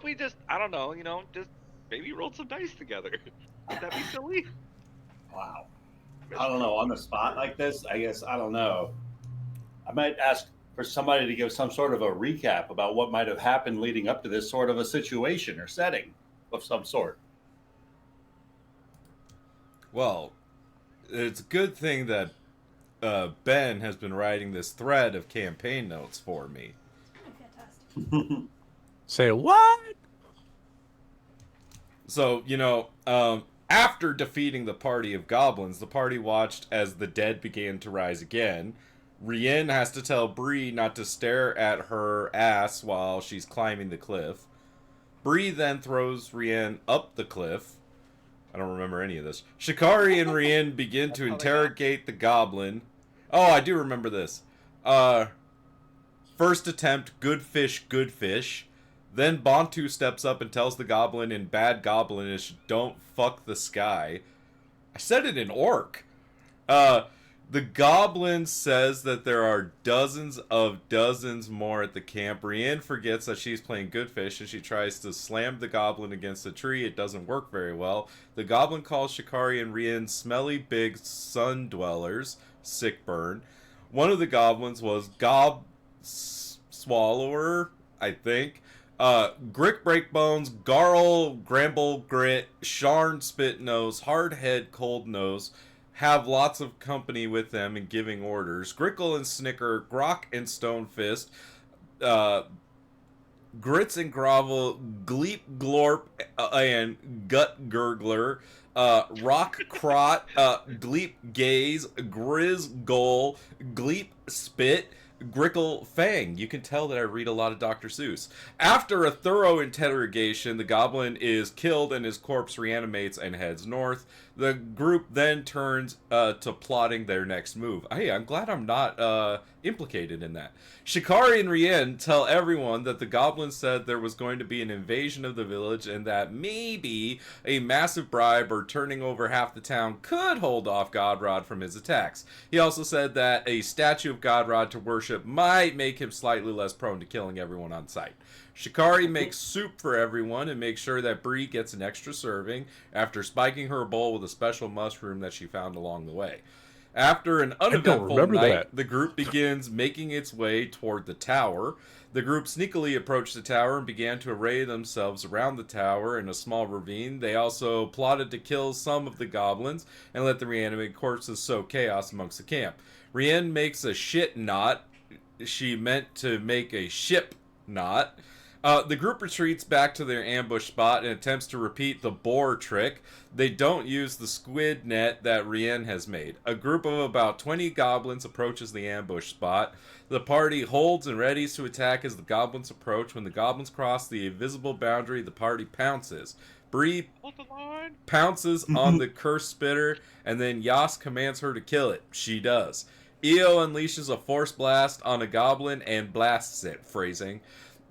we just, I don't know, just maybe roll some dice together? Would that be silly? Wow. I don't know. On the spot like this, I guess I don't know. I might ask for somebody to give some sort of a recap about what might have happened leading up to this sort of a situation or setting of some sort. Well, it's a good thing that Ben has been writing this thread of campaign notes for me. Fantastic. Say what? So, after defeating the party of goblins, the party watched as the dead began to rise again. Rien has to tell Bree not to stare at her ass while she's climbing the cliff. Bree then throws Rien up the cliff. I don't remember any of this. Shikari and Rien begin to interrogate the goblin. Oh, I do remember this. First attempt, good fish, good fish. Then Bontu steps up and tells the goblin in bad goblinish, don't fuck the sky. I said it in orc. The goblin says that there are dozens more at the camp. Rien forgets that she's playing good fish and she tries to slam the goblin against a tree. It doesn't work very well. The goblin calls Shikari and Rien smelly big sun dwellers. Sick burn. One of the goblins was Gob Swallower, I think. Grick Breakbones, Garl Gramble Grit, Sharn Spitnose, Hardhead Cold Nose have lots of company with them in giving orders. Grickle and Snicker, Grok and Stonefist, Grits and Grovel, Gleep Glorp and Gut Gurgler, Rock Crot, Gleep Gaze, Grizz Goal, Gleep Spit, Grickle Fang. You can tell that I read a lot of Dr. Seuss. After a thorough interrogation, the goblin is killed and his corpse reanimates and heads north. The group then turns to plotting their next move. Hey, I'm glad I'm not implicated in that. Shikari and Rien tell everyone that the goblin said there was going to be an invasion of the village and that maybe a massive bribe or turning over half the town could hold off Godrod from his attacks. He also said that a statue of Godrod to worship might make him slightly less prone to killing everyone on sight. Shikari makes soup for everyone and makes sure that Bree gets an extra serving after spiking her bowl with a special mushroom that she found along the way. After an uneventful night, the group begins making its way toward the tower. The group sneakily approached the tower and began to array themselves around the tower in a small ravine. They also plotted to kill some of the goblins and let the reanimated corpses sow chaos amongst the camp. Rien makes a shit knot. She meant to make a ship knot. The group retreats back to their ambush spot and attempts to repeat the boar trick. They don't use the squid net that Rien has made. A group of about 20 goblins approaches the ambush spot. The party holds and readies to attack as the goblins approach. When the goblins cross the invisible boundary, the party pounces. Bree pounces on the curse spitter, and then Yas commands her to kill it. She does. Io unleashes a force blast on a goblin and blasts it, phrasing.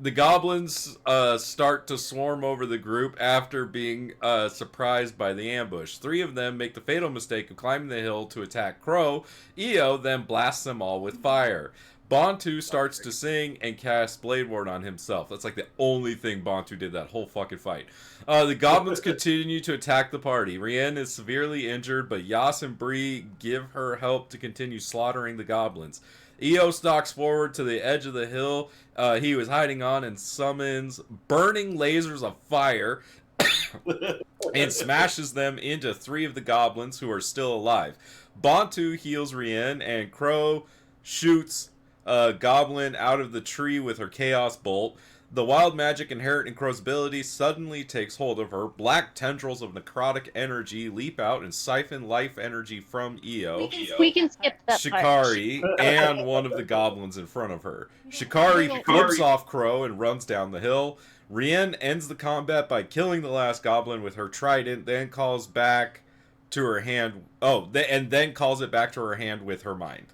The goblins start to swarm over the group after being surprised by the ambush. 3 of them make the fatal mistake of climbing the hill to attack Crow. Io then blasts them all with fire. Bontu starts to sing and casts Blade Ward on himself. That's like the only thing Bontu did that whole fucking fight. The goblins continue to attack the party. Rien is severely injured, but Yas and Bree give her help to continue slaughtering the goblins. Io stalks forward to the edge of the hill he was hiding on and summons burning lasers of fire and smashes them into 3 of the goblins who are still alive. Bontu heals Rien and Crow shoots a goblin out of the tree with her chaos bolt. The wild magic inherent in Crow's ability suddenly takes hold of her. Black tendrils of necrotic energy leap out and siphon life energy from Io, We can skip that Shikari, and one of the goblins in front of her. Shikari flips off Crow and runs down the hill. Rien ends the combat by killing the last goblin with her trident, then calls back to her hand. And then calls it back to her hand with her mind.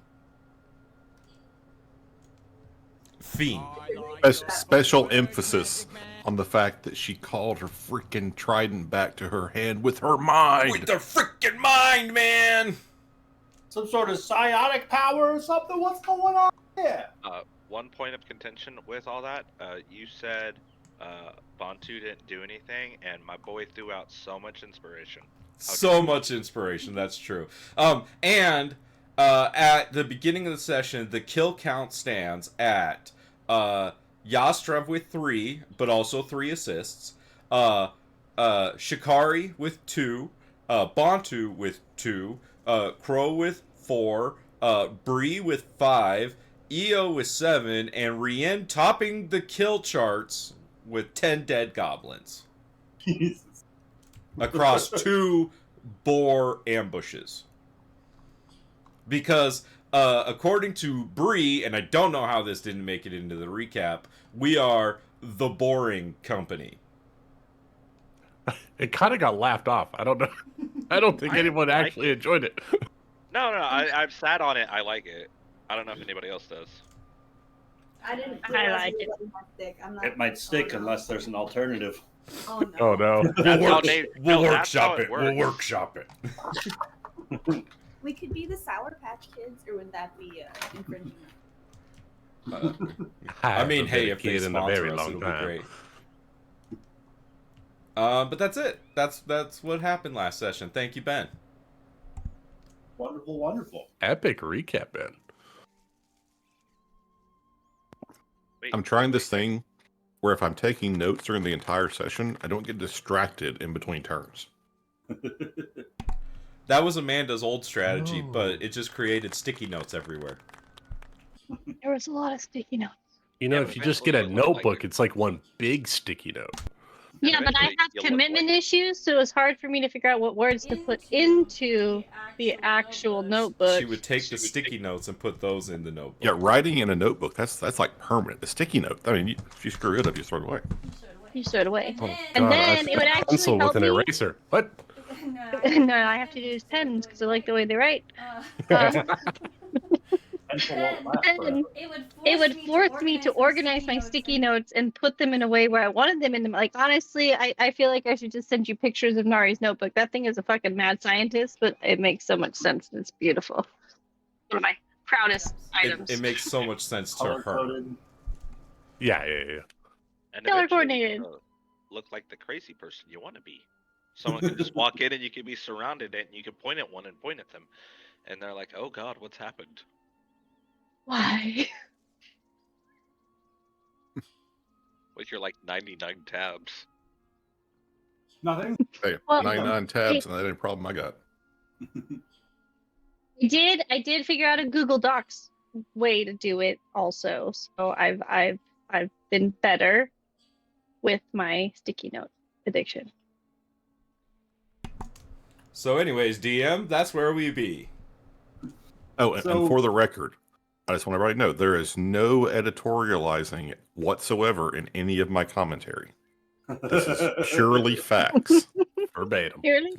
Fiend. Special emphasis on the fact that she called her freaking trident back to her hand with her mind. With the freaking mind, man! Some sort of psionic power or something? What's going on here? One point of contention with all that, you said Bantu didn't do anything, and my boy threw out so much inspiration. So much inspiration. That's true. And at the beginning of the session, the kill count stands at Yastrev with 3, but also 3 assists. Shikari with 2. Bantu with 2. Crow with 4. Bree with 5. Io with 7. And Rien topping the kill charts with 10 dead goblins. Jesus. Across 2 boar ambushes. Because, according to Bree, and I don't know how this didn't make it into the recap, we are the boring company. It kind of got laughed off. I don't know. I don't think anyone like actually enjoyed it. No, I've sat on it. I like it. I don't know if anybody else does. I didn't. I like it. It might stick unless there's an alternative. Oh no. Oh no. That's how they- We'll no, that's how workshop it. We'll works. workshop it. We could be the Sour Patch Kids, or would that be infringement? I mean, hey, haven't if been a they kid in a sponsor very us, long it'll time. be great. But that's it. That's what happened last session. Thank you, Ben. Wonderful, wonderful. Epic recap, Ben. Wait, I'm trying this thing where if I'm taking notes during the entire session, I don't get distracted in between turns. That was Amanda's old strategy, Oh. but it just created sticky notes everywhere. There was a lot of sticky notes. You know, Yeah, if but you just get a eventually you'll look like notebook, it. it's like one big sticky note. Yeah, but I eventually have you'll look commitment like it. issues, so it was hard for me to figure out what words to put into the actual notebook. She would take the sticky notes and put those in the notebook. Yeah, writing in a notebook, that's like permanent. The sticky note, I mean, if you screw it up, you throw it away. You threw it away. Oh, And God, then I it would actually pencil help with an me. eraser. What? No, I have to use pens because I like the way they write. Uh, Pencil won't last then forever. it would force me to organize my sticky notes and put them in a way where I wanted them in them. Like, honestly, I feel like I should just send you pictures of Nari's notebook. That thing is a fucking mad scientist, but it makes so much sense and it's beautiful. One of my proudest items. It makes so much sense to her. Color-coded. Yeah. And Color eventually, coordinated. Look like the crazy person you want to be. Someone can just walk in and you can be surrounded and you can point at one and point at them, and they're like, "Oh God, what's happened?" Why? With your like 99 tabs. Nothing. Hey, Well, 99 tabs, and that ain't a problem I got. I did figure out a Google Docs way to do it also. So I've been better with my sticky note addiction. So, anyways, DM, that's where we be. Oh, and So- for the record, I just want everybody to know there is no editorializing whatsoever in any of my commentary. This is purely facts, Verbatim. Really?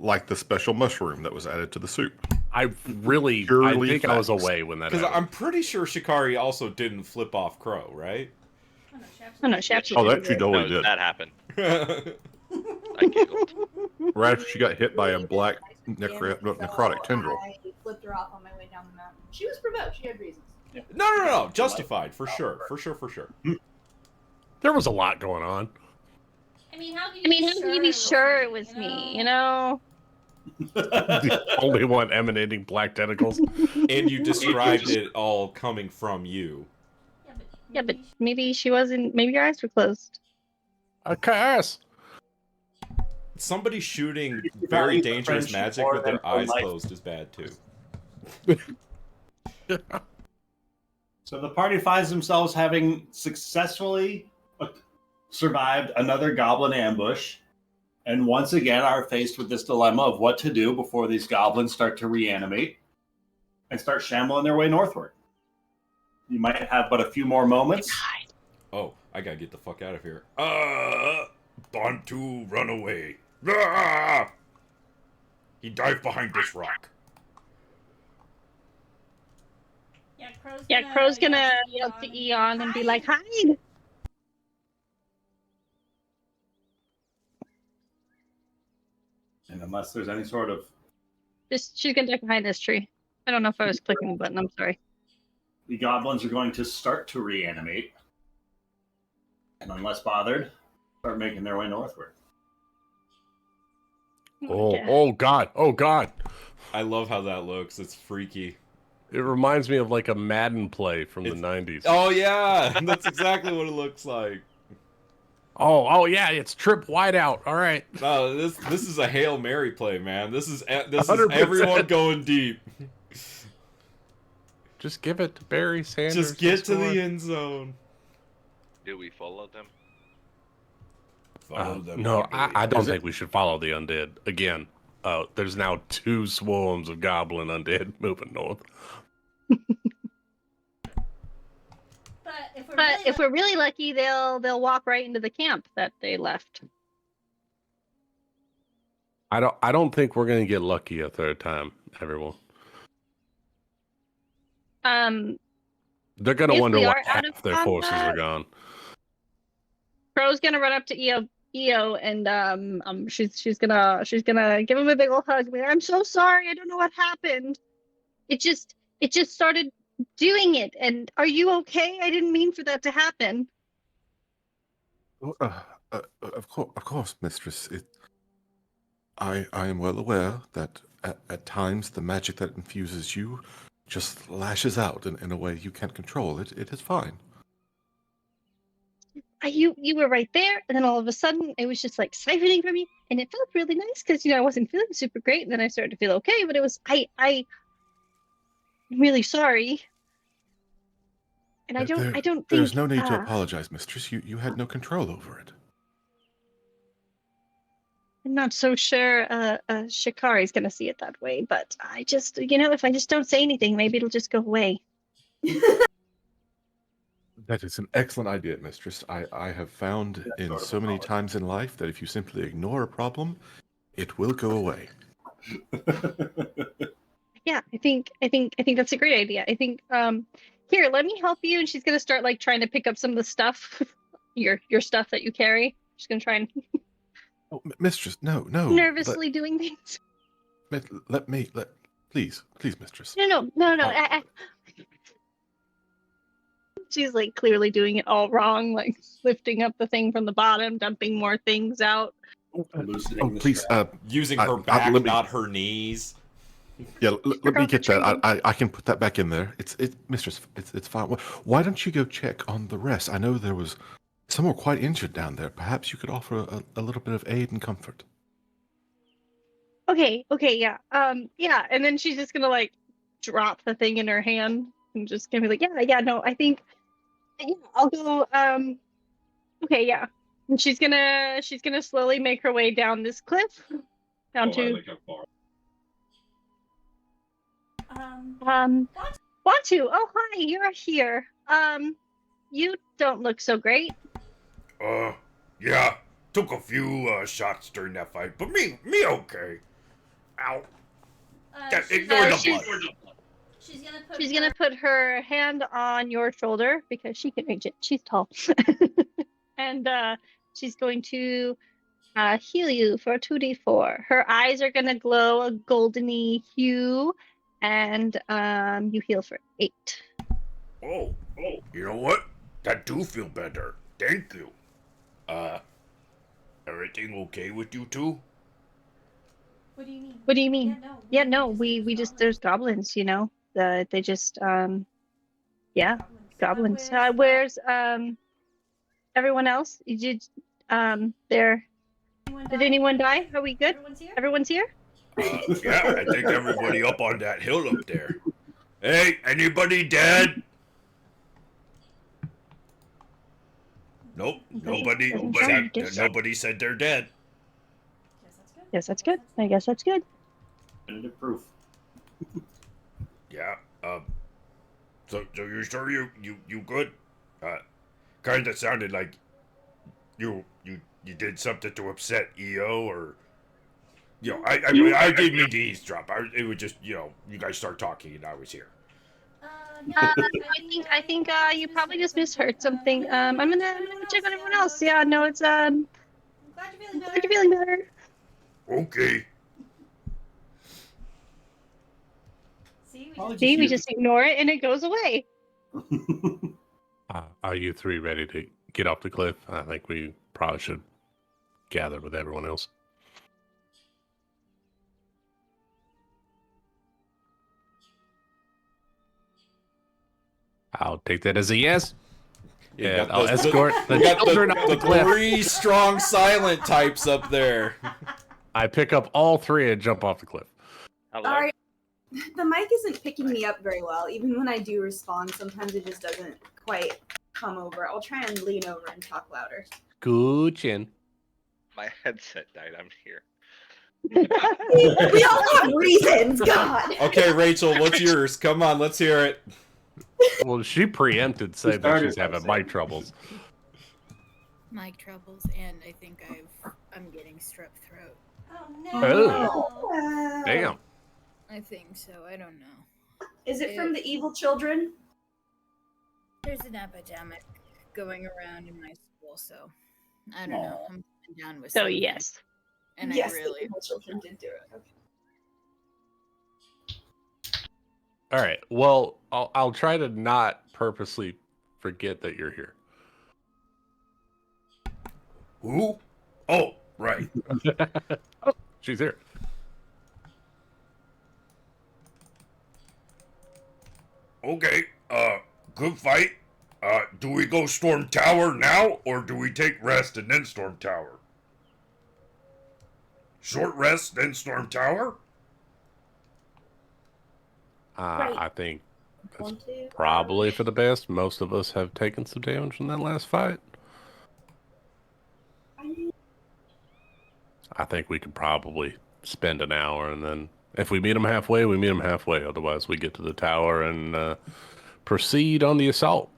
like the special mushroom that was added to the soup. I Purely think I was facts. away when that Because happened. I'm pretty sure Shikari also didn't flip off Crow, right? Oh no, Shaps. Oh, that you totally No, did. that happened. That's I giggled. Right after she got hit by a black necrotic tendril. I flipped her off on my way down the mountain. She was provoked. She had reasons. No. Justified, for sure. There was a lot going on. I mean, how can you be sure it was me? You know? The only one emanating black tentacles. And you described it all coming from you. Yeah, but maybe she wasn't. Maybe your eyes were closed. A curse. Somebody shooting You cannot very use the dangerous French magic more with than their for eyes life. closed is bad too. So the party finds themselves having successfully survived another goblin ambush, and once again are faced with this dilemma of what to do before these goblins start to reanimate and start shambling their way northward. You might have but a few more moments. Oh, I gotta get the fuck out of here. Bantu, run away. He dived behind this rock. Yeah, Crow's gonna yell to Eon and be like, "Hide!" And unless there's any sort of Just she's gonna duck behind this tree. I don't know if I was clicking the button. I'm sorry. the goblins are going to start to reanimate. and then less bothered, start making their way northward. Oh God. Oh God. I love how that looks. It's freaky. It reminds me of like a Madden play from the 90s. Oh yeah, that's exactly what it looks like. Oh yeah, it's trip wide out. All right. No, this is a Hail Mary play, man. This is 100%. everyone going deep. Just give it to Barry Sanders. Just get to score. the end zone. Do we follow them? No, I don't Is it- think we should follow the undead again. There's now 2 swarms of goblin undead moving north. But if we're really lucky, they'll walk right into the camp that they left. I don't think we're gonna get lucky a third time, everyone. They're gonna If wonder we why are out half of their forces combat- are gone. Crow's gonna run up to EO, and she's gonna give him a big old hug. Be like, I'm so sorry. I don't know what happened. It just started doing it. And are you okay? I didn't mean for that to happen. Of course, mistress. I am well aware that at times the magic that infuses you just lashes out in a way you can't control. It is fine. You were right there, and then all of a sudden it was just like siphoning from you, and it felt really nice because I wasn't feeling super great, and then I started to feel okay. But it was I'm really sorry, and I don't think There's no need to apologize, mistress. You had no control over it. I'm not so sure Shikari's gonna see it that way, but I just if I just don't say anything, maybe it'll just go away. That is an excellent idea, mistress. I have found in sort of so many apology. times in life that if you simply ignore a problem, it will go away. Yeah, I think that's a great idea. I think here, let me help you, and she's gonna start like trying to pick up some of the stuff, your stuff that you carry. She's gonna try and Oh, mistress, no. nervously doing things. Please, mistress. No. Oh. She's like clearly doing it all wrong, like lifting up the thing from the bottom, dumping more things out. Loosening Oh, the please, strap. Using I- her I- back, let me- not her knees. Yeah, let me Forgot get the that. I can put that back in there. Mistress, it's fine. Why don't you go check on the rest? I know there was some were quite injured down there. Perhaps you could offer a little bit of aid and comfort. Okay, yeah. Yeah, and then she's just gonna like drop the thing in her hand and just gonna be like, yeah, no, I think I'll go okay, yeah. And she's gonna slowly make her way down this cliff. Down to Watu. Oh hi, you're here. You don't look so great. Yeah, took a few shots during that fight, but me okay. Ow. Ignore the she's- blood. She's gonna put her hand on your shoulder because she can reach it. She's tall. And she's going to heal you for 2d4. Her eyes are gonna glow a goldeny hue, and you heal for 8. Oh, you know what? That do feel better. Thank you. Everything okay with you two? What do you mean? What do you mean? Yeah, Yeah, no, we just there's goblins, they just goblins. Where's everyone else? You did did anyone die? Are we good? Everyone's here? Everyone's here? Yeah, I think everybody up on that hill up there. Hey, anybody dead? Nope, nobody Doesn't said, sound good. nobody said they're dead. Yes, that's good. I guess that's good. Definitive proof. Yeah, so you're sure you good? Kinda sounded like you did something to upset EO, or I didn't mean to eavesdrop. It was just you guys start talking and I was here. I think you probably just misheard something. I'm gonna check on everyone else. Yeah, no, it's I'm glad you're feeling better. Okay. See, See, we just ignore it and it goes away. Are you 3 ready to get off the cliff. I think we probably should gather with everyone else. I'll take that as a yes. You And got I'll the- escort the You got children up the the cliff. 3 strong silent types up there. I pick up all 3 and jump off the cliff. Hello. Alright. The mic isn't picking me up very well. Even when I do respond, sometimes it just doesn't quite come over. I'll try and lean over and talk louder. Good chin. My headset died. I'm here. We all have reasons, God! Okay, Rachel, what's yours? Come on, let's hear it. Well, she preempted saying that started she's by having saying- mic troubles. Mic troubles, and I think I'm getting strep throat. Oh Oh. Damn. I think so. I don't know. Is it from the evil children? There's an epidemic going around in my school, so I don't know. I'm coming down with So something, yes. and Yes, I the really evil children did do it. Okay. All right. Well, I'll try to not purposely forget that you're here. Who? Oh, right. Oh, she's here. Okay. Good fight. Do we go storm tower now, or do we take rest and then storm tower? Short rest, then storm tower? Right. I think that's Want to? probably for the best. Most of us have taken some damage from that last fight. I think we could probably spend an hour, and then if we meet them halfway, we meet them halfway. Otherwise, we get to the tower and proceed on the assault.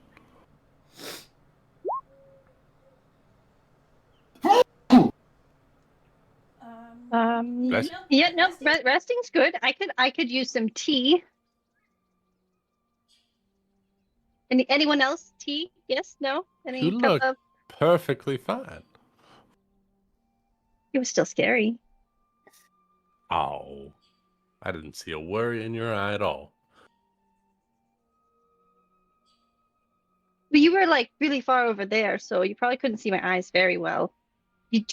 Bless- Yeah, no, resting's good. I could use some tea. Anyone else? Tea? Yes? No? Any You cup look- of? Perfectly fine. It was still scary. Oh, I didn't see a worry in your eye at all. But you were like really far over there, so you probably couldn't see my eyes very well.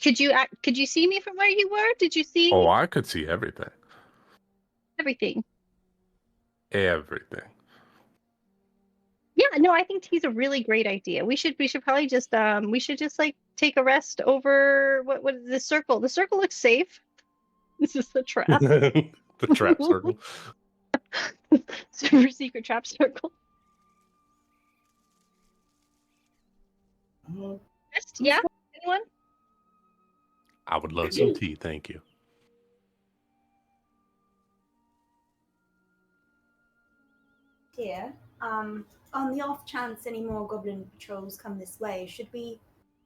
Could you see me from where you were? Did you see Oh, I could see everything. everything? Everything. Yeah, no, I think tea's a really great idea. We should probably just like take a rest over what is the circle? The circle looks safe. This is the trap. The trap circle. Super secret trap circle. Rest? Yeah? Anyone? I would love some tea, thank you. Here, on the off chance any more goblin patrols come this way, should we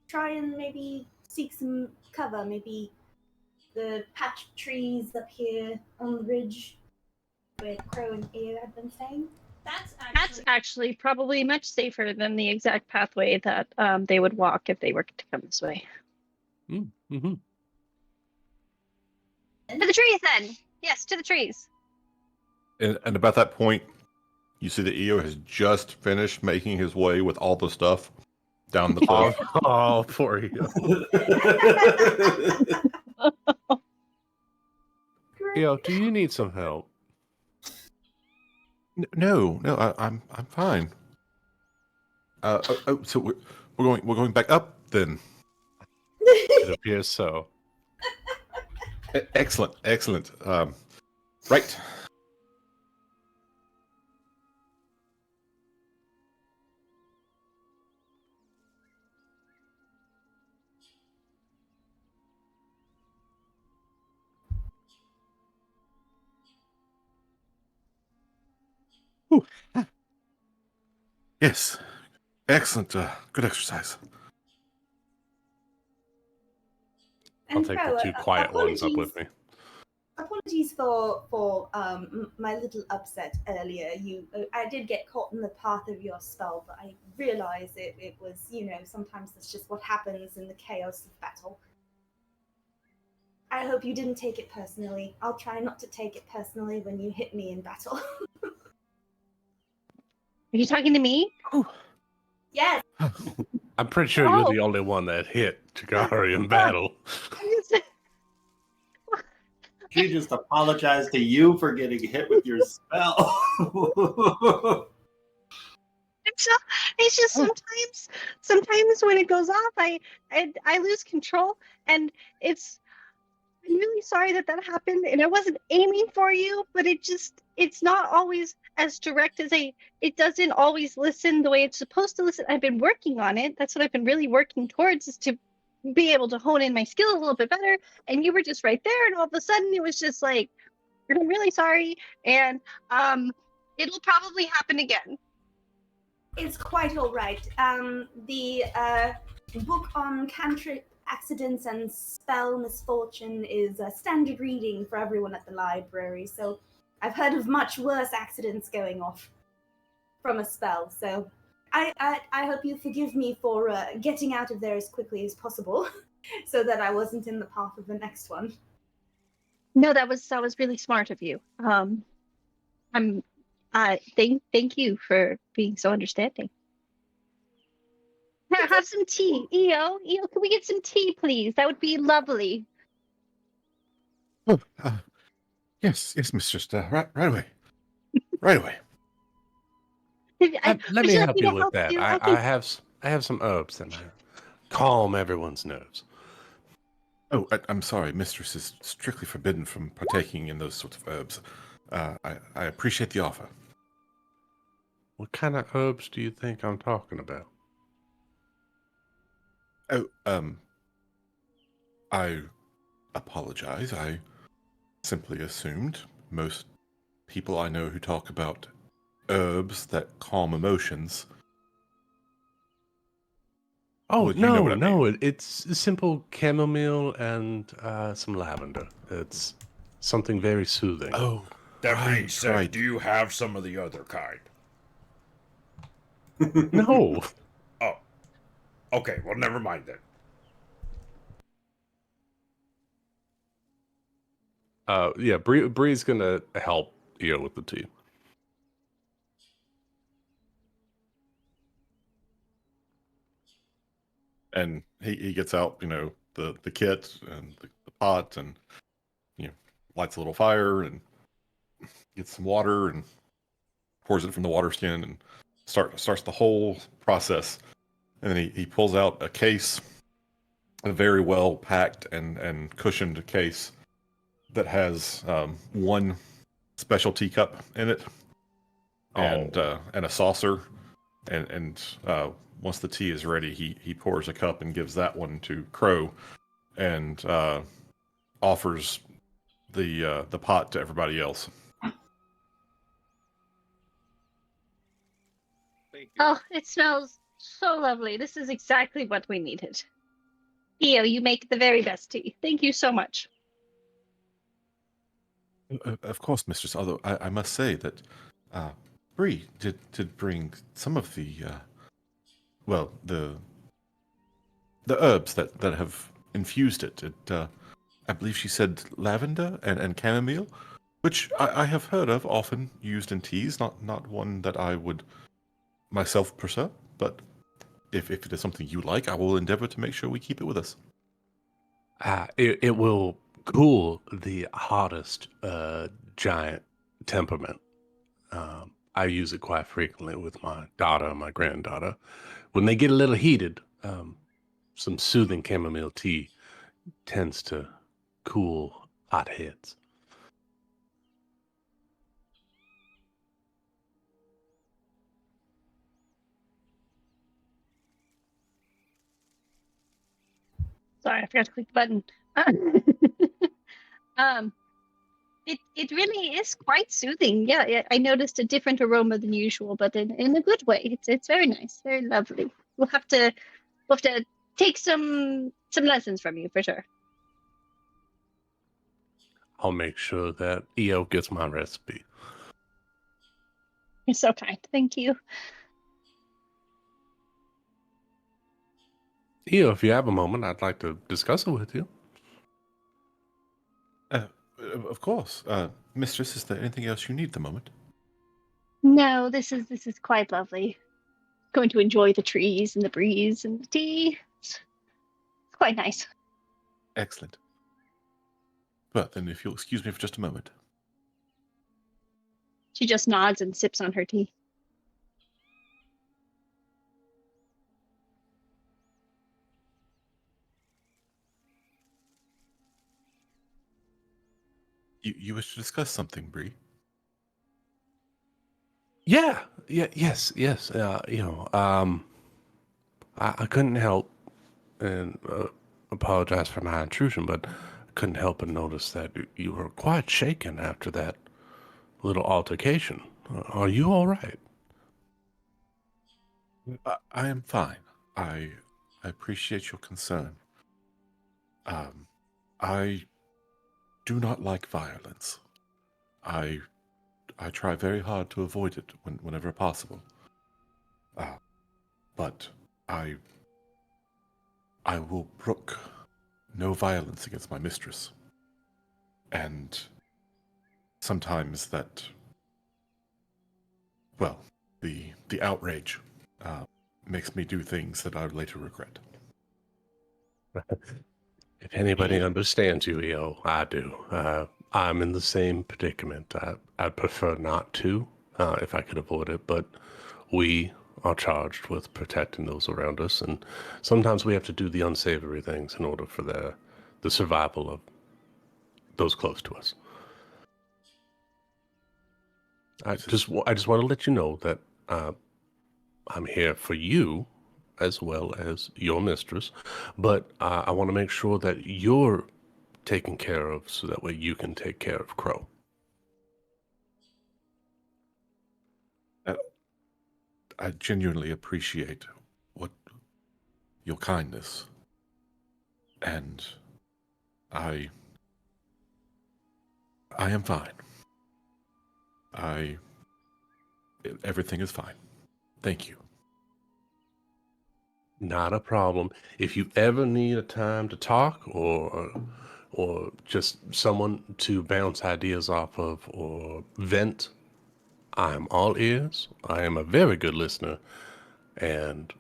try and maybe seek some cover? Maybe the patch of trees up here on the ridge where Crow and Ear had been staying? That's actually probably much safer than the exact pathway that they would walk if they were to come this way. Mm-hmm. To the trees, then. Yes, to the trees. And about that point, you see that EO has just finished making his way with all the stuff down the cliff. Oh, poor you. Yo, do you need some help? No, I'm fine. So we're going back up then. It appears so. Excellent. Right. Ooh. Yes. Excellent. Good exercise. I'll And take Crow, the 2 quiet ones up with me. Apologies for my little upset earlier. I did get caught in the path of your spell, but I realized it was, sometimes that's just what happens in the chaos of battle. I hope you didn't take it personally. I'll try not to take it personally when you hit me in battle. Are you talking to me? Yes. I'm pretty sure you're the only one that hit Chikari in battle. She just apologized to you for getting hit with your spell. It's just sometimes when it goes off, I lose control, and I'm really sorry that happened, and I wasn't aiming for you, but it's not always as direct as it doesn't always listen the way it's supposed to listen. I've been working on it. That's what I've been really working towards, is to be able to hone in my skills a little bit better. And you were just right there, and all of a sudden it was just like, I'm really sorry, and it'll probably happen again. It's quite all right. The book on cantrip accidents and spell misfortune is a standard reading for everyone at the library, so I've heard of much worse accidents going off from a spell. So I hope you forgive me for getting out of there as quickly as possible, so that I wasn't in the path of the next one. No, that was really smart of you. Thank you for being so understanding. Here, have some tea. Io, can we get some tea, please? That would be lovely. Oh, yes, Mistress. Right away. Right away. Let me help you with that. I have some herbs that calm everyone's nerves. Oh, I'm sorry. Mistress is strictly forbidden from partaking in those sorts of herbs. I appreciate the offer. What kind of herbs do you think I'm talking about? Oh, I apologize. I simply assumed most people I know who talk about herbs that calm emotions. Oh, Well, you know what I mean. it's simple chamomile and some lavender. It's something very soothing. Oh, That being said, right. do you have some of the other kind? No. Oh. Okay, well, never mind then. Yeah, Bree's gonna help Io with the tea. And he gets out, the kit and the pot, and lights a little fire and gets some water and pours it from the water skin and starts the whole process. And then he pulls out a case, a very well packed and cushioned case that has one special teacup in it, and a saucer, and once the tea is ready, he pours a cup and gives that one to Crow, and offers the pot to everybody else. Thank you. Oh, it smells so lovely. This is exactly what we needed. Io, you make the very best tea. Thank you so much. Of course, mistress. Although I must say that Bree did bring some of the the herbs that have infused it. I believe she said lavender and chamomile, which I have heard of, often used in teas. Not one that I would myself prefer, but if it is something you like, I will endeavor to make sure we keep it with us. It will cool the hottest giant temperament. I use it quite frequently with my daughter and my granddaughter. When they get a little heated, some soothing chamomile tea tends to cool hot heads. Sorry, I forgot to click the button. It really is quite soothing. Yeah, I noticed a different aroma than usual, but in a good way. It's very nice, very lovely. We'll have to take some lessons from you for sure. I'll make sure that Io gets my recipe. You're so kind. Thank you. Io, if you have a moment, I'd like to discuss it with you. Of course. Mistress, is there anything else you need at the moment? No, this is quite lovely. going to enjoy the trees and the breeze and the tea. It's quite nice. Excellent. Well, then, if you'll excuse me for just a moment. She just nods and sips on her tea. You wish to discuss something, Bree? Yes. I couldn't help and apologize for my intrusion, but I couldn't help but notice that you were quite shaken after that little altercation. Are you all right? I am fine. I appreciate your concern. I do not like violence. I try very hard to avoid it whenever possible. But I will brook no violence against my mistress. And sometimes that, well, the outrage makes me do things that I later regret. If anybody understands you, EO, I do. I'm in the same predicament. I'd prefer not to, if I could avoid it, but we are charged with protecting those around us, and sometimes we have to do the unsavory things in order for the survival of those close to us. I just want to let you know that I'm here for you as well as your mistress, but I want to make sure that you're taken care of so that way you can take care of Crow. I genuinely appreciate your kindness, and I am fine. Everything is fine. Thank you. Not a problem. If you ever need a time to talk or just someone to bounce ideas off of or vent, I'm all ears. I am a very good listener, and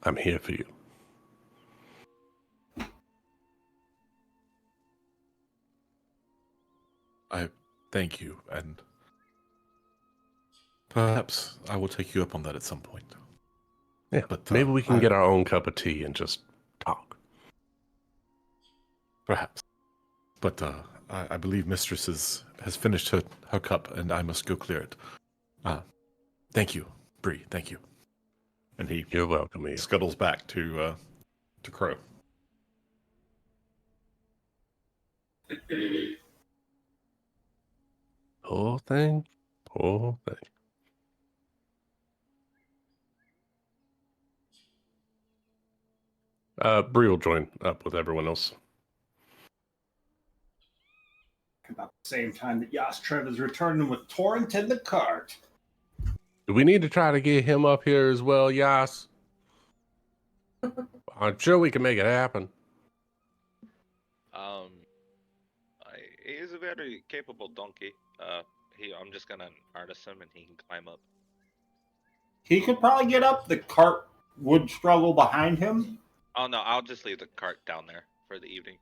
I'm here for you. I thank you, and perhaps I will take you up on that at some point. Yeah, but maybe we can get our own cup of tea and just talk. Perhaps. But I believe Mistress has finished her cup, and I must go clear it. Thank you, Bree. Thank you. And you're welcome. Ian. Scuttles back to Crow. Poor thing. Bree will join up with everyone else. About the same time that Yastrev is returning with Torrent in the cart. Do we need to try to get him up here as well, Yas? I'm sure we can make it happen. He is a very capable donkey. I'm just gonna harness him and he can climb up. He could probably get up. The cart would struggle behind him. Oh no, I'll just leave the cart down there for the evening.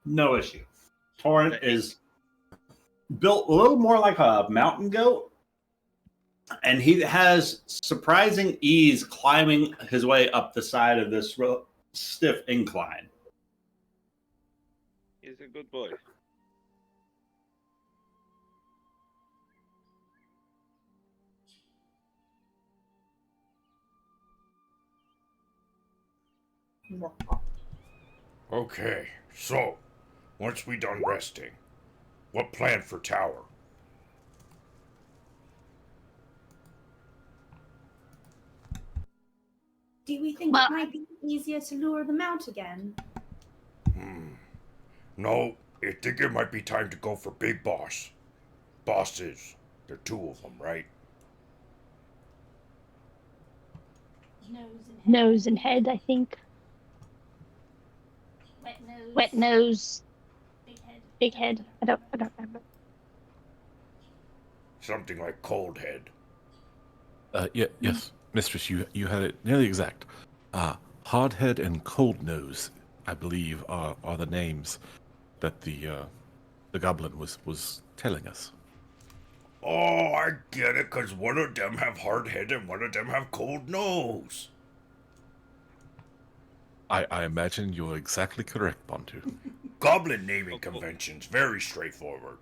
No issue. Torrent is built a little more like a mountain goat, and he has surprising ease climbing his way up the side of this stiff incline. He's a good boy. Okay, so once we done resting, what plan for Tower? Do we think it might be easier to lure them out again? No, I think it might be time to go for Big Boss. Bosses. There are two of them, right? Nose and head, I think. Wet nose. Big head. I don't remember. Something like cold head. Yes, mistress, you had it nearly exact. Hardhead and Cold Nose, I believe, are the names that the goblin was telling us. Oh, I get it, because one of them have hard head and one of them have cold nose. I imagine you're exactly correct, Bantu. Goblin naming conventions, very straightforward.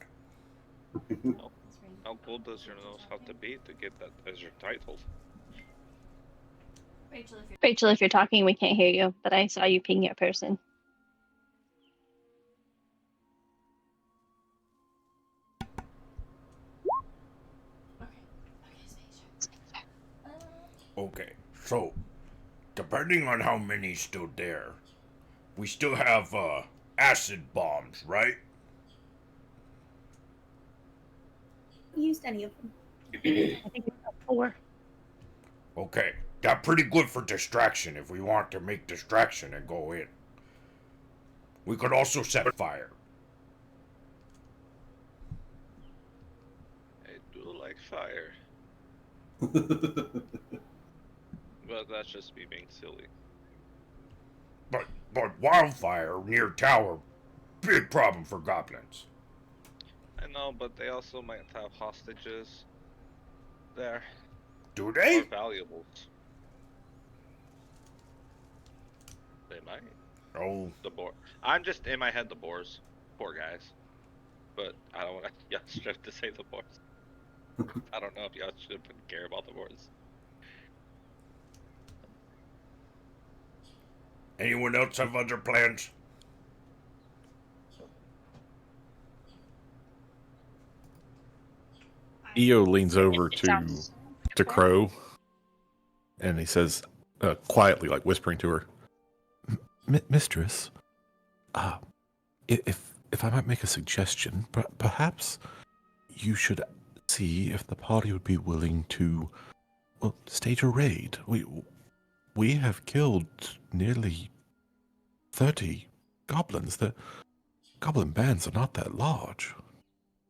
How cool does your nose have to be to get that as your title? Rachel, if you're talking, we can't hear you, but I saw you ping your person. Okay, so, depending on how many stood there, we still have, acid bombs, right? Used any of them? I think it's about 4. Okay, that's pretty good for distraction if we want to make distraction and go in. We could also set fire. I do like fire, but that's just me being silly. But wildfire near tower, big problem for goblins. I know, but they also might have hostages there. Do Or they? valuables. They might. Oh, The boar. I'm just in my head the boars. Poor guys. But I don't want Yastrip to say the boars. I don't know if Yastrip would care about the boars. anyone else have other plans? EO leans over It sounds to Crow, and he says, quietly, like whispering to her, Mistress, if I might make a suggestion, perhaps you should see if the party would be willing to, well, stage a raid. We have killed nearly 30 goblins. The goblin bands are not that large.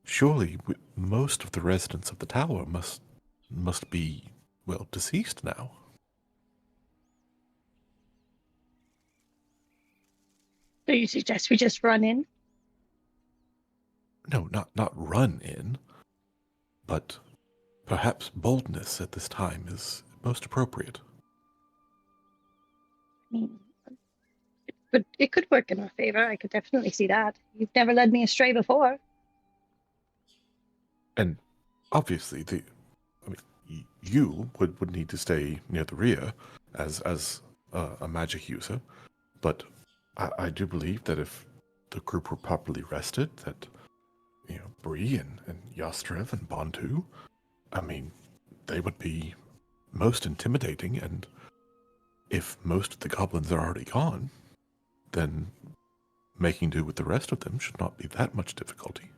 Surely most of the residents of the tower must be, well, deceased now. So you suggest we just run in? No, not run in, but perhaps boldness at this time is most appropriate. I mean, it could work in our favor. I could definitely see that. You've never led me astray before. And obviously, you would need to stay near the rear as a magic user, but I do believe that if the group were properly rested, that Bree and Yastrev and Bantu, I mean, they would be most intimidating, and if most of the goblins are already gone, then making do with the rest of them should not be that much difficulty.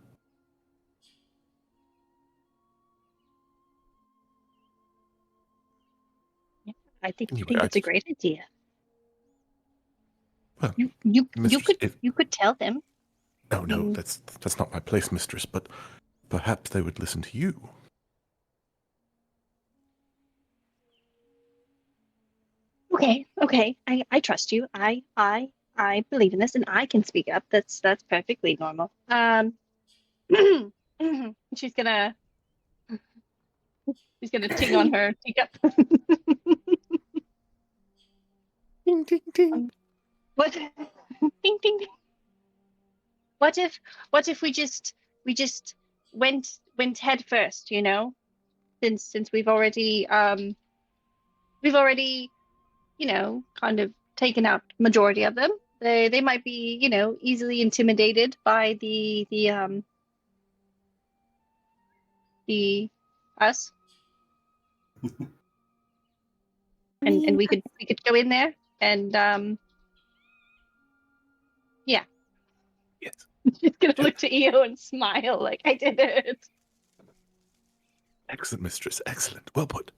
I think Anyway, it's a great idea. Well, You could tell them. No, that's not my place, mistress, but perhaps they would listen to you. Okay. I trust you. I believe in this, and I can speak up. That's perfectly normal. She's gonna ting on her teacup. Ding ding ding. What? Ding ding ding. What if we just went head first? Since we've already kind of taken out majority of them. They might be easily intimidated by the us. And we could go in there and yeah. Yes. She's gonna look to EO and smile like I did it. Excellent, mistress. Excellent. Well put.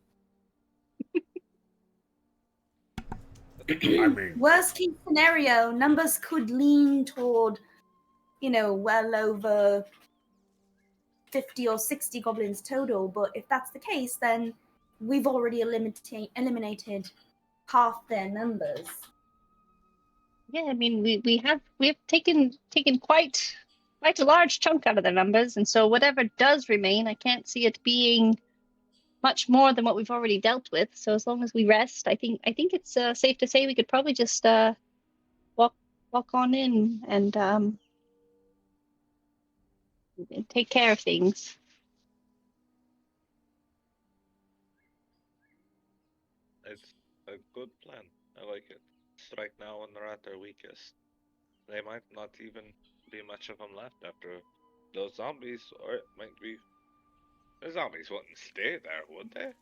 I mean, Worst case scenario, numbers could lean toward well over 50 or 60 goblins total. But if that's the case, then we've already eliminated half their numbers. Yeah, I mean, we've taken quite a large chunk out of their numbers, and so whatever does remain, I can't see it being much more than what we've already dealt with. So as long as we rest, I think it's safe to say we could probably just walk on in and take care of things. It's a good plan. I like it. Strike now when they're at their weakest. They might not even be much of them left after those zombies, or it might be the zombies wouldn't stay there, would they?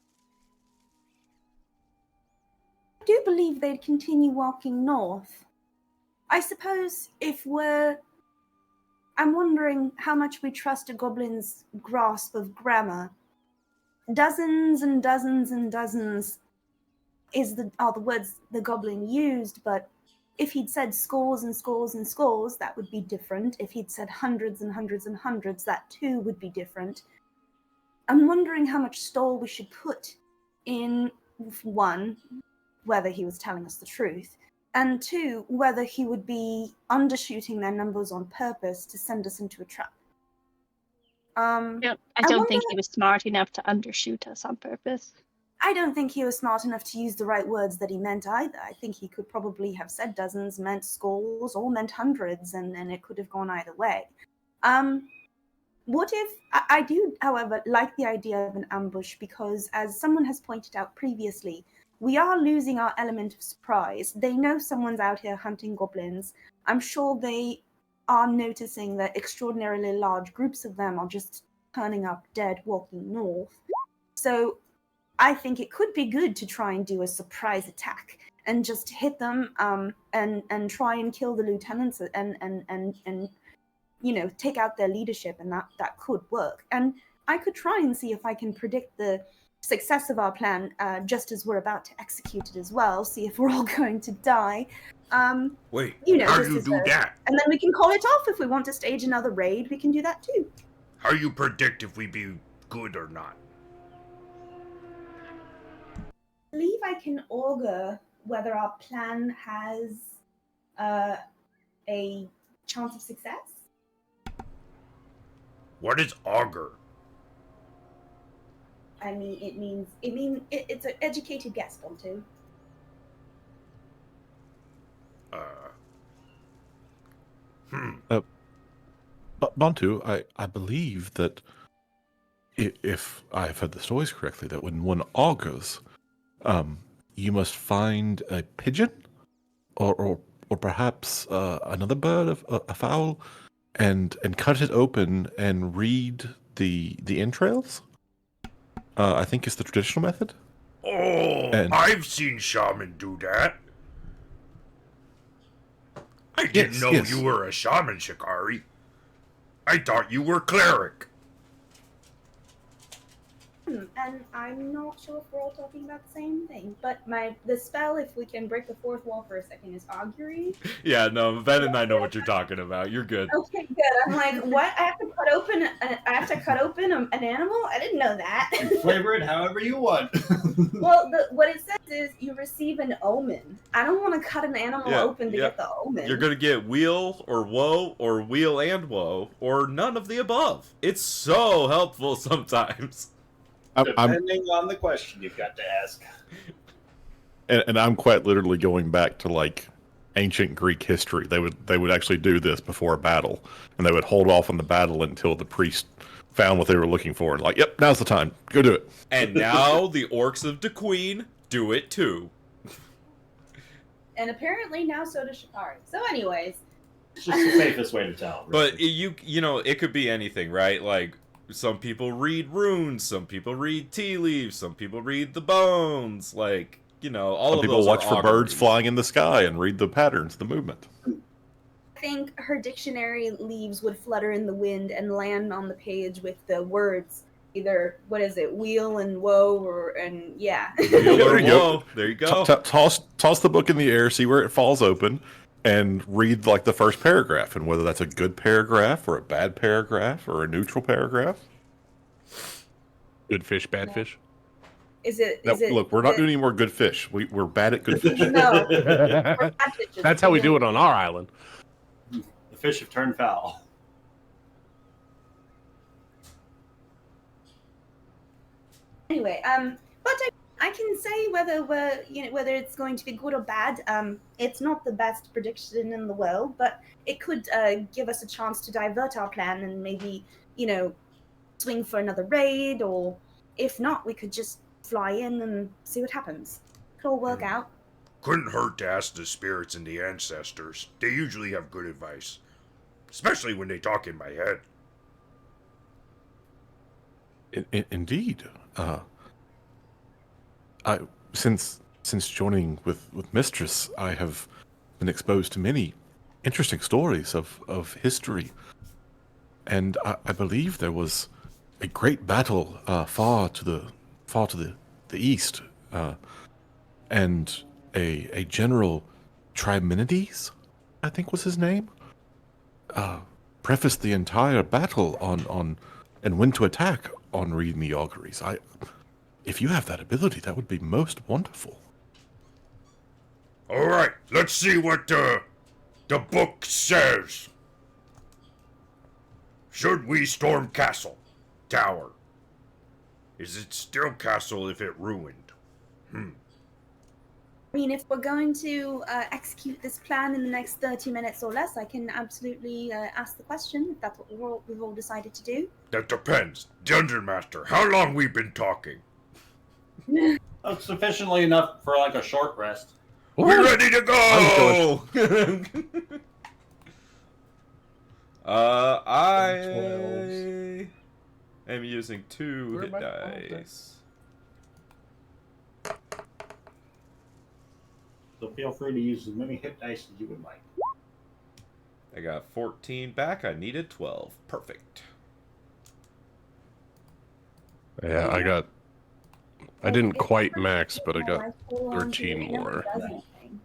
I do believe they'd continue walking north. I suppose I'm wondering how much we trust a goblin's grasp of grammar. Dozens and dozens and dozens are the words the goblin used, but if he'd said scores and scores and scores, that would be different. If he'd said hundreds and hundreds and hundreds, that too would be different. I'm wondering how much store we should put in, one, whether he was telling us the truth, and two, whether he would be undershooting their numbers on purpose to send us into a trap. I don't think he was smart enough to undershoot us on purpose. I don't think he was smart enough to use the right words that he meant either. I think he could probably have said dozens, meant scores, or meant hundreds, and it could have gone either way. What if... I do, however, like the idea of an ambush because, as someone has pointed out previously, we are losing our element of surprise. They know someone's out here hunting goblins. I'm sure they are noticing that extraordinarily large groups of them are just turning up dead walking north. So I think it could be good to try and do a surprise attack and just hit them and try and kill the lieutenants and take out their leadership, and that could work. And I could try and see if I can predict the success of our plan just as we're about to execute it as well, see if we're all going to die. Wait, how do you do that? And then we can call it off if we want to stage another raid. We can do that too. How do you predict if we be good or not? I believe I can augur whether our plan has a chance of success. What is augur? I mean, it's an educated guess, Bontu. But Bontu, I believe that if I've heard the stories correctly, that when one augurs, you must find a pigeon, or perhaps another bird, a fowl, and cut it open and read the entrails. I think is the traditional method. Oh, I've seen shaman do that. I didn't know you were a shaman, Shikari. I thought you were cleric. And I'm not sure if we're all talking about the same thing, but the spell, if we can break the fourth wall for a second, is augury. Yeah, no, Ben and I know what you're talking about. You're good. Okay, good. I'm like, what? I have to cut open an animal? I didn't know that. You flavor it however you want. Well, what it says is you receive an omen. I don't want to cut an animal open to get the omen. You're gonna get wheel or woe or wheel and woe or none of the above. It's so helpful sometimes. Depending on the question you've got to ask. And I'm quite literally going back to like ancient Greek history. They would actually do this before a battle, and they would hold off on the battle until the priest found what they were looking for. And like, yep, now's the time. Go do it. And now the orcs of Dequeen do it too. And apparently now so does Shikari. So anyways. It's just the safest way to tell. Really. But you know, it could be anything, right? Like, some people read runes, some people read tea leaves, some people read the bones. Like, you know, all some of people those watch are for birds flying in the sky and read the patterns, the movement. I think her dictionary leaves would flutter in the wind and land on the page with the words either, what is it, wheel and woe, Wheel or woe. There you go. Toss the book in the air, see where it falls open, and read like the first paragraph, and whether that's a good paragraph or a bad paragraph or a neutral paragraph. Good fish, bad fish. Is it? Now, Is it? look, we're not doing any more good fish. We're bad at good fish. No. We're bad fishes. That's how we do it on our island. The fish have turned foul. Anyway, but I can say whether whether it's going to be good or bad. It's not the best prediction in the world, but it could give us a chance to divert our plan and maybe swing for another raid, or if not, we could just fly in and see what happens. Could all work out. Couldn't hurt to ask the spirits and the ancestors. They usually have good advice, especially when they talk in my head. Indeed. I since joining with Mistress, I have been exposed to many interesting stories of history, and I believe there was a great battle far to the east, and a general Trimenides, I think was his name, prefaced the entire battle on and went to attack on reading the auguries. If you have that ability, that would be most wonderful. All right, let's see what the book says. Should we storm castle, tower? Is it still castle if it ruined? I mean, if we're going to execute this plan in the next 30 minutes or less, I can absolutely ask the question if that's what we've all decided to do. That depends. Dungeon Master, how long we been talking? Sufficiently enough for like a short rest. We're ready to go! I am using 2 Where hit am I? dice. So feel free to use as many hit dice as you would like. I got 14 back. I needed 12. Perfect. Yeah, I didn't quite max, but I got My full on 13 never more. does anything.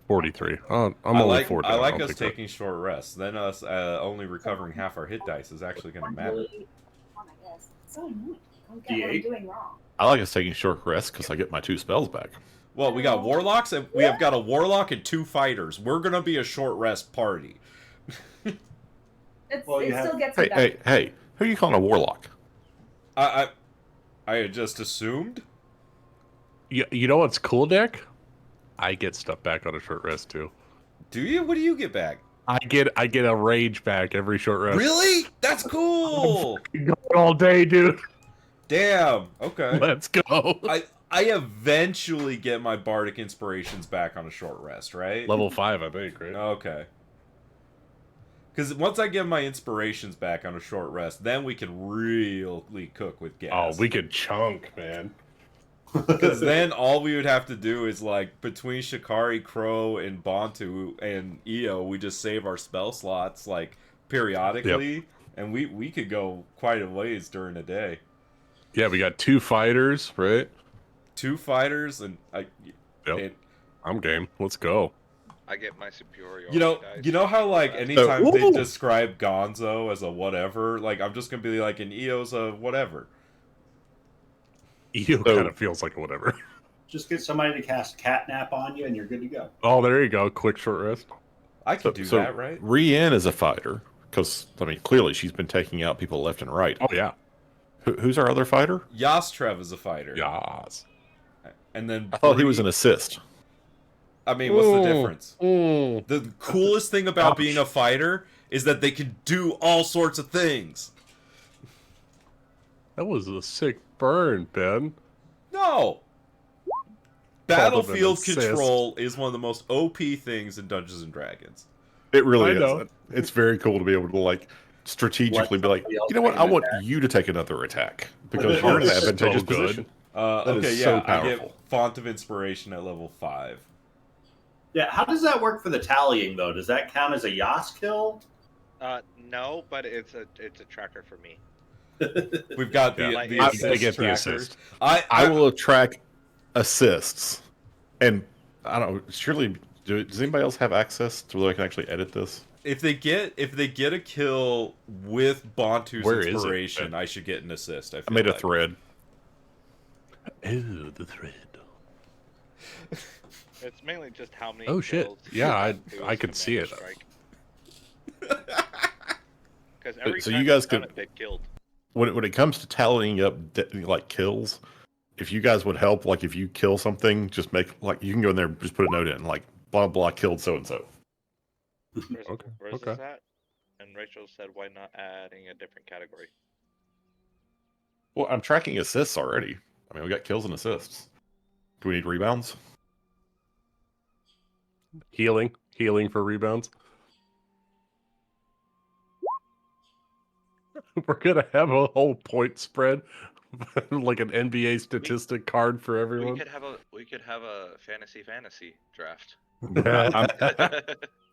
43. I'm only 40. I like us taking short rests. Then us only recovering half our hit dice is actually going to matter. I guess. It's so annoying. I don't get what I'm D8? doing wrong. I like us taking short rests because I get my 2 spells back. Well, we got warlocks, and we have got a warlock and 2 fighters. We're going to be a short rest party. Well, you It have- still gets me Hey, who are you calling a warlock? I had just assumed. You know what's cool, Dick? I get stuff back on a short rest too. Do you? What do you get back? I get a rage back every short rest. Really? That's cool. Going all day, dude. Damn. Okay. Let's go. I eventually get my bardic inspirations back on a short rest, right? Level 5, I think, right? Okay. Because once I get my inspirations back on a short rest, then we can really cook with gas. Oh, we could chunk, man. Because then all we would have to do is, like, between Shikari, Crow, and Bantu and Io, we just save our spell slots, like, periodically, and we could go quite a ways during the day. Yeah, we got 2 fighters, right? 2 fighters, and I'm game. Let's go. I get my superiority. you know how, like, anytime they describe Gonzo as a whatever, like, I'm just gonna be like, an Io's a whatever. Io kind of feels like whatever. Just get somebody to cast Catnap on you, and you're good to go. Oh, there you go. Quick short rest. I could do that, right? Rianne is a fighter because I mean, clearly she's been taking out people left and right. Oh yeah. Who's our other fighter? Yastrev is a fighter. Yas. And then I thought he was an assist. I mean, what's the difference? Mm. The coolest thing about being a fighter is that they can do all sorts of things. That was a sick burn, Ben. No. Called him an Battlefield assist. control is one of the most OP things in Dungeons and Dragons. It really I is. know. It's very cool to be able to like strategically be like, you know what? I want you to take another attack because you're in an So advantageous good. position. That Okay, is yeah, so I powerful. get Font of Inspiration at level 5. Yeah, how does that work for the tallying though? Does that count as a Yas kill? No, but it's a tracker for me. We've got the, Yeah. the I assist get the trackers. assist. I will track assists, and I don't know. Surely Does anybody else have access to where I can actually edit this? If they get a kill with Bontu's Where is it? inspiration, I should get an assist. I feel made a like. thread. Ooh, the thread. It's mainly just how many. Oh shit! kills Yeah, Bantu I has could see it. Because every So time you guys they've done could- it, they killed. When it comes to tallying up like kills, if you guys would help, like if you kill something, just make like you can go in there, just put a note in, like blah blah killed so and so. Where's this at? And Rachel said, why not adding a different category? Well, I'm tracking assists already. I mean, we got kills and assists. Do we need rebounds? Healing for rebounds. We're gonna have a whole point spread, like an NBA statistic card for everyone. We could have a fantasy draft.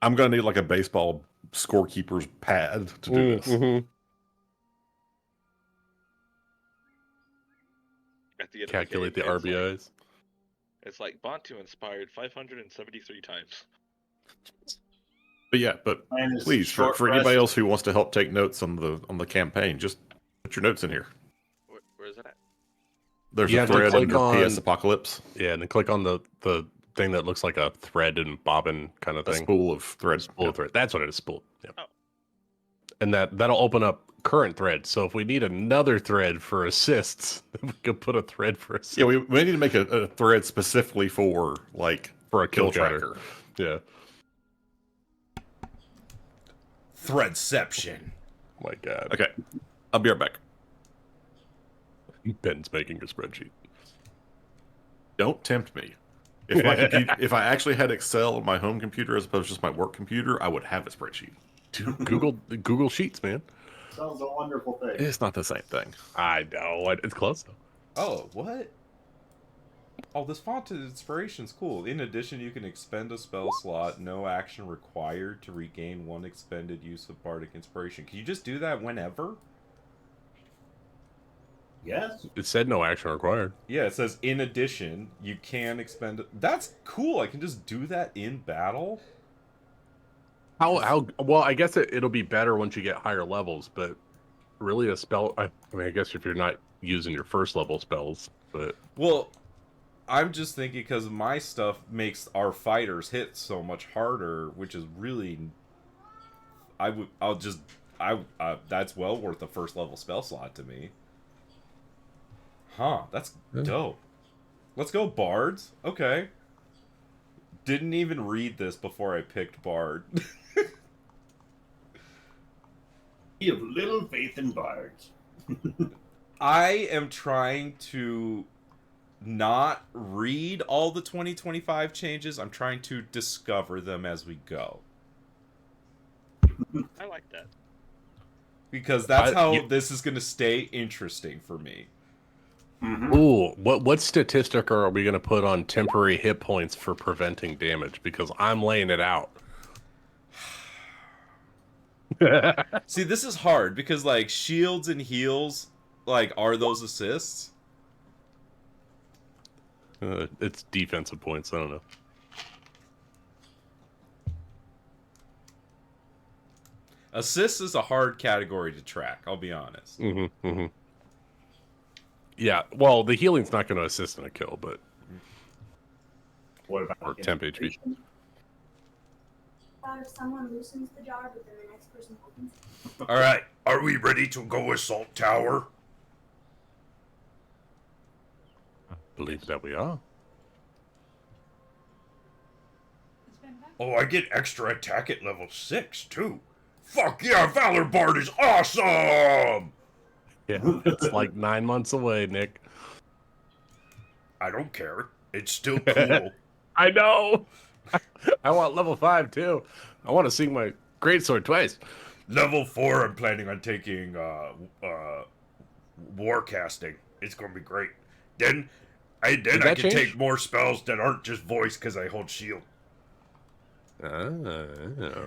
I'm gonna need like a baseball scorekeeper's pad to do this. Mhm. At the end Calculate of the, the game, RBIs. It's like Bantu inspired 573 times. But yeah, but Mine is please, short for anybody rest. else who wants to help take notes on the campaign, just put your notes in here. Where is it at? There's You a have to thread click under on- PS Apocalypse. Yeah, and then click on the thing that looks like a thread and bobbin kind of A thing. spool of threads. Spool thread. That's what it is. Spool. Yeah. Oh. And that'll open up current thread. So if we need another thread for assists, then we could put a thread for assists. Yeah, we need to make a thread specifically for like for a kill tracker. tracker. Yeah. Threadception. My God. Okay, I'll be right back. Ben's making a spreadsheet. Don't tempt me. If my if I actually had Excel on my home computer as opposed to just my work computer, I would have a spreadsheet. Dude, Google Sheets, man. Sounds a wonderful thing. It's not the same thing. I know. It's close though. Oh, what? Oh, this font inspiration's cool. In addition, you can expend a spell slot, no action required to regain one expended use of bardic inspiration. Can you just do that whenever? Yes. It said no action required. Yeah, it says in addition, you can expend. That's cool. I can just do that in battle. How well, I guess it'll be better once you get higher levels, but really a spell, I mean, I guess if you're not using your first level spells, but Well, I'm just thinking because my stuff makes our fighters hit so much harder, which is really. That's well worth the first level spell slot to me. Huh, that's dope. Let's go bards. Okay. Didn't even read this before I picked bard. You have little faith in bards. I am trying to not read all the 2025 changes. I'm trying to discover them as we go. I like that. Because that's how you- this is going to stay interesting for me. ooh, what statistic are we gonna put on temporary hit points for preventing damage? Because I'm laying it out. See, this is hard because, like, shields and heals, like, are those assists? It's defensive points. I don't know. Assists is a hard category to track, I'll be honest. Yeah, well, the healing's not going to assist in a kill, but What about or temp HP. If someone loosens the jar, but then the next person opens it. All right, are we ready to go assault tower? Believe that we are. Oh, I get extra attack at level 6 too. Fuck yeah, Valor Bard is awesome! Yeah, it's like 9 months away, Nick. I don't care. It's still cool. I know. I want level 5 too. I want to sing my greatsword twice. Level 4, I'm planning on taking warcasting. It's gonna be great. Then I Did can that change? take more spells that aren't just voice because I hold shield.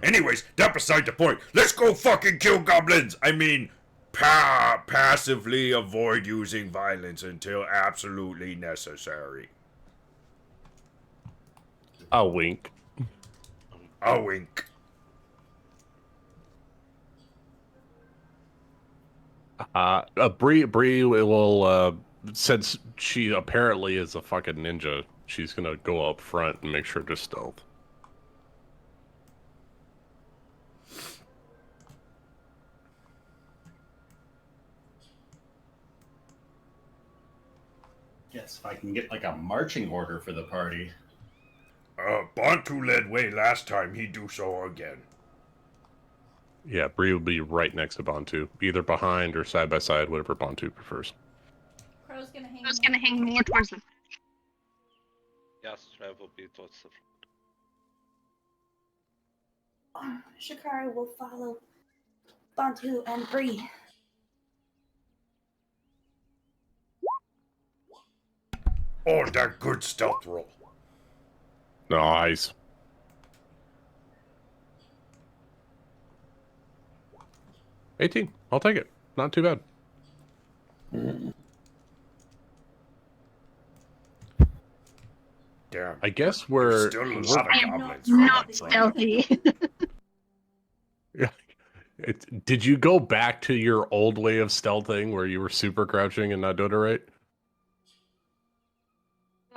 Anyways, that beside the point. Let's go fucking kill goblins. I mean, passively avoid using violence until absolutely necessary. I'll wink. A wink. Bree will, since she apparently is a fucking ninja, she's gonna go up front and make sure to stealth. Yes, if I can get like a marching order for the party. Bantu led way last time, he do so again. Yeah, Bree will be right next to Bantu, either behind or side by side, whatever Bantu prefers. Crow's gonna hang. I was gonna hang more towards the. Yes, Trev will be towards the front. Shikari will follow Bantu and Bree. Oh, that good stealth roll. Nice. $18. I'll take it. Not too bad. Damn. I guess we're Still a lot of I am goblins. not stealthy. Did you go back to your old way of stealthing where you were super crouching and not doing it right?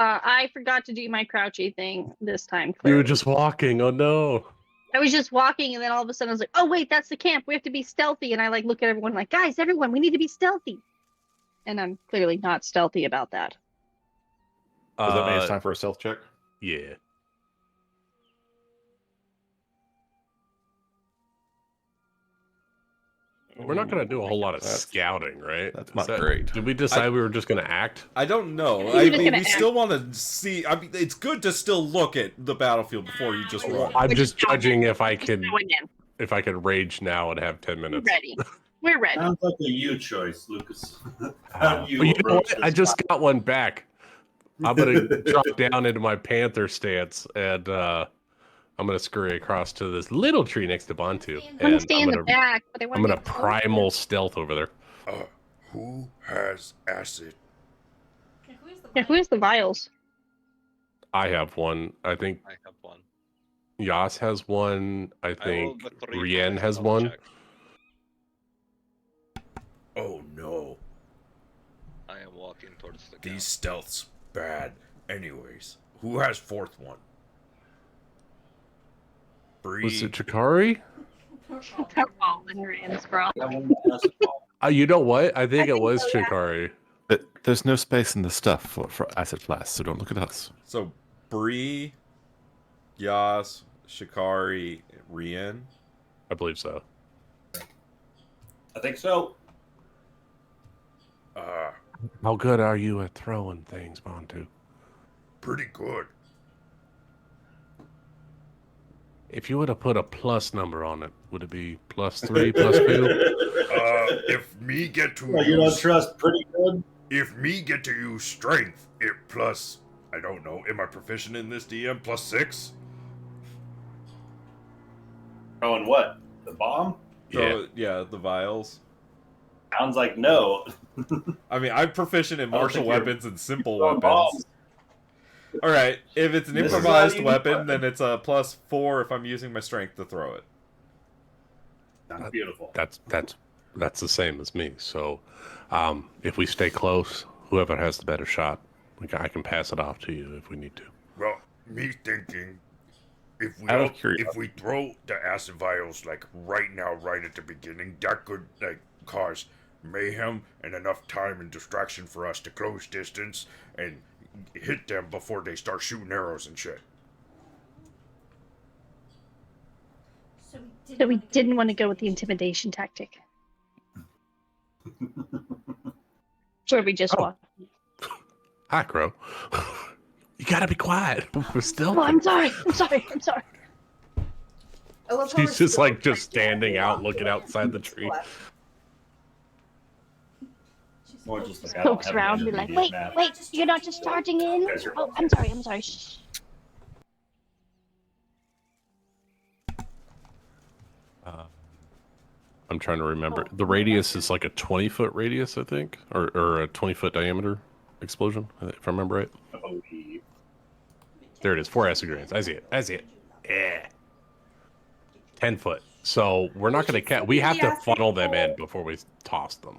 I forgot to do my crouchy thing this time. You were Clearly. just walking. Oh no. I was just walking, and then all of a sudden I was like, "Oh wait, that's the camp. We have to be stealthy." And I like look at everyone like, "Guys, everyone, we need to be stealthy." And I'm clearly not stealthy about that. Does that mean it's time for a stealth check? Yeah. We're not going to do a whole lot of scouting, right? That's not great. Did we decide we were just going to act? I don't know. You're I just mean, gonna we act. still want to see. I mean, it's good to still look at the battlefield before you just run. I'm just judging if I Just could going rage now and have 10 in. minutes. We're ready. We're ready. Sounds like a you choice, Lucas. How do But you know approach what? this I just topic? got one back. I'm going to drop down into my panther stance and I'm going to scurry across to this little tree next to Bantu. I'm gonna and stay in the back, but I want I'm to going to primal stealth over there. Who has acid? Yeah, who is the vials? I have one. I think I have one. Yas has one. I I think rolled a 3 for Rien my has stealth one. check. Oh no. I am walking towards the camp. These stealths bad. Anyways, who has fourth one? Bree. Was it Chikari? They're all in Rand's bra. You know what? I think I it think was so, yeah. Chikari. There's no space in the stuff for acid flasks, so don't look at us. So, Bree, Yas, Shikari, Rien. I believe so. I think so. How good are you at throwing things, Bantu? Pretty good. If you were to put a plus number on it, would it be +3, +2? If me get to Well, you don't use, trust pretty good. if me get to use strength, it plus, I don't know, am I proficient in this DM? +6? Throwing what? The bomb? So, yeah, the vials. Sounds like no. I mean, I'm proficient in I don't martial think you're- weapons and simple throwing weapons. All right, if it's an This is improvised why you need weapon, weapons. then it's a +4 if I'm using my strength to throw it. Sounds beautiful. That's the same as me. So, if we stay close, whoever has the better shot, I can pass it off to you if we need to. Well, me thinking, if we Out of all, curiosity. if we throw the acid vials like right now, right at the beginning, that could like cause mayhem and enough time and distraction for us to close distance and hit them before they start shooting arrows and shit. So we didn't want to go with the intimidation tactic. So we just walked. Hi, Crow. You gotta be quiet. We're still. Oh, I'm sorry. I'm sorry. I'm sorry. I love how She's we're just still like just trying to standing walk out, looking away outside the from tree. left. More just like I don't Pokes have around, an be like, immediate wait, map. wait, you're not just charging in? Guys are- Oh, I'm sorry. I'm sorry. Shh. I'm trying to remember. The radius is like a 20-foot radius, I think, or a 20-foot diameter explosion, if I remember right. Oh, There it is. 4 acid grenades. I see it. Yeah. 10 foot. So we're not going to. We have to funnel them in before we toss them.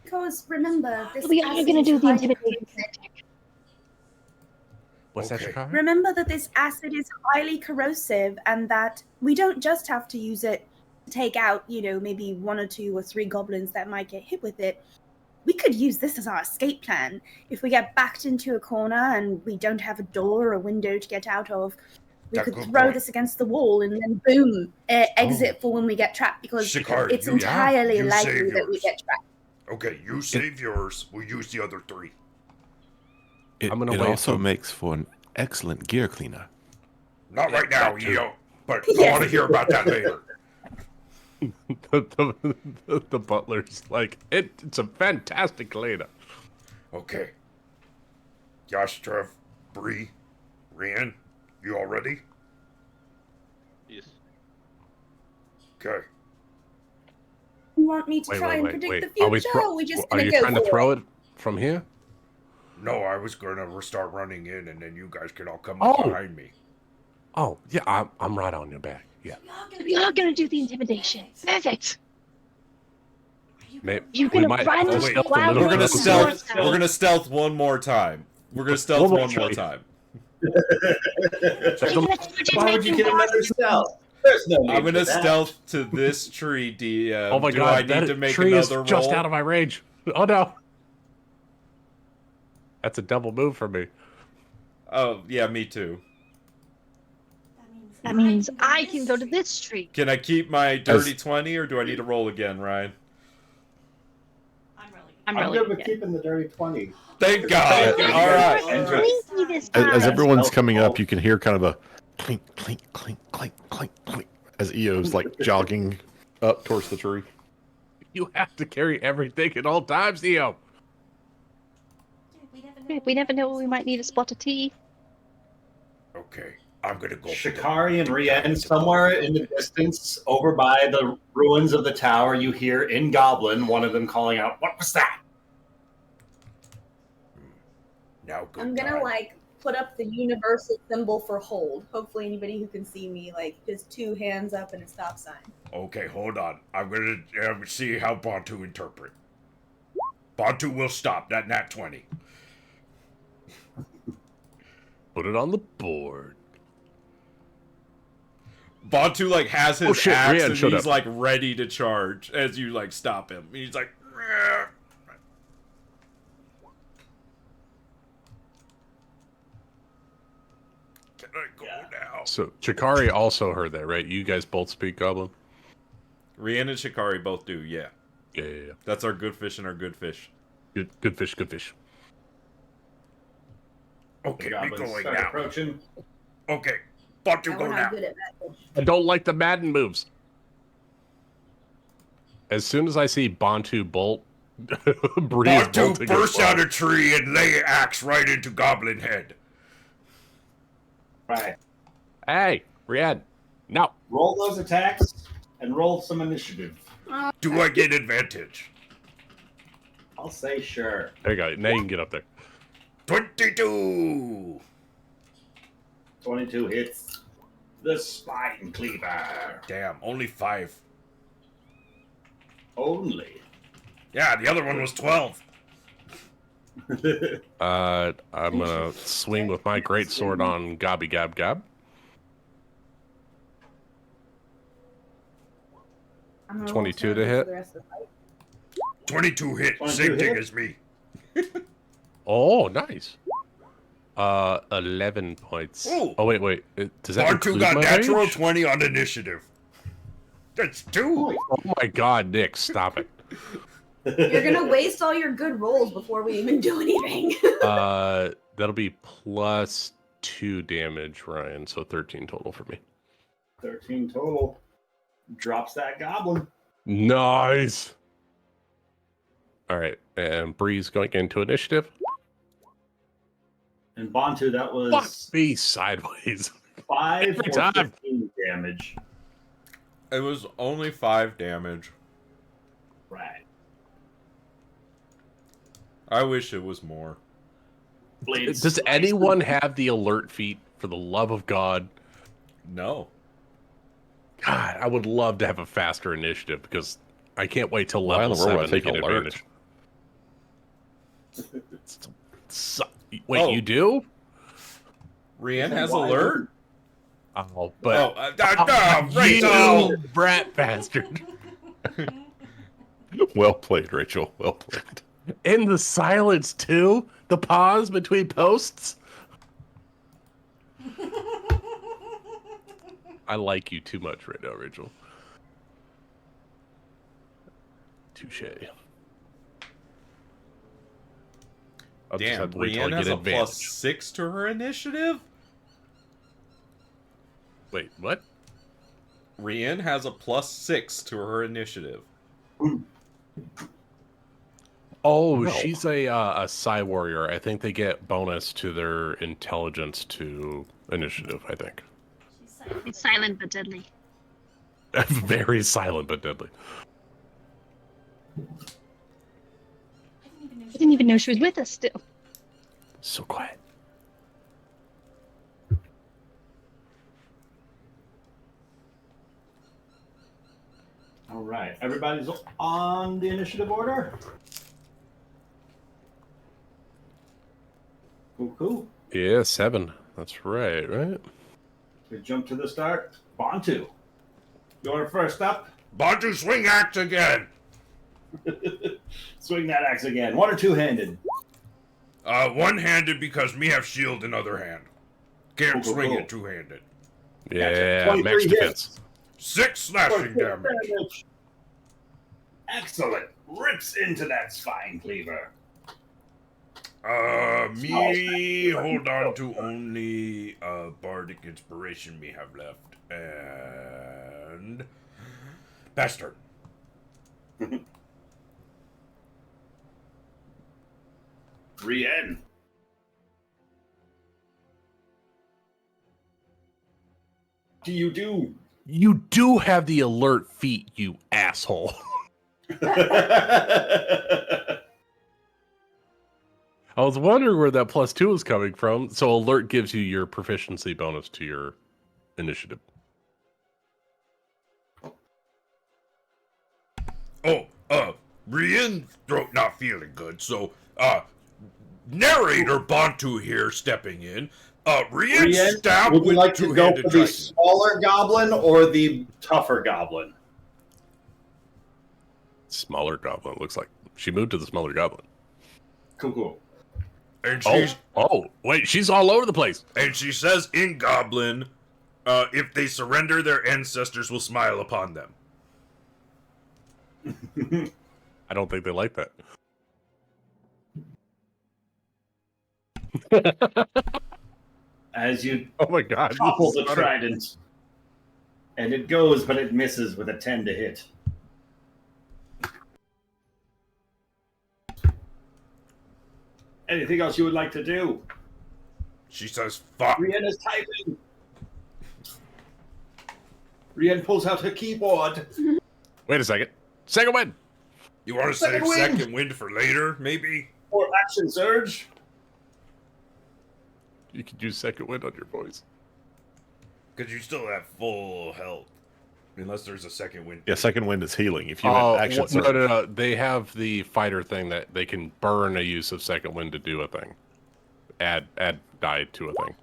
Because remember, this We are acid going to is do the highly intimidation corrosive. tactic. What's that, Okay. Shikari? Remember that this acid is highly corrosive, and that we don't just have to use it to take out, maybe 1 or 2 or 3 goblins that might get hit with it. We could use this as our escape plan. If we get backed into a corner and we don't have a door or a window to get out of, we That's could good throw point. this against the wall and then boom, exit for when we get trapped, because Shikari, it's you- entirely you likely save that we yours. get trapped. Okay, you save yours. We'll use the other 3. It, I'm gonna it wait also for- makes for an excellent gear cleaner. Not right now, that too. EO. But I Yes. want to hear about that later. The butler's like, it's a fantastic cleanup. Okay. Yashtrev, Bree, Rian, you all ready? Yes. Okay. You want me to try and predict the future, Are we or are we just are going you to go trying to for throw it? it from here? No, I was gonna start running in, and then you guys can all come Oh. up behind me. Oh, yeah, I'm right on your back. Yeah. We are going to do the intimidation. Perfect. Maybe, You're we gonna might run have to this stealth a wild little We're gonna bit. Stealth. stealth. We're gonna stealth one more time. We're gonna stealth One more one more tree. time. Why would you get another stealth? There's no need I'm gonna for that. stealth to this tree, DM. Oh my Do god, I need that to make tree is another just roll? out of my range. Oh no. That's a double move for me. Oh yeah, me too. That means I can go to this tree. Can I keep my dirty 20, or do I need to roll again, Ryan? I'm I'm really good with good. keeping the dirty 20. Thank God. Yeah. All right. Enjoy. Sneaky this As, time. as everyone's Stealth coming up, roll. you can hear kind of a clink, clink, clink, clink, clink, clink as Eo's like jogging up towards the tree. You have to carry everything at all times, EO. We never know when we might need a spot of tea. Okay, I'm gonna go. for the- Shikari and Rian, somewhere in the distance, over by the ruins of the tower, you hear in Goblin one of them calling out, "What was that?" Now, good I'm gonna time. put up the universal symbol for hold. Hopefully, anybody who can see me, just 2 hands up and a stop sign. Okay, hold on. I'm gonna see how Bantu interpret. Bantu will stop. That nat 20. Put it on the board. Bantu like has his Oh, shit, axe Rian and showed he's up. like ready to charge as you like stop him. He's like, "Rah." Can I go now? So Chikari also heard that, right? You guys both speak Goblin? Rian and Shikari both do. Yeah, Yeah. that's our good fish and our good fish. Good fish, good fish. Okay, The we goblins going start now. approaching. Okay, Bantu Now go we're now. not good at that. I don't like the Madden moves. As soon as I see Bantu bolt, Bree is Bantu bolting as burst well. out a tree and lay axe right into Goblin head. Right. Hey, Riad. No. Roll those attacks and roll some initiative. Do I get advantage? I'll say sure. There you go. Now you can get up there. 22. 22 hits the spine cleaver. Damn, only 5. Only. Yeah, the other one was 12. I'm gonna swing with my great sword on Gobby Gab Gab. I'm gonna 22 roll to hit. for the rest of the fight. 22 hit. 22 Same thing hit? as me. Oh, nice. 11 points. Ooh. Oh wait. Does that Bantu include got my natural range? 20 on initiative. That's 2. Oh my God, Nick, stop it. You're gonna waste all your good rolls before we even do anything. That'll be plus 2 damage, Ryan. So 13 total for me. 13 total. Drops that goblin. Nice. All right, and Bree's going into initiative. And Bantu, that was Fuck me sideways. 5 Every or time. 15 damage. It was only 5 damage. Right. I wish it was more. Blade Does slice. anyone have the alert feat, for the love of God? No. God, I would love to have a faster initiative because I can't wait till Why in level the world would 7 I to take get alert? advantage. Wait, Oh. you do? Rian has Why? alert? Oh, but Rachel! you brat bastard. Well played, Rachel. Well played. In the silence too? The pause between posts? I like you too much right now, Rachel. Touche. I'll just Damn, have to wait till I Rian has get a advantage. +6 to her initiative? Wait, what? Rian has a +6 to her initiative. Oh, No. she's a Psy warrior. I think they get bonus to their intelligence to initiative, I think. It's silent but deadly. Very silent but deadly. I didn't even know she was with us still. So quiet. All right, everybody's on the initiative order. Cool. Yeah, 7. That's right? We jump to the start. Bantu, you're first up. Bantu swing axe again. Swing that axe again. One or two-handed. One-handed because me have shield in other hand. Can't Cool. swing it two-handed. Yeah, 23 max hits. defense. 6 slashing damage. Excellent. Rips into that spine cleaver. Me hold on to only bardic inspiration we have left, and bastard. Rien. What do you do? You do have the alert feat, you asshole. I was wondering where that +2 was coming from. So alert gives you your proficiency bonus to your initiative. Rian's throat not feeling good, so narrator Bantu here stepping in. Rien Rien, stabbed would you with like to go two-handed for the dragon. smaller goblin or the tougher goblin? Smaller goblin, looks like. She moved to the smaller goblin. Cool. And she's Wait, she's all over the place. and she says in Goblin, if they surrender, their ancestors will smile upon them. I don't think they like that. As you Oh my god. this topple is the funny. trident, and it goes, but it misses with a 10 to hit. Anything else you would like to do? She says, fuck. Rien is typing. Rien pulls out her keyboard. Wait a second. Second win. You want to Second save wind. second wind for later, maybe? Or action surge. You could use second wind on your voice. Because you still have full health. Unless there's a second wind. Yeah, second wind is healing. If you Oh, action no, surge, no. They have the fighter thing that they can burn a use of second wind to do a thing. Add die to a thing.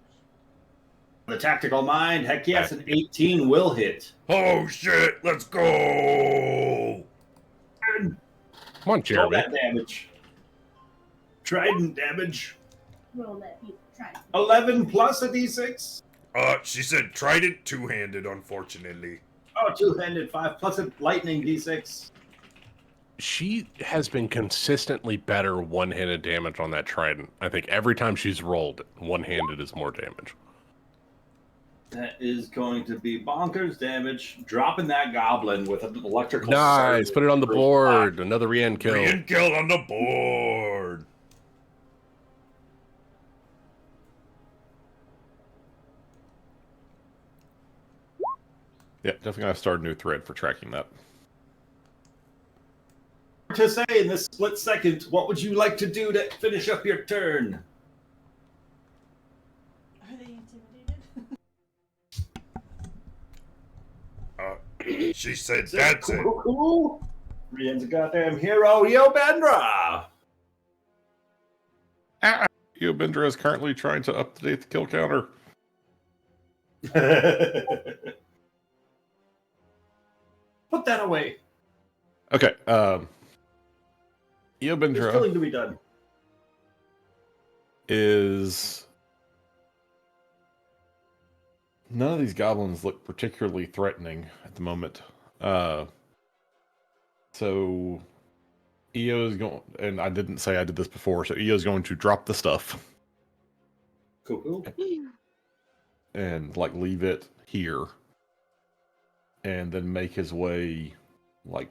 The tactical mind, heck yes, an 18 will hit. Oh shit, let's go! Come on, Roll Jeremy. that damage. Trident damage. Roll that try. 11 plus a d6. She said trident two-handed, unfortunately. Oh, two-handed 5 plus a lightning d6. She has been consistently better one-handed damage on that trident. I think every time she's rolled, one-handed is more damage. That is going to be bonkers damage. Dropping that goblin with an electrical Nice. surge. Put it on the board. Another Rien kill. Rien kill on the board! yeah, definitely gonna start a new thread for tracking that. To say in this split second, what would you like to do to finish up your turn? Are they intimidated? She said that's it. Cool. Rien's a goddamn hero. Yo, Bendra. Eobendra is currently trying to update the kill counter. Put that away. Okay. There's Eobendra killing to be done. is. None of these goblins look particularly threatening at the moment. So EO is going, and I didn't say I did this before, so EO is going to drop the stuff Cool. and like leave it here, and then make his way like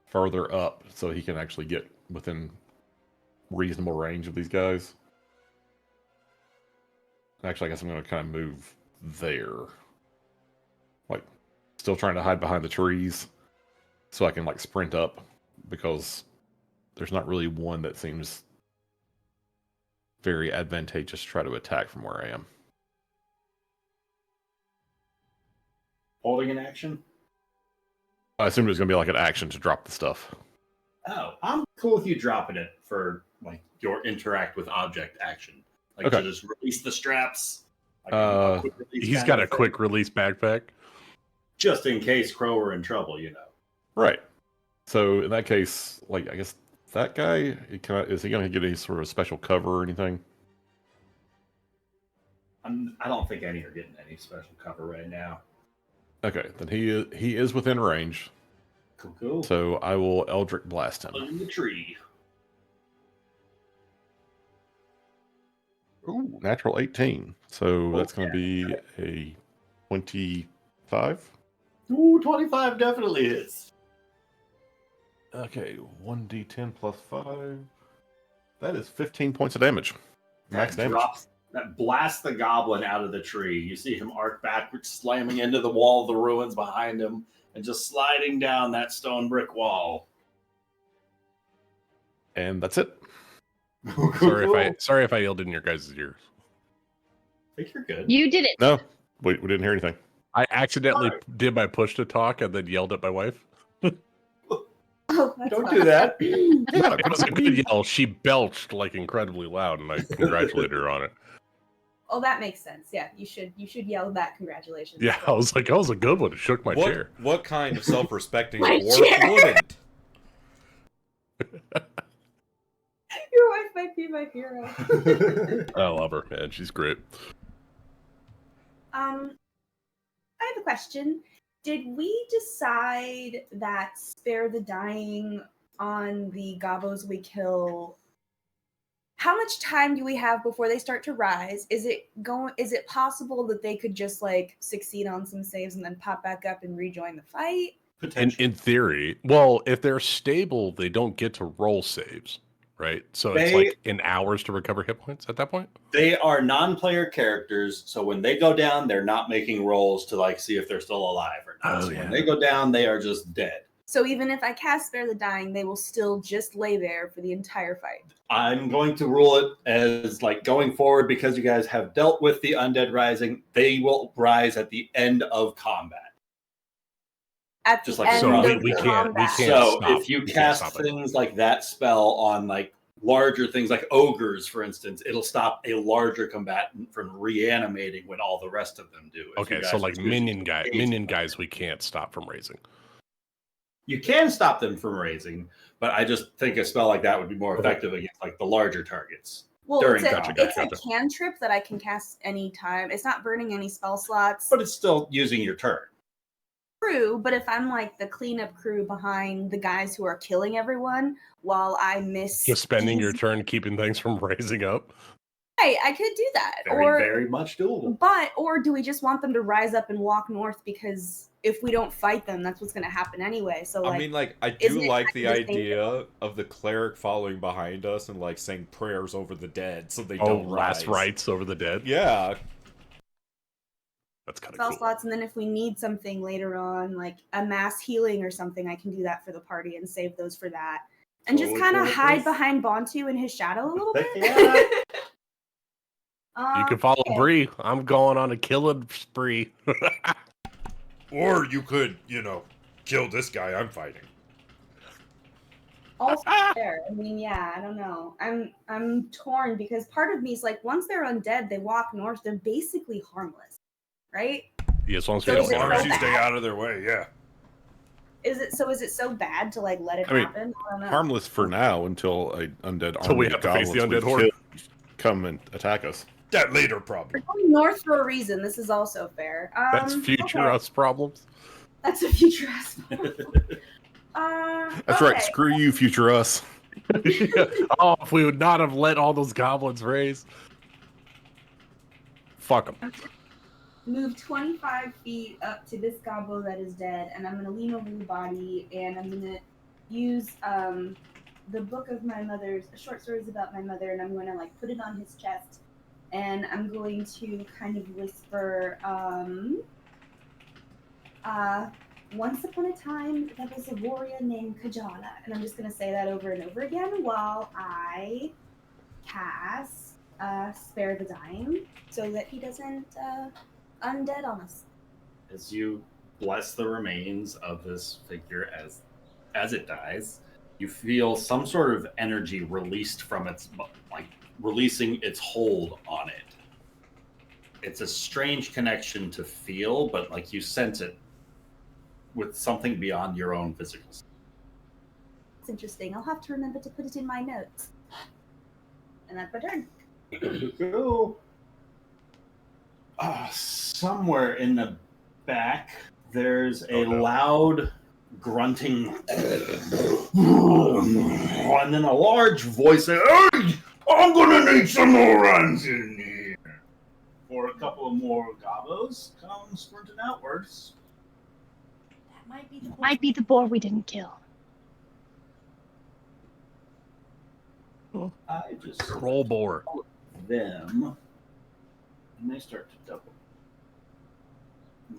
further up so he can actually get within reasonable range of these guys. Actually, I guess I'm going to kind of move there. Like, still trying to hide behind the trees so I can, like, sprint up, because there's not really one that seems very advantageous to try to attack from where I am. Holding an action? I assumed it was going to be like an action to drop the stuff. Oh, I'm cool with you dropping it for, like, your interact with object action. Like, Okay. to just release the straps. Like quick release He's kind got of a thing. quick release backpack. Just in case Crow were in trouble, you know. Right. So, in that case, like, I guess that guy, is he going to get any sort of special cover or anything? I don't think any are getting any special cover right now. Okay, then he is within range. Cool. So I will Eldritch Blast him. In the tree. Ooh, natural 18. So that's going to be a 25. Ooh, 25 definitely is. Okay, 1d10 plus 5. That is 15 points of damage. Max damage. That blasts the goblin out of the tree. You see him arc backwards, slamming into the wall of the ruins behind him, and just sliding down that stone brick wall. And that's it. Sorry if I yelled in your guys' ears. I think you're good. You did it. No, we didn't hear anything. I accidentally did my push to talk and then yelled at my wife. Oh, that's Don't fine. do that. It was a good yell. She belched like incredibly loud, and I congratulated her on it. Oh, that makes sense. Yeah, you should yell back congratulations. Yeah, I was like, that was a good one. It shook my chair. What kind of self-respecting My dwarf chair. wouldn't? Your wife might be my hero. I love her, man. She's great. I have a question. Did we decide that spare the dying on the gobos we kill? How much time do we have before they start to rise? Is it possible that they could just like succeed on some saves and then pop back up and rejoin the fight? In theory, well, if they're stable, they don't get to roll saves, right? So it's like in hours to recover hit points at that point? They are non-player characters, so when they go down, they're not making rolls to like see if they're still alive or not. Oh, So yeah. when they go down, they are just dead. So even if I cast Spare the Dying, they will still just lay there for the entire fight. I'm going to rule it as like going forward, because you guys have dealt with the undead rising. They will rise at the end of combat. At Just the like end so of we the can't- we combat. can't So stop. if you We can't cast stop it. things like that spell on like larger things like ogres, for instance, it'll stop a larger combatant from reanimating when all the rest of them do. If Okay, you guys so like choose to minion engage guys, we can't stop from raising. You can stop them from raising, but I just think a spell like that would be more effective against like the larger targets. Well, during it's, combat. it's Gotcha. a cantrip that I can cast anytime. It's not burning any spell slots. But it's still using your turn. True, but if I'm like the cleanup crew behind the guys who are killing everyone while I miss Just spending your these- turn keeping things from raising up. Right, I could do that. Very much doable. Or do we just want them to rise up and walk north, because if we don't fight them, that's what's going to happen anyway. So like, I mean, like, I isn't do it like kind the of the same idea of the cleric following behind us and, like, saying prayers over the dead so they Oh, don't last rise. rites over the dead. Yeah. That's kind of spell cool. slots, and then if we need something later on, like a mass healing or something, I can do that for the party and save those for that. And just Totally kind cool of with hide this. behind Bontu in his shadow a little bit. Yeah. You can follow Okay. Bree. I'm going on a killing spree. Or you could, kill this guy I'm fighting. Also fair. I mean, yeah, I don't know. I'm torn because part of me is like, once they're undead, they walk north. They're basically harmless, right? Yeah, as long as So we As is it long don't as so you stay bad? out of their way, yeah. Is it so bad to like let it I mean, happen? I don't know. Harmless for now until an undead Till we army have of to face the goblins undead we horde. killed come and attack us. That later problem. We're going north for a reason. This is also fair. That's future okay. us problems. That's a future aspect. That's right. Screw you, future us. Oh, if we would not have let all those goblins raise. Fuck them. Move 25 feet up to this gobbo that is dead, and I'm going to lean over the body, and I'm going to use the book of my mother's, short stories about my mother, and I'm going to like put it on his chest, and I'm going to kind of whisper, once upon a time, there was a warrior named Kajala, and I'm just going to say that over and over again while I cast Spare the Dying, so that he doesn't undead on us. As you bless the remains of this figure as it dies, you feel some sort of energy released from its, like, releasing its hold on it. It's a strange connection to feel, but like you sense it with something beyond your own physical. It's interesting. I'll have to remember to put it in my notes. And that's my turn. Go. Somewhere in the back, there's a loud grunting, and then a large voice saying, "Hey, I'm gonna need some more runs in here." For a couple of more gobbos come sprinting outwards. That might be the boar we didn't kill. I just Troll boar. them, and they start to double.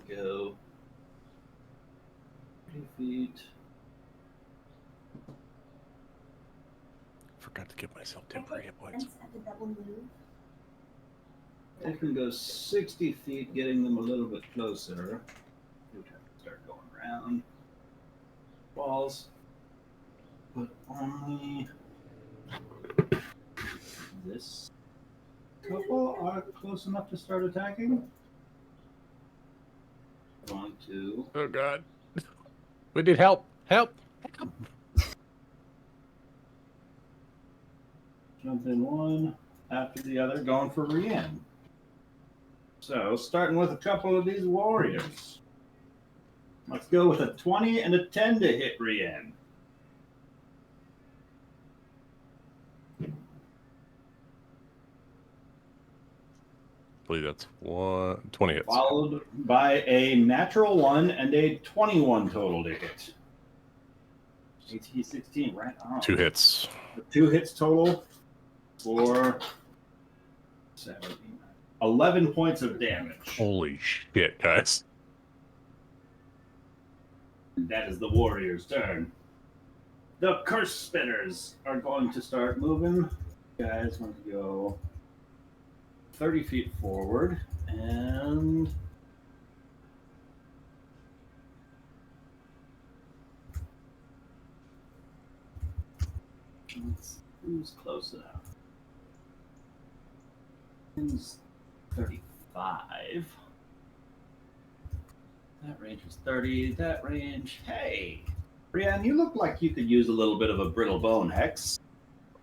Go 30 feet. Forgot to give myself temporary hit points. They can go 60 feet, getting them a little bit closer. You would have to start going around walls, but only this couple are close enough to start attacking. Going to Oh god. We need help. Help. jump in one after the other, going for Rian. So, starting with a couple of these warriors. Let's go with a 20 and a 10 to hit Rian. I believe that's 20 hits. Followed by a natural 1 and a 21 total to hit. AT 16, right on. 2 hits. 2 hits total for 11 points of damage. Holy shit, guys. That is the warrior's turn. The curse spinners are going to start moving. You guys want to go 30 feet forward and who's close enough? Who's 35? That range was 30. That range, hey, Brienne, you look like you could use a little bit of a brittle bone, Hex.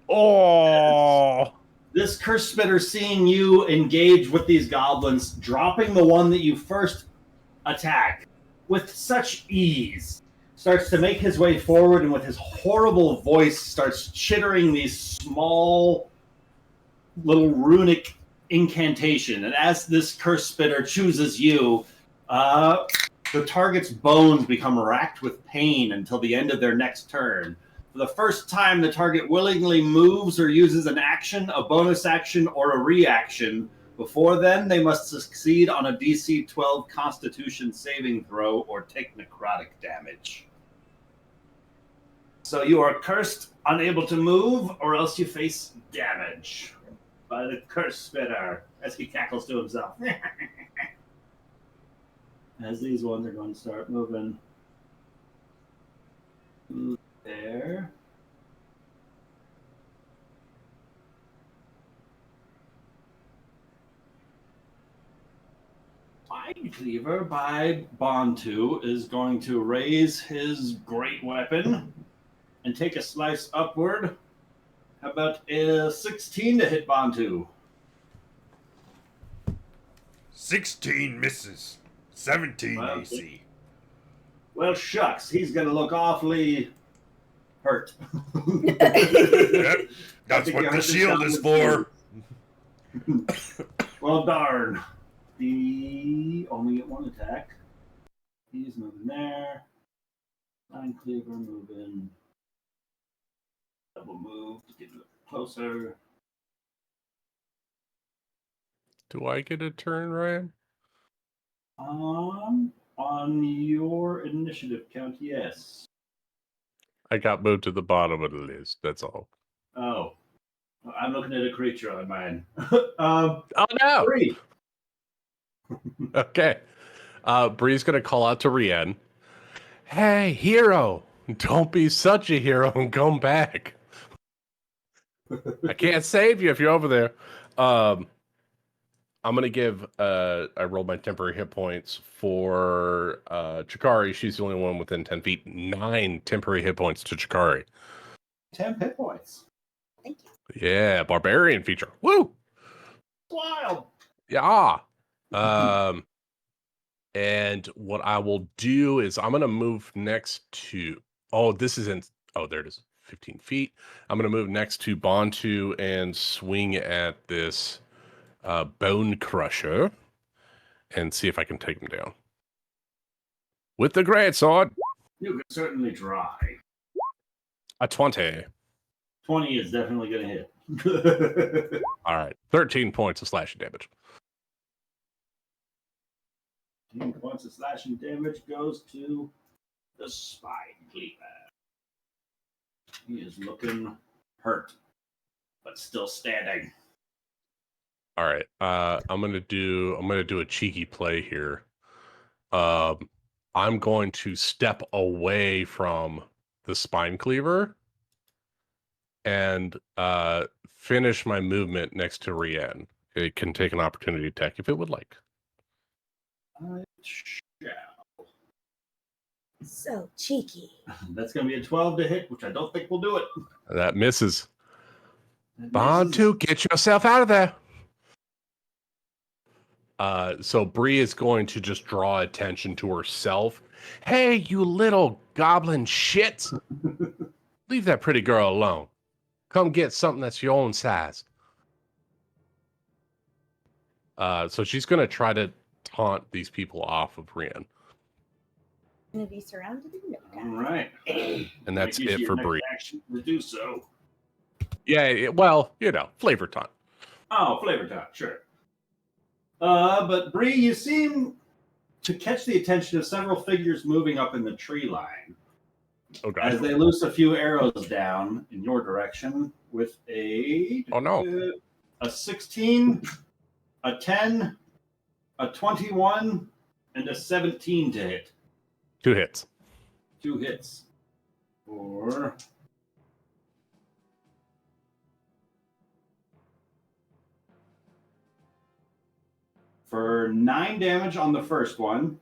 Oh! This curse spitter, seeing you engage with these goblins, dropping the one that you first attack with such ease, starts to make his way forward, and with his horrible voice starts chittering these small little runic incantation. And as this curse spitter chooses you, the target's bones become racked with pain until the end of their next turn. For the first time, the target willingly moves or uses an action, a bonus action, or a reaction. Before then, they must succeed on a DC 12 Constitution saving throw or take necrotic damage. So you are cursed, unable to move, or else you face damage by the curse spitter as he cackles to himself. as these ones are going to start moving there. Spine Cleaver by Bantu is going to raise his great weapon and take a slice upward. How about a 16 to hit Bantu? 16 misses. 17 Well, AC. Well, shucks, he's going to look awfully hurt. Yep, that's think what you the hurt shield yourself is with for. Well, darn. He only get one attack. He's moving there. Spine Cleaver moving. Double move to get a little closer. Do I get a turn, Ryan? On your initiative count, yes. I got moved to the bottom of the list. That's all. Oh, I'm looking at a creature on mine. Oh no! 3. Okay. Bree's gonna call out to Rien. Hey, hero! Don't be such a hero and come back. I can't save you if you're over there. I'm gonna give I rolled my temporary hit points for Chikari. She's the only one within 10 feet. 9 temporary hit points to Chikari. 10 hit points. Thank you. Yeah, barbarian feature. Woo! Wild. Yeah. And what I will do is I'm gonna move next to this isn't there it is. 15 feet. I'm gonna move next to Bantu and swing at this Bone Crusher and see if I can take him down. With the great sword. You can certainly try. A 20. 20 is definitely going to hit. All right. 13 points of slashing damage. 10 points of slashing damage goes to the Spine Cleaver. He is looking hurt, but still standing. All right. I'm gonna do a cheeky play here. I'm going to step away from the Spine Cleaver and finish my movement next to Rien. It can take an opportunity attack if it would like. I shall. So cheeky. That's going to be a 12 to hit, which I don't think will do it. That misses. That Bantu, get yourself out of there. So Bree is going to just draw attention to herself. Hey, you little goblin shit. Leave that pretty girl alone. Come get something that's your own size. So she's going to try to taunt these people off of Rien. Gonna be surrounded in no All time. right. And that's Gives it you for an extra Bree. action to do so. Yeah, flavor taunt. Oh, flavor taunt, sure. But Bree, you seem to catch the attention of several figures moving up in the tree line. Okay. As they loose a few arrows down in your direction with a 16, a 10, a 21, and a 17 to hit. 2 hits. 2 hits. For 9 damage on the first one.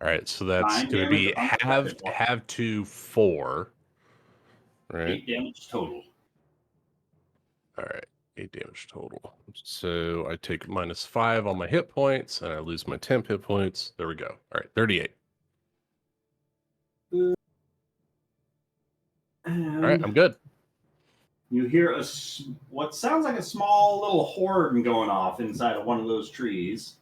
All right, so that's 9 going to be damage on the second one. have to 4. Right. 8 damage total. All right, 8 damage total. So I take -5 on my hit points, and I lose my temp hit points. There we go. All right, 38. All right, I'm good. You hear what sounds like a small little horn going off inside of one of those trees.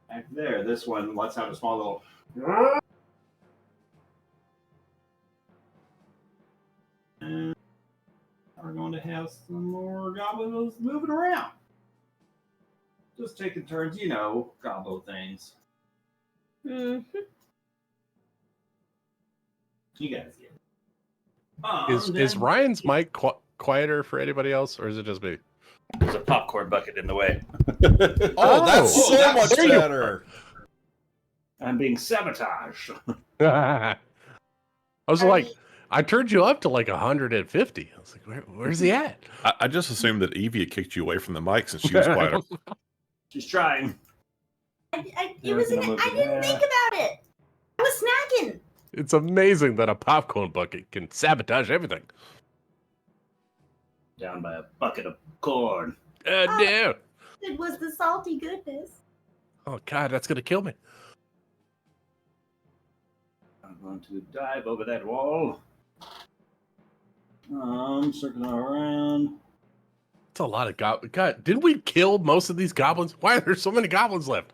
Back there, this one lets out a small little. And we're going to have some more goblins moving around. Just taking turns, gobbo things. Mm-hmm. You guys get it. Is Ryan's mic quieter for anybody else, or is it just me? There's a popcorn bucket in the way. Oh, that's Oh, so much there you are. better. I'm being sabotaged. I was Are like, we- I turned you up to like 150. I was like, where's he at? I just assumed that Evie had kicked you away from the mic since she was quieter. She's trying. I Yeah, didn't I'm think looking- about it. I was snacking. It's amazing that a popcorn bucket can sabotage everything. Down by a bucket of corn. No. It was the salty goodness. Oh, God, that's going to kill me. I'm going to dive over that wall. Circling around. It's a lot of goblins. God, didn't we kill most of these goblins? Why are there so many goblins left?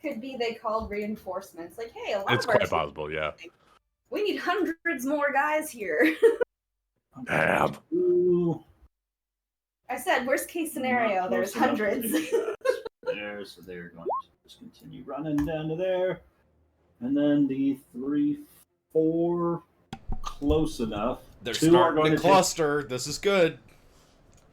Could be they called reinforcements. Like, hey, a lot It's of our quite possible, yeah. we need hundreds more guys here. Damn. Ooh. I said, worst case scenario, Not there's close enough to hundreds. the shots there, so they're going to just continue running down to there. And then the 3, 4, close enough. They're 2 are starting going to to cluster. This is good.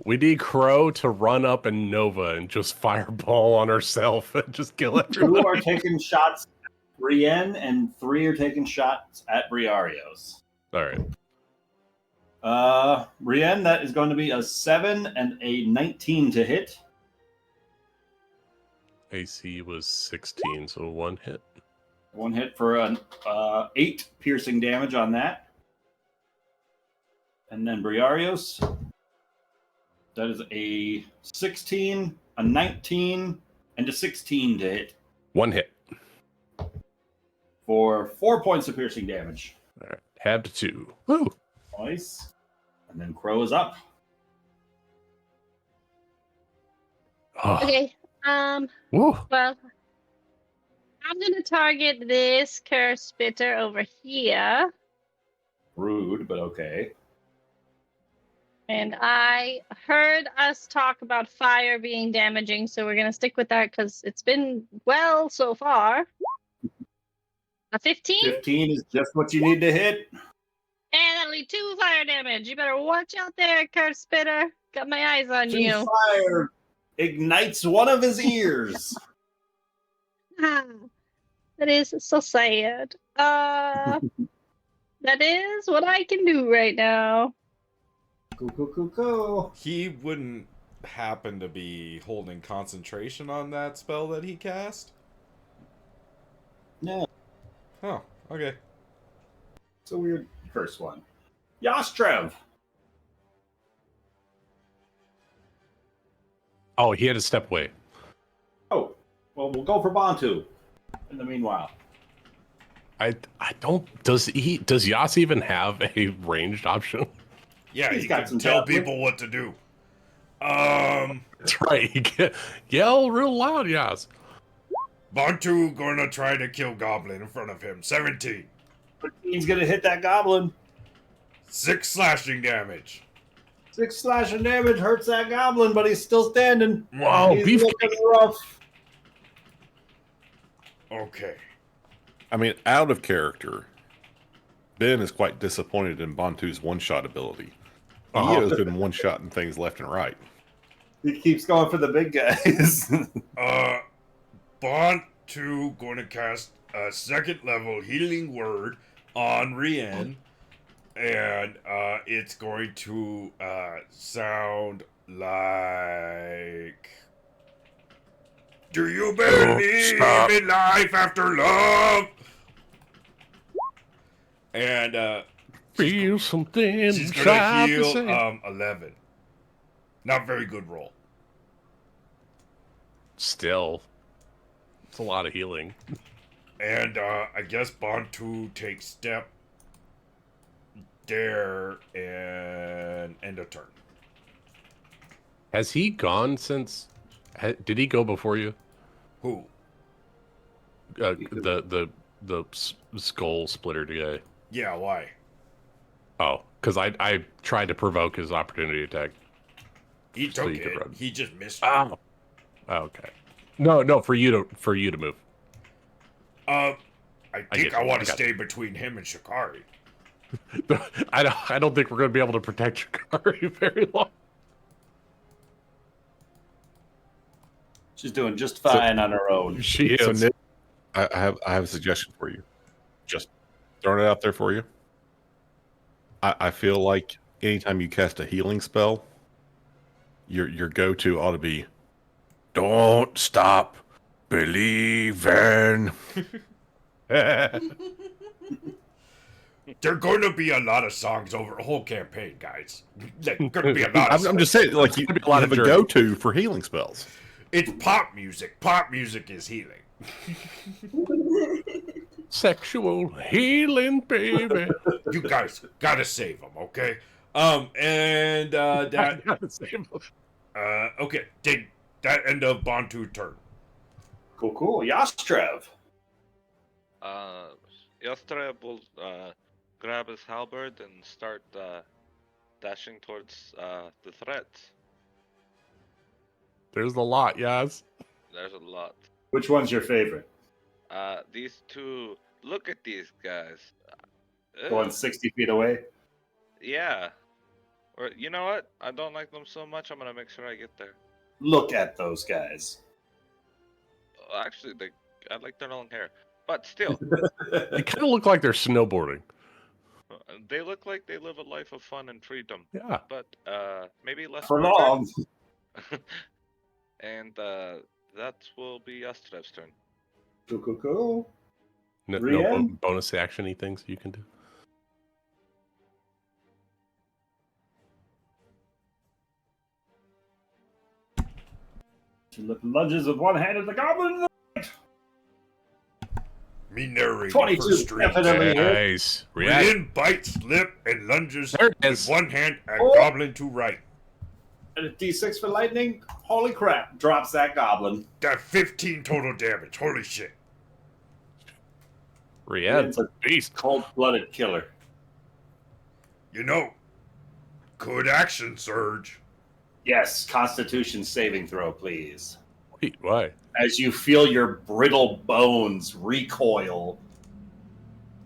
We need Crow to run up and Nova and just fireball on herself and just kill take, 2 everyone. are taking shots at Brienne, and 3 are taking shots at Briarios. All right. Brienne, that is going to be a 7 and a 19 to hit. AC was 16, so 1 hit. 1 hit for an 8 piercing damage on that. And then Briarios, that is a 16, a 19, and a 16 to hit 1 hit. for 4 points of piercing damage. All right. Tab to 2. Woo. Nice. And then Crow is up. Oh. Okay. Woo. Well, I'm gonna target this curse spitter over here, Rude, but okay. and I heard us talk about fire being damaging, so we're gonna stick with that because it's been well so far. A 15, 15 is just what you need to hit. and that'll be 2 fire damage. You better watch out there, curse spitter. Got my eyes on 2 you. fire ignites one of his ears. That is so sad. That is what I can do right now. Go. He wouldn't happen to be holding concentration on that spell that he cast? No, Oh, okay. it's a weird curse one. Yastrev. Oh, he had to step away. Oh, well, we'll go for Bantu in the meanwhile. I don't. Does Yas even have a ranged option? Yeah, He's you got can some tell talent. people what to do. That's right. He can yell real loud, Yas. Bantu gonna try to kill Goblin in front of him. 17. But he's going to hit that goblin. 6 slashing damage. 6 slashing damage hurts that goblin, but he's still standing. Wow, He's beef. looking rough. Okay. I mean, out of character, Ben is quite disappointed in Bantu's one-shot ability. Io's been one-shotting things left and right. He keeps going for the big guys. Bantu going to cast a 2nd level healing word on Rien. And it's going to sound like... Do you believe stop. in life after love? And Feel something she's going inside to the heal same. 11. Not very good roll. Still, it's a lot of healing. And I guess Bantu takes step there and end of turn. Has he gone since? Did he go before you? Who? The skull splitter guy. Yeah, why? Oh, because I tried to provoke his opportunity attack. He So took you could it. run. He just missed. Oh, okay. No, for you to move. I get think you. I want I to got stay between him and Shikari. I don't think we're going to be able to protect Shikari very long. She's doing just fine on her own. She is. So Nick, I have a suggestion for you. Just throwing it out there for you. I feel like anytime you cast a healing spell, your go-to ought to be, "Don't stop believing." There are going to be a lot of songs over a whole campaign, guys. There's going to be a lot of I'm just saying, like, you a lot have of a journey. go-to for healing spells. It's pop music. Pop music is healing. Sexual healing, baby. You guys gotta save them, okay? And that Okay, did that end of Bantu turn? Cool. Yastrev. Yastreb will grab his halberd and start dashing towards the threat. There's a lot, yes. There's a lot. Which one's your favorite? These two. Look at these guys. Going 60 feet away? Yeah. Or you know what? I don't like them so much. I'm gonna make sure I get there. Look at those guys. Actually, I like their long hair, but still, They kind of look like they're snowboarding. they look like they live a life of fun and freedom. Yeah. But maybe less For work. long. And that will be Yastrev's turn. Cool. No Brienne? bonus action-y things you can do. She lunges with one hand at the goblin. Me narrating 22, for stream. definitely. Nice. React. Brienne bites lip and lunges There it with is. one hand at Oh. Goblin to right. And a d6 for lightning. Holy crap. Drops that goblin. Got 15 total damage. Holy shit. React. It's a Beast. cold-blooded killer. You know, good action, Surge. Yes, Constitution saving throw, please. Wait, why? As you feel your brittle bones recoil,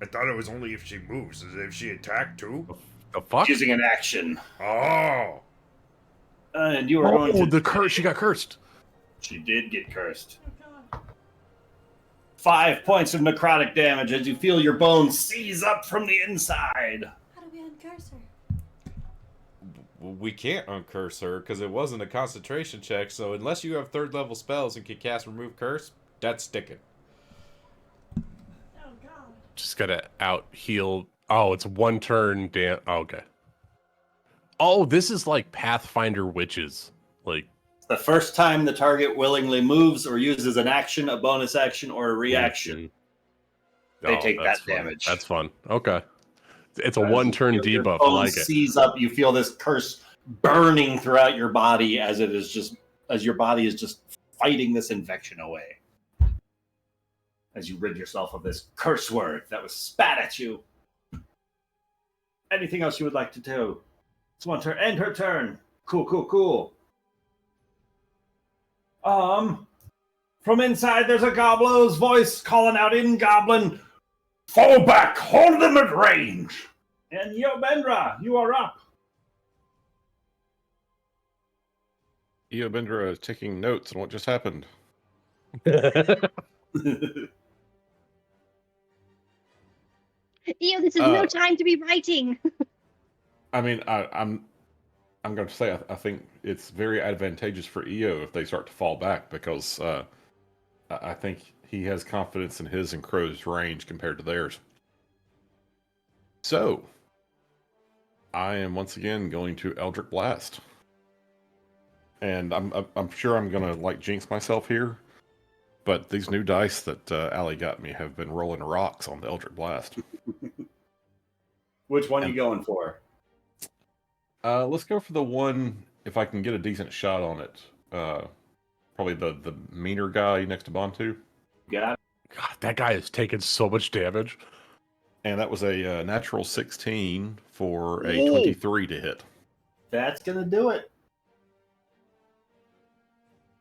I thought it was only if she moves. Is it if she attacked too? The fuck? using an action. Oh. And you are going Oh, to... the curse. She got cursed. She did get cursed. 5 points of necrotic damage as you feel your bones seize up from the inside. How do we uncurse her? we can't uncurse her because it wasn't a concentration check. So unless you have 3rd level spells and can cast remove curse, that's sticking. Oh god. Just gotta out heal. Oh, it's 1 turn. Okay. Oh, this is like Pathfinder witches. Like The first time the target willingly moves or uses an action, a bonus action, or a reaction, they take that that's fun. damage. That's fun. Okay. It's a As 1 you turn feel your debuff. I bones like it. seize up. You feel this curse burning throughout your body as your body is just fighting this infection away. As you rid yourself of this curse word that was spat at you. Anything else you would like to do? It's one turn. End her turn. Cool. From inside, there's a Goblo's voice calling out in Goblin. Fall back! Hold them at range! And Yobendra, you are up. Eobendra is taking notes on what just happened. Ew, this is no time to be writing. I mean, I'm going to say I think it's very advantageous for EO if they start to fall back because I think he has confidence in his and Crow's range compared to theirs. So, I am once again going to Eldritch Blast, and I'm sure I'm going to like jinx myself here, but these new dice that Allie got me have been rolling rocks on the Eldritch Blast. Which one are you going for? Let's go for the one, if I can get a decent shot on it. Probably the meaner guy next to Bantu. Got it. God, that guy is taking so much damage. And that was a natural 16 for a Whoa. 23 to hit. That's going to do it.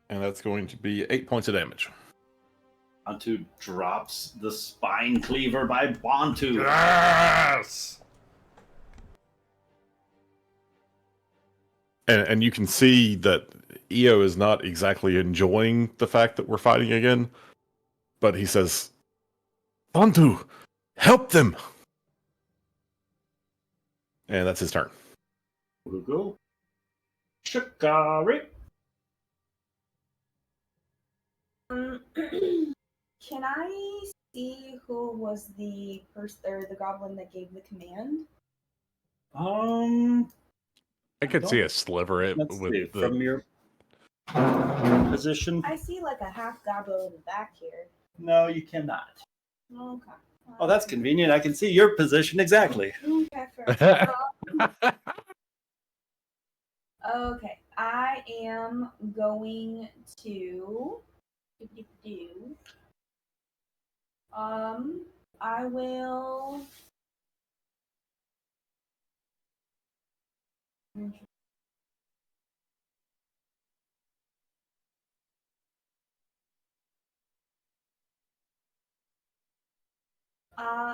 And that's going to be 8 points of damage. Bantu drops the spine cleaver by Bantu. Yes! and you can see that Io is not exactly enjoying the fact that we're fighting again. But he says, Bantu, help them! And that's his turn. We'll go. Shikari. Can I see who was the person or the goblin that gave the command? I could see a sliver it Let's with see, the from your position. I see like a half gobbo in the back here. No, you cannot. Okay. Oh, that's convenient. I can see your position exactly. Okay, fair. Okay, I am going to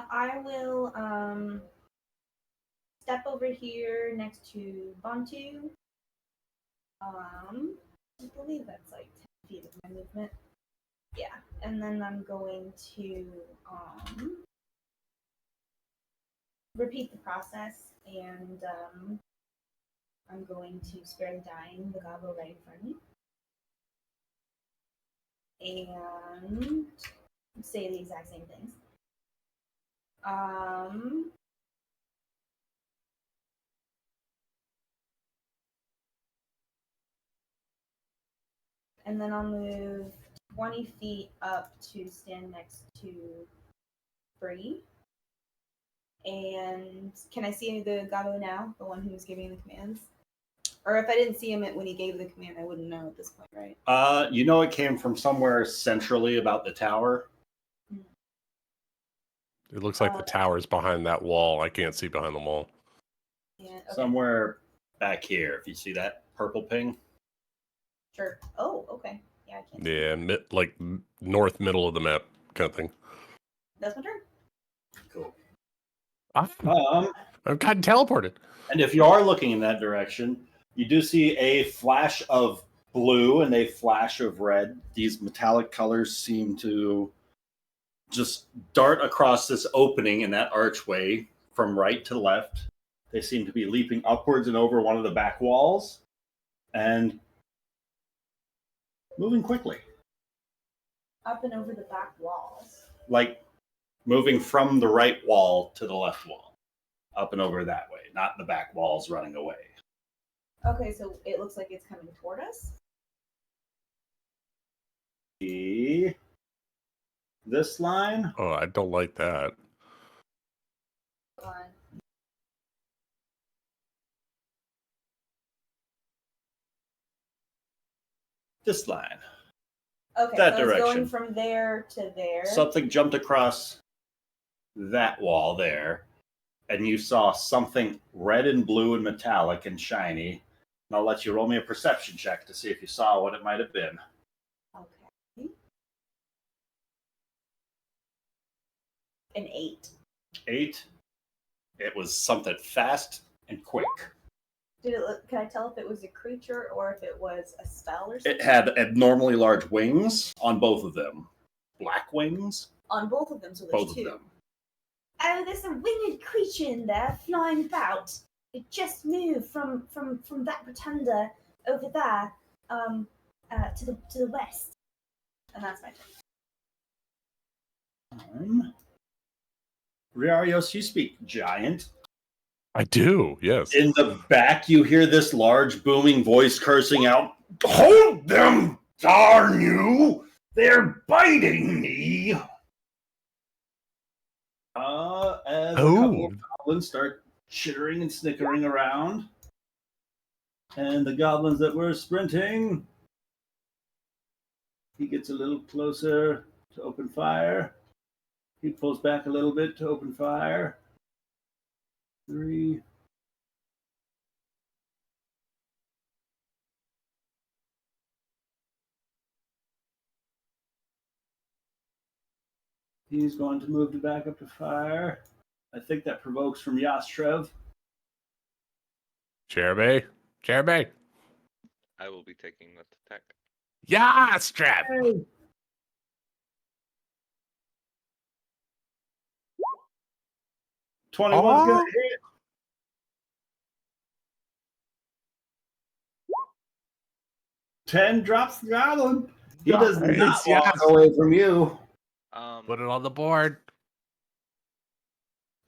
I will step over here next to Bantu. I believe that's like 10 feet of my movement. Yeah, and then I'm going to repeat the process, and I'm going to spare the dying, the gobbo right in front of me, and say the exact same things. And then I'll move 20 feet up to stand next to Bree. And can I see the gobbo now, the one who was giving the commands? Or if I didn't see him when he gave the command, I wouldn't know at this point, right? You know it came from somewhere centrally about the tower. It looks like the tower's behind that wall. I can't see behind the wall. Yeah, okay. Somewhere back here, if you see that purple ping. Sure. Oh, okay. Yeah, I can't. Yeah, like north middle of the map kind of thing. That's my turn. Cool. I've gotten teleported. And if you are looking in that direction, you do see a flash of blue and a flash of red. These metallic colors seem to just dart across this opening in that archway from right to left. They seem to be leaping upwards and over one of the back walls and moving quickly. Up and over the back walls. Like moving from the right wall to the left wall. Up and over that way, not the back walls running away. Okay, so it looks like it's coming toward us. This line? Oh, I don't like that. Hold on. This line. Okay, That so direction. it's going from there to there. Something jumped across that wall there, and you saw something red and blue and metallic and shiny. And I'll let you roll me a perception check to see if you saw what it might have been. Okay. An 8. 8. It was something fast and quick. Did it look? Can I tell if it was a creature or if it was a spell or something? It had abnormally large wings on both of them. Black wings. On both of them, so there's Both two. of them. Oh, there's a winged creature in there flying about. It just moved from that pretender over there, to the west. And that's my turn. Riarios, you speak giant. I do, yes. In the back, you hear this large booming voice cursing out, "Hold them, darn you! They're biting me!" As a couple of goblins start chittering and snickering around. And the goblins that were sprinting, he gets a little closer to open fire. He pulls back a little bit to open fire. 3. He's going to move to back up to fire. I think that provokes from Yastrev. Jeremy. I will be taking that attack. Yeah, strap. 21's gonna Oh. hit. Ten drops the goblin. He does not Nice, walk yes. away from you. Put it on the board.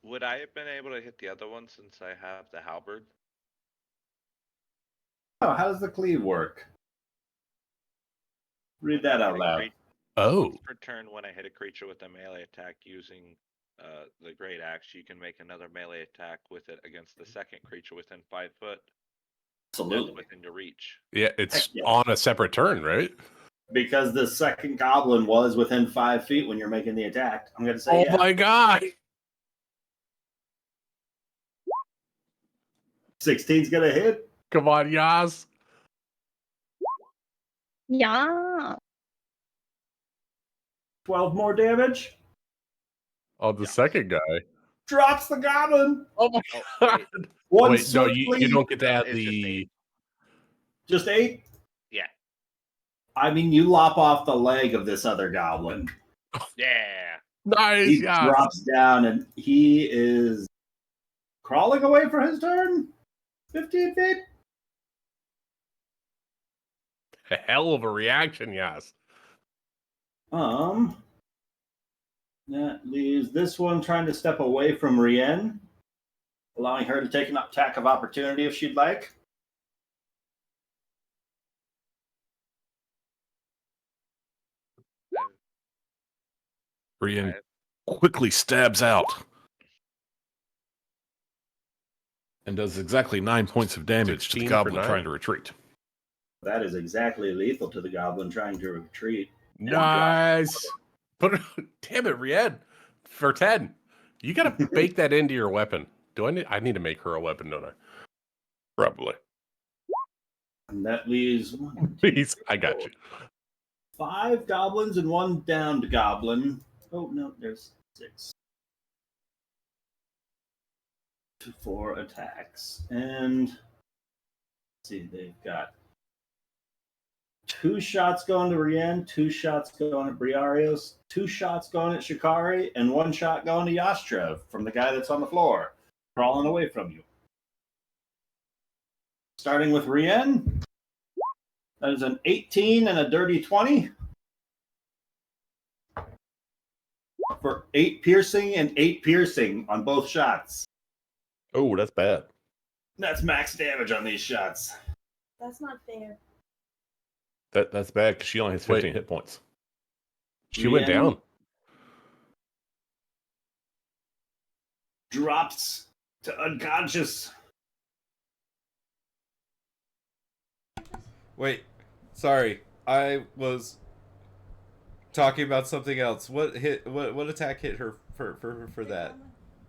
Would I have been able to hit the other one since I have the halberd? Oh, how does the cleave work? Read that out loud. Oh. Per turn, when I hit a creature with a melee attack using the great axe, you can make another melee attack with it against the second creature within 5 foot. Absolutely. That's within your reach. Yeah, it's Heck yeah. on a separate turn, right? Because the second goblin was within 5 feet when you're making the attack. I'm gonna say Oh yeah. my god. 16's gonna hit. Come on, Yas. Yeah. 12 more damage. Oh, the second guy. Drops the goblin. Oh my god. One Wait, no, you swiftly- don't get to add It's just the. Just 8? Yeah. I mean, you lop off the leg of this other goblin. Yeah. Nice, He Yas. drops down and he is crawling away for his turn. 15 feet. A hell of a reaction, Yas. That leaves this one trying to step away from Rienne, allowing her to take an attack of opportunity if she'd like. Brienne quickly stabs out and does exactly 9 points of damage to the 16 for goblin 9. trying to retreat. That is exactly lethal to the goblin trying to retreat. Nice. Put it. Damn it, Ried. For 10. You gotta bake that into your weapon. I need to make her a weapon, don't I? Probably. And that leaves Please, I got you. 5 goblins and 1 downed goblin. Oh no, there's 6. 4 attacks. And let's see, they've got 2 shots going to Rienne, 2 shots going at Briarios, 2 shots going at Shikari, and 1 shot going to Yastrev from the guy that's on the floor, crawling away from you. Starting with Rienne. That is an 18 and a dirty 20. For 8 piercing and 8 piercing on both shots. Oh, that's bad. That's max damage on these shots. That's not fair. That's bad because she only has 15 hit points. She went Rienne down. Drops to unconscious. Wait, sorry. I was talking about something else. What attack hit her for that?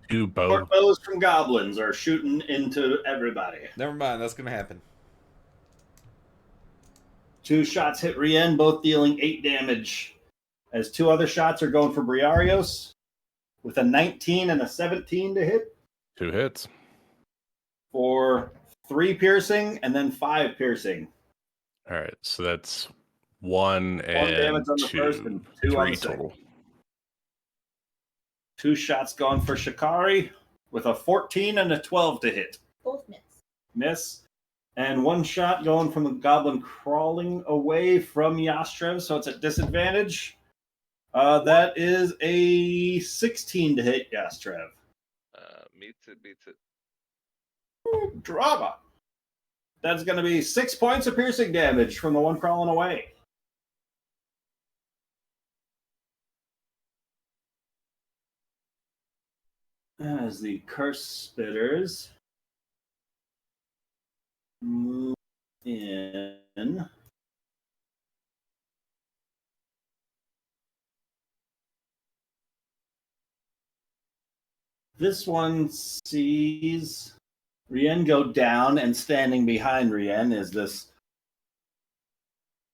2 bows. Short bows from goblins are shooting into everybody. Never mind, that's gonna happen. 2 shots hit Rienne, both dealing 8 damage. As 2 other shots are going for Briarios with a 19 and a 17 to hit 2 hits. for 3 piercing and then 5 piercing. All right, so that's 1 and damage on the 2. first and 2 on 3 the second. total. 2 shots going for Shikari with a 14 and a 12 to hit. Both miss. Miss. And 1 shot going from the goblin crawling away from Yastrev, so it's at disadvantage. That is a 16 to hit Yastrev. Meets it. Drama. That's going to be 6 points of piercing damage from the one crawling away. As the curse spitters move in. This one sees Rienne go down, and standing behind Rienne is this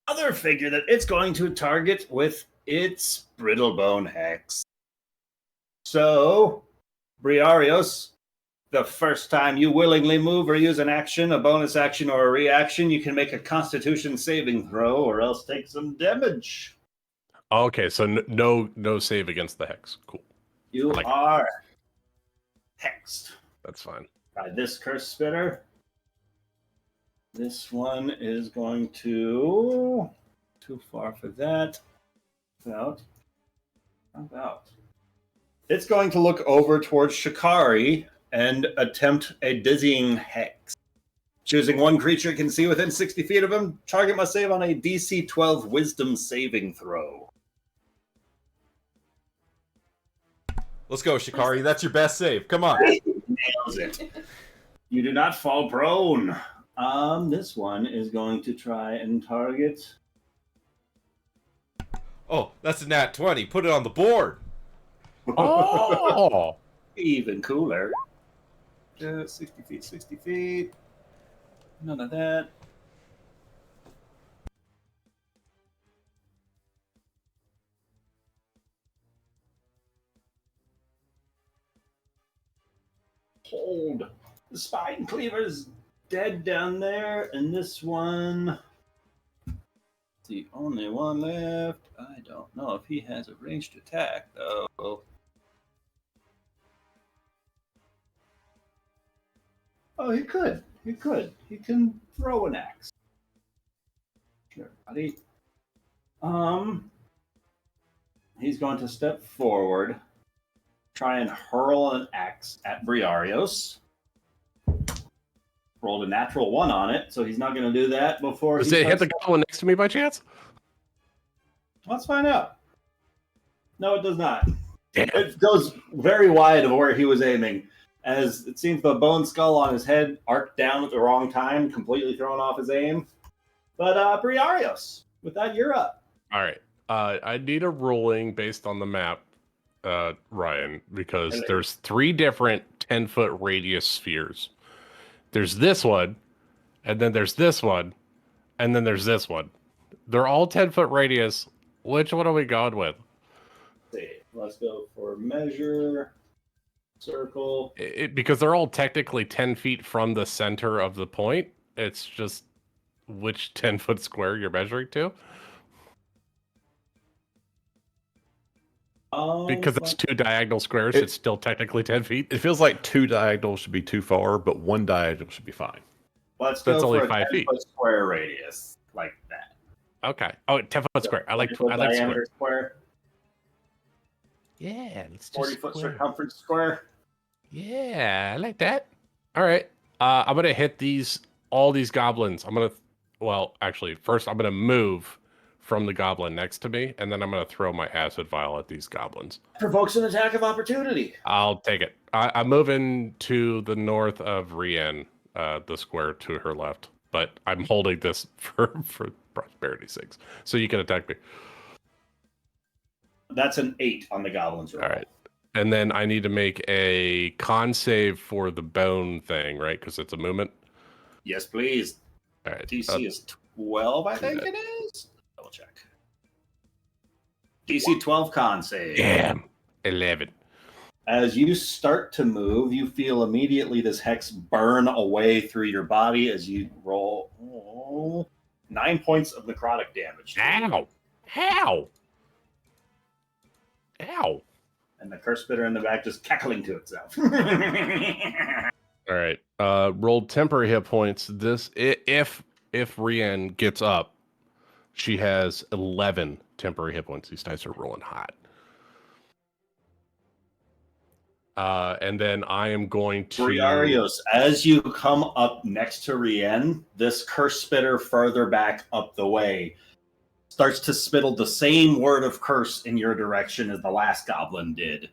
other figure that it's going to target with its Brittlebone Hex. So, Briarios, The first time you willingly move or use an action, a bonus action, or a reaction, you can make a Constitution saving throw, or else take some damage. Okay, so no save against the hex. Cool. You like are hexed That's fine. by this curse spitter. This one is going to too far for that. About. It's going to look over towards Shikari and attempt a dizzying hex. Choosing one creature it can see within 60 feet of him, target must save on a DC 12 Wisdom saving throw. Let's go, Shikari. That's your best save. Come on. Nails it. You do not fall prone. This one is going to try and target. Oh, that's a nat 20. Put it on the board. Oh, Even cooler. 60 feet, 60 feet. None of that. Hold. The Spine Cleaver's dead down there, and this one, the only one left. I don't know if he has a ranged attack, though. Oh, he could. He could. He can throw an axe. Sure, buddy. He's going to step forward, try and hurl an axe at Briarios. Rolled a natural 1 on it, so he's not going to do that before. does it hit the goblin next to me by chance? Let's find out. No, it does not. Damn. It goes very wide of where he was aiming, as it seems the bone skull on his head arced down at the wrong time, completely throwing off his aim. But Briarios, with that, you're up. All right. I need a ruling based on the map, Ryan, because there's 3 different 10-foot radius spheres. There's this one, and then there's this one, and then there's this one. They're all 10-foot radius. Which one are we going with? Let's see. Let's go for measure, circle. Because they're all technically 10 feet from the center of the point. It's just which 10-foot square you're measuring to. Because it's 2 diagonal squares, it's still technically 10 feet. It feels like 2 diagonals should be too far, but 1 diagonal should be fine. Let's That's go only for 5 a feet. 10-foot square radius, like that. Okay. Oh, 10-foot square. I like diameter square. square. Yeah, let's do 40-foot square. circumference square. Yeah, I like that. All right. I'm gonna hit all these goblins. Actually, first I'm gonna move from the goblin next to me, and then I'm gonna throw my acid vial at these goblins. Provokes an attack of opportunity. I'll take it. I'm moving to the north of Rien, the square to her left, but I'm holding this for prosperity's sakes, so you can attack me. That's an 8 on the goblins roll. All right. And then I need to make a con save for the bone thing, right? Because it's a movement. Yes, please. All right. DC is 12, I think it is. Double check. DC 12 con save. Damn. 11. As you start to move, you feel immediately this hex burn away through your body as you roll 9 points of necrotic damage. Ow. Ow. Ow. And the curse spitter in the back just cackling to itself. All right. Rolled temporary hit points. This if Rien gets up, she has 11 temporary hit points. These dice are rolling hot. And then I am going to Briarios, as you come up next to Rien, this curse spitter further back up the way starts to spittle the same word of curse in your direction as the last goblin did.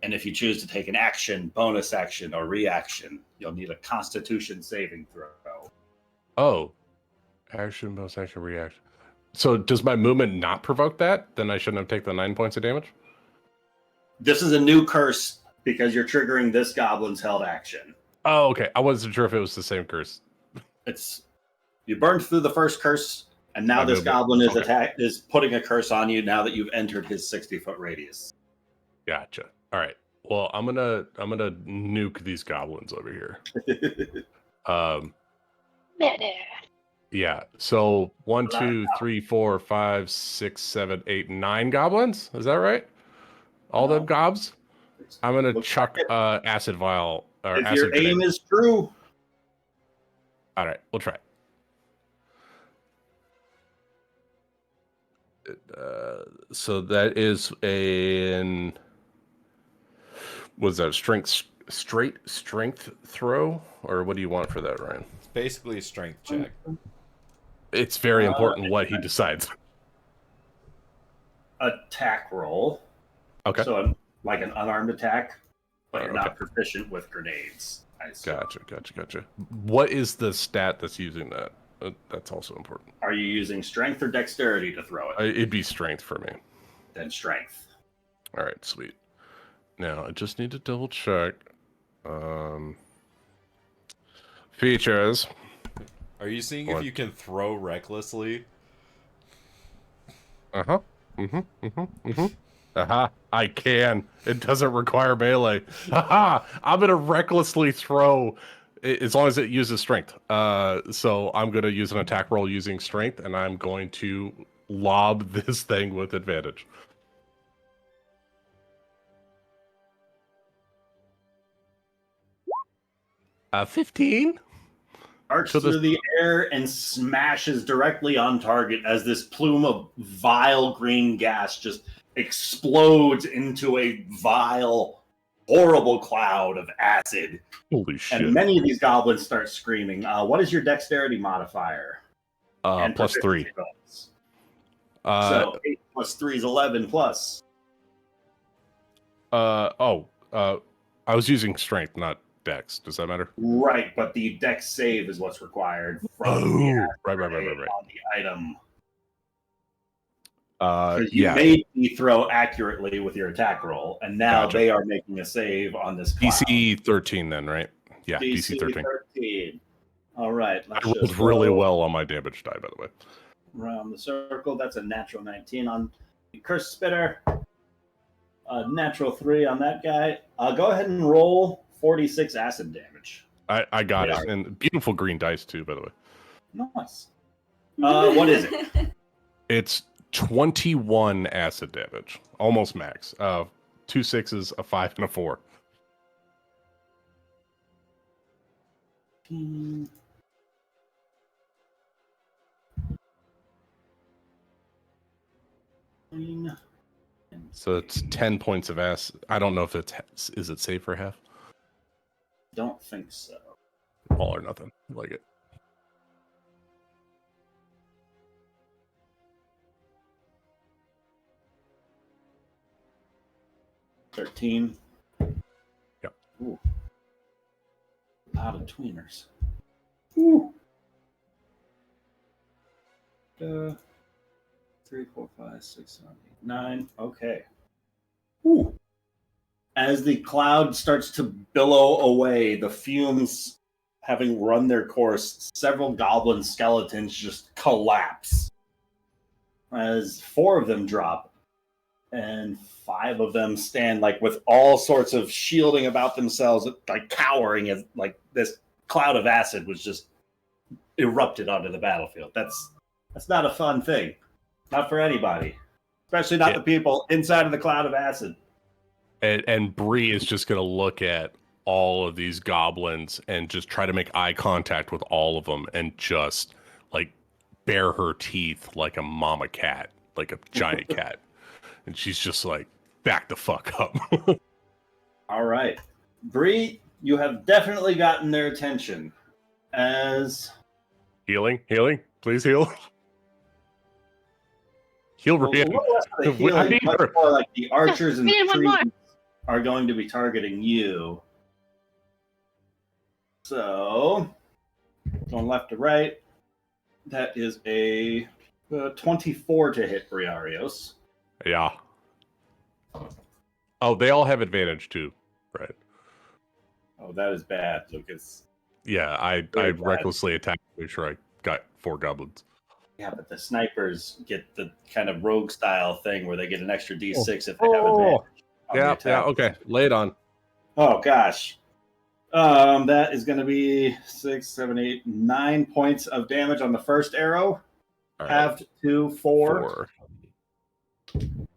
And if you choose to take an action, bonus action, or reaction, you'll need a Constitution saving throw. Oh. Action, bonus action, reaction. So does my movement not provoke that? Then I shouldn't have taken the 9 points of damage? This is a new curse because you're triggering this goblin's held action. Oh, okay. I wasn't sure if it was the same curse. You burned through the first curse, and now this goblin is putting a curse on you now that you've entered his 60-foot radius. Gotcha. All right. Well, I'm gonna nuke these goblins over here. Better. Yeah. So 1, 2, 3, 4, 5, 6, 7, 8, 9 goblins. Is that right? All them gobs. I'm gonna Looks chuck like acid vial or if acid your grenade. aim is true. All right, we'll try. So that is an was that straight strength throw, or what do you want for that, Ryan? It's basically a strength check. It's very important what he decides. Attack roll. Okay. So like an unarmed attack, but you're Okay. not proficient with grenades. I assume. Gotcha. What is the stat that's using that? That's also important. Are you using strength or dexterity to throw it? It'd be strength for me. Then strength. All right, sweet. Now I just need to double check. Features. Are you seeing What? if you can throw recklessly? I can. It doesn't require melee. I'm gonna recklessly throw, as long as it uses strength. So I'm gonna use an attack roll using strength, and I'm going to lob this thing with advantage. Uh, 15. Arcs So the- through the air and smashes directly on target as this plume of vile green gas just explodes into a vile, horrible cloud of acid. Holy shit. And many of these goblins start screaming. What is your dexterity modifier? And Plus 3. proficiency bonus? So 8 plus 3 is 11 plus. I was using strength, not dex. Does that matter? Right, but the dex save is what's required from Oh, the acid right. grenade on the item. Uh, Because you yeah. made me throw accurately with your attack roll, and now Gotcha. they are making a save on this cloud. DC 13 then, right? Yeah, DC 13. 13. All right. I Let's rolled just really roll well on my damage die, by the way. around the circle. That's a natural 19 on the Curse Spitter. Natural 3 on that guy. Go ahead and roll 46 acid damage. I got Yeah. it. And beautiful green dice, too, by the way. Nice. What is it? It's 21 acid damage. Almost max. 2 6s, a 5, and a 4. So it's 10 points of acid. I don't know if it's... Is it safe for half? Don't think so. All or nothing. Like it. $13. Yep. Ooh. A lot of tweeners. Ooh. 3, 4, 5, 6, 7, 8, 9. Okay. Ooh. As the cloud starts to billow away, the fumes having run their course, several goblin skeletons just collapse. As 4 of them drop, and 5 of them stand like with all sorts of shielding about themselves, like cowering as like this cloud of acid was just erupted onto the battlefield. That's not a fun thing. Not for anybody. Especially not the people inside of the cloud of acid. And Bree is just going to look at all of these goblins and just try to make eye contact with all of them and just like bare her teeth like a mama cat, like a giant cat. And she's just like, back the fuck up. All right. Bree, you have definitely gotten their attention. As Healing, please heal. Heal well, Brienne. a little less of the I healing, need much her. more like the archers and We need the one more. trees are going to be targeting you. So, going left to right, that is a 24 to hit Briarios. Yeah. Oh, they all have advantage too, right? Oh, that is bad, Lucas. Yeah, I Very bad. recklessly attacked to make sure I got 4 goblins. Yeah, but the snipers get the kind of rogue style thing where they get an extra D6 if they have Oh. advantage. on the Yeah, attack. okay. Lay it on. Oh gosh. That is going to be 6, 7, 8, 9 points of damage on the first arrow. All right. Halved to 4.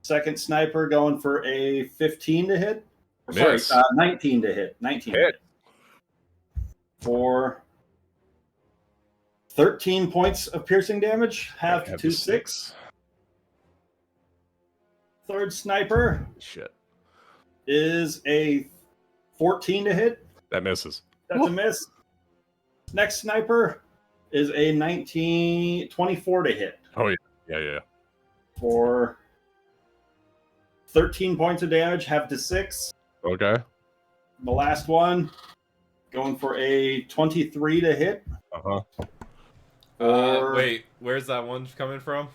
Second sniper going for a 15 to hit. Miss. Sorry, 19 to hit. 19 to hit. For 13 points of piercing damage. Halved to 6. Third sniper Shit. is a 14 to hit. That misses. That's a miss. Next sniper is a 24 to hit. Oh, yeah. Yeah. For 13 points of damage, half to 6. Okay. The last one going for a 23 to hit. Wait, where's that one coming from?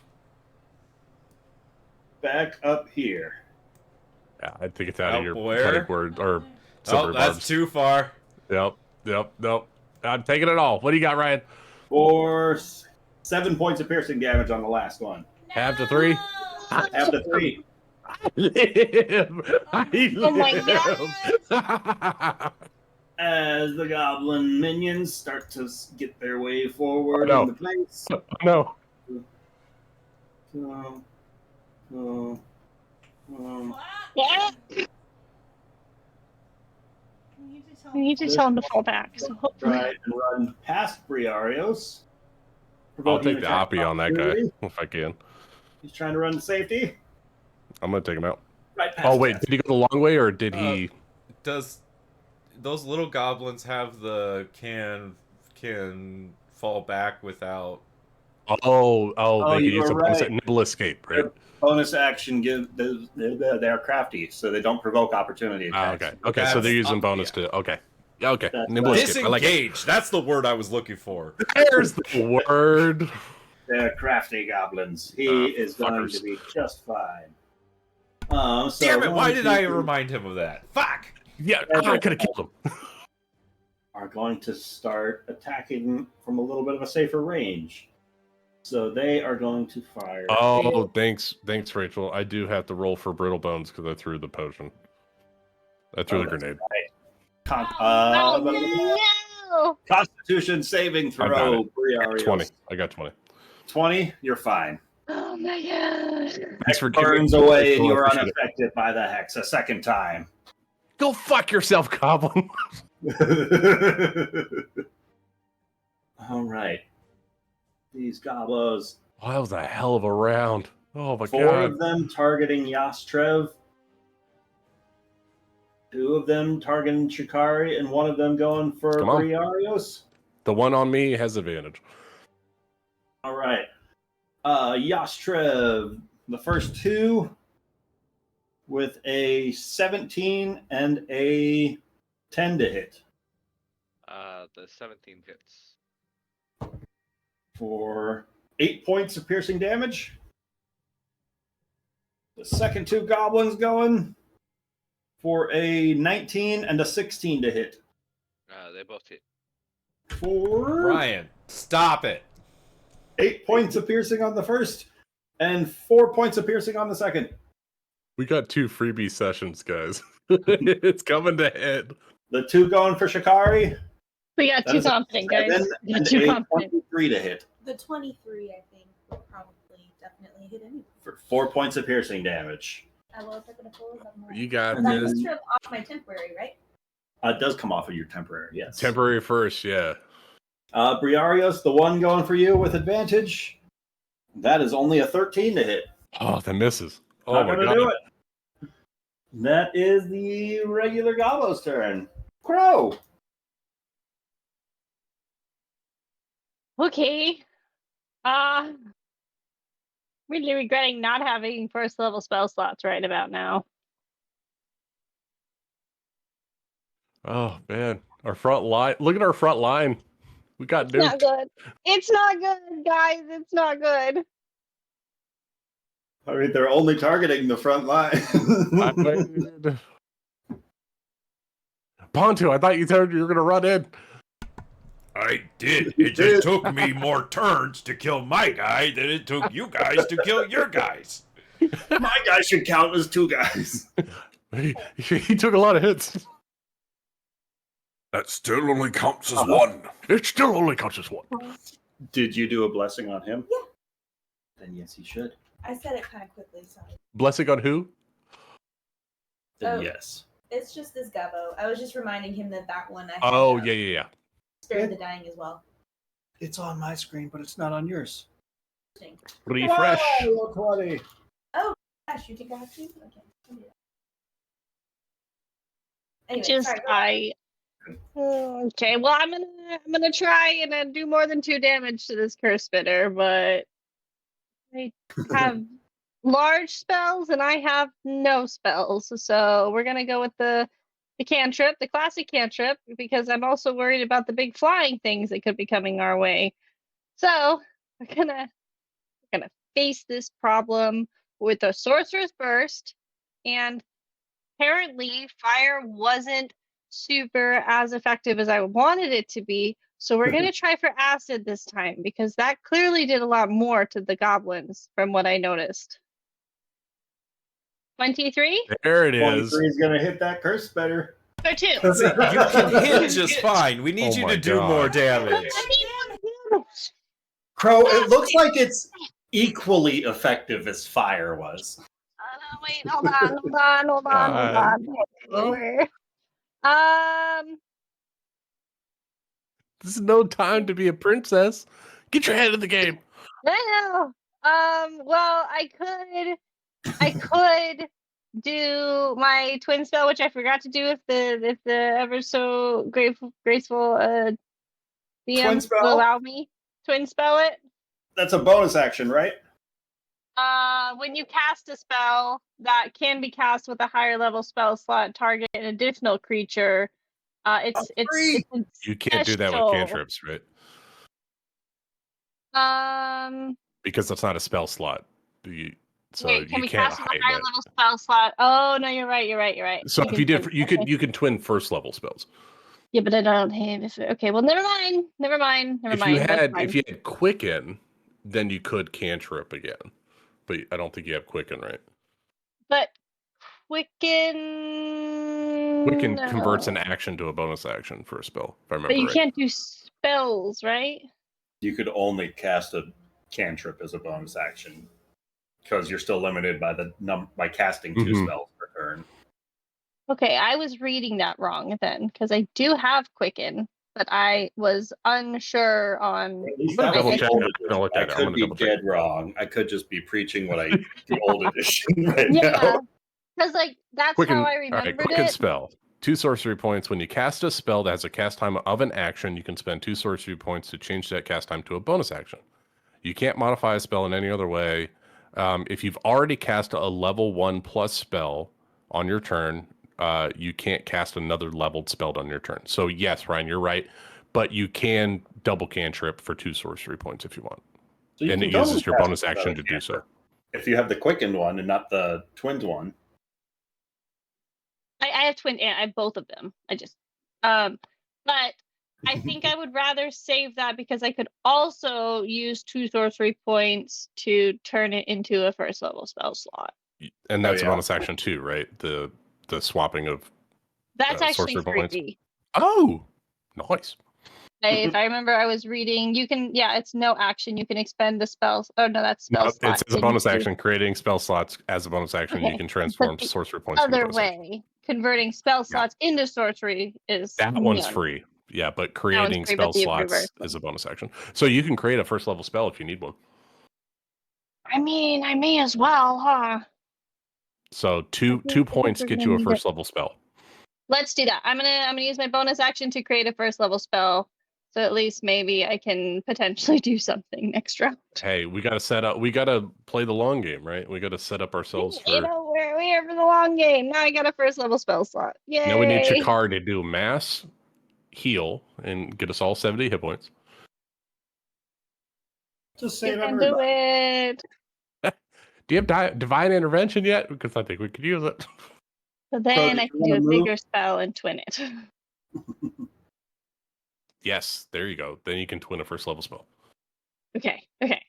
Back up here. Yeah, I think it's out of your where? cutting word or Oh, suburb that's barbs. too far. Yep. I'm taking it all. What do you got, Ryan? For 7 points of piercing damage on the last one. Half to 3. Half to 3. I live. Oh my God. As the goblin minions start to get their way forward Oh, no. in the place. No. Yeah. We need to tell him to fall back. So hopefully. Try and run past Briarios. I'll take the Oppie on that guy if I can. He's trying to run to safety. I'm gonna take him out. Right past Oh wait, did he go the long way or did he? Does those little goblins have the can fall back without? Oh, they can you use are a bonus right. nimble escape, right? Bonus action give they're crafty, so they don't provoke opportunity Ah, attacks. okay. So they're using bonus to. Okay. Yeah, okay. Nimble escape. I like it. Disengage. That's the word I was looking for. There's the word. They're crafty goblins. He is going fuckers. to be just fine. So Damn it! Why 1, did 2, I 3 remind him of that? Fuck! Yeah, I could have killed him. are going to start attacking from a little bit of a safer range. So they are going to fire. Oh, thanks, Rachel. I do have to roll for brittle bones because I threw the potion. I threw the that's grenade. No! Constitution saving I got throw. it. Briarios. 20. I got 20. 20. You're fine. Oh my god! Thanks for Burns giving me- away, and I you are appreciate it. unaffected by the hex a second time. Go fuck yourself, Goblin. All right. These goblos. Oh, that was a hell of a round. Oh my 4 god. of them targeting Yastrev. 2 of them targeting Chikari, and 1 of them going for Come on. Briarios. The one on me has advantage. All right. Yastrev, the first 2 with a 17 and a 10 to hit The 17 hits. for 8 points of piercing damage. The second 2 goblins going for a 19 and a 16 to hit. They both hit. For Ryan, stop it! 8 points of piercing on the first and 4 points of piercing on the second. We got 2 freebie sessions, guys. It's coming to head. The 2 going for Shikari. We got That too is a confident, guys. 7 We got and too a confident. 23 to hit The 23, I think, will probably definitely hit anyway. for 4 points of piercing damage. I will take it a full of You got And that then- was trip off my temporary, right? It does come off of your temporary, yes. temporary first, yeah. Briarios, the 1 going for you with advantage. That is only a 13 to hit. Oh, that misses. Oh Not my gonna god. do it. That is the regular Gobbo's turn. Crow. Okay. Really regretting not having first level spell slots right about now. Oh man. Our front line. Look at our front line. We got It's not nuked. good. It's not good, guys. It's not good. I mean, they're only targeting the front line. Pontu, I thought you said you were gonna run in. I did. It just took me more turns to kill my guy than it took you guys to kill your guys. My guy should count as 2 guys. He took a lot of hits. That still only counts as Uh-huh. one. It still only counts as one. Did you do a blessing on him? Yeah. Then yes, he should. I said it kind of quickly, sorry. Blessing on who? Then Oh. yes. It's just this Gabo. I was just reminding him that one I had Oh, yeah. Spare the Dying as well. It's on my screen, but it's not on yours. Refresh. Oh, 20. Gosh, you think I have to? Okay. I'll do that. Anyway, Just sorry, go on. okay. Well, I'm gonna try and do more than 2 damage to this curse spitter, but I have large spells and I have no spells, so we're gonna go with the cantrip, the classic cantrip, because I'm also worried about the big flying things that could be coming our way. So we're gonna face this problem with a sorcerer's burst, and apparently fire wasn't super as effective as I wanted it to be. So we're gonna try for acid this time because that clearly did a lot more to the goblins from what I noticed. 23 There it is. 23 is going to hit that curse better. or 2. You can hit just fine. We need Oh you my to do God. more damage. Crow, it looks like it's equally effective as fire was. Wait, hold on. This is no time to be a princess. Get your head in the game. No. Well, I could do my twin spell, which I forgot to do if the ever so graceful Twin DM spell? will allow me. Twin spell it. That's a bonus action, right? When you cast a spell that can be cast with a higher level spell slot, target an additional creature. It's You can't do that with special. cantrips, right? Because that's not a spell slot. So wait, can you we can't cast with hide a higher that. level spell slot? Oh no, you're right. So if you did, twin- you okay. can twin first level spells. Yeah, but I don't have. Okay, well, never mind. That's If fine. you had quicken, then you could cantrip again. But I don't think you have quicken, right? But Quicken Converts an action to a bonus action for a spell, if I remember But you right. can't do spells, right? You could only cast a cantrip as a bonus action because you're still limited by by casting 2 Mhm. spells per turn. Okay, I was reading that wrong then, because I do have Quicken, but I was unsure on. At least I'm that gonna was double check the old it. I'm gonna look edition. I at it. I'm could gonna be double check dead wrong. I could just be preaching what the old edition right Yeah, now. because that's Quicken, how I all right, remembered quicken it. spell. 2 sorcery points. When you cast a spell that has a cast time of an action, you can spend 2 sorcery points to change that cast time to a bonus action. You can't modify a spell in any other way. If you've already cast a level 1 plus spell on your turn, you can't cast another leveled spell on your turn. So yes, Ryan, you're right. But you can double cantrip for 2 sorcery points if you want. So you And can it uses totally your cast bonus action another to do so. cantrip if you have the quickened one and not the twins one. I have I have both of them. But I think I would rather save that because I could also use 2 sorcery points to turn it into a first level spell slot. And that's Oh, a yeah. bonus action too, right? The swapping of That's actually sorcery points. 3. Oh, nice. If I remember, I was reading. You can, it's no action. You can expend the spells. Oh no, that's spell No, slot. it's a bonus action. Creating spell slots as a bonus action. Okay, You can transform but the sorcery points. into Other bonus action. way, converting spell slots into sorcery is That one's none. free. Yeah, but That one's creating free, spell but the slots reverse is a bonus action. So you can create a first level spell if you need one. I mean, I may as well, huh? So two think points we're get gonna you a need first level spell. Let's do that. I'm gonna use my bonus action to create a first level spell. So at least maybe I can potentially do something next round. Hey, we gotta set up. We gotta play the long game, right? We gotta set up ourselves for. We're here for the long game. Now I got a first level spell slot. Yay! Now we need Shakar to do mass heal and get us all 70 hit points. Just You save can do everybody. it. Do you have divine intervention yet? Because I think we could use it. So then do I you can do wanna a move? bigger spell and twin it. Yes, there you go. Then you can twin a first level spell. Okay.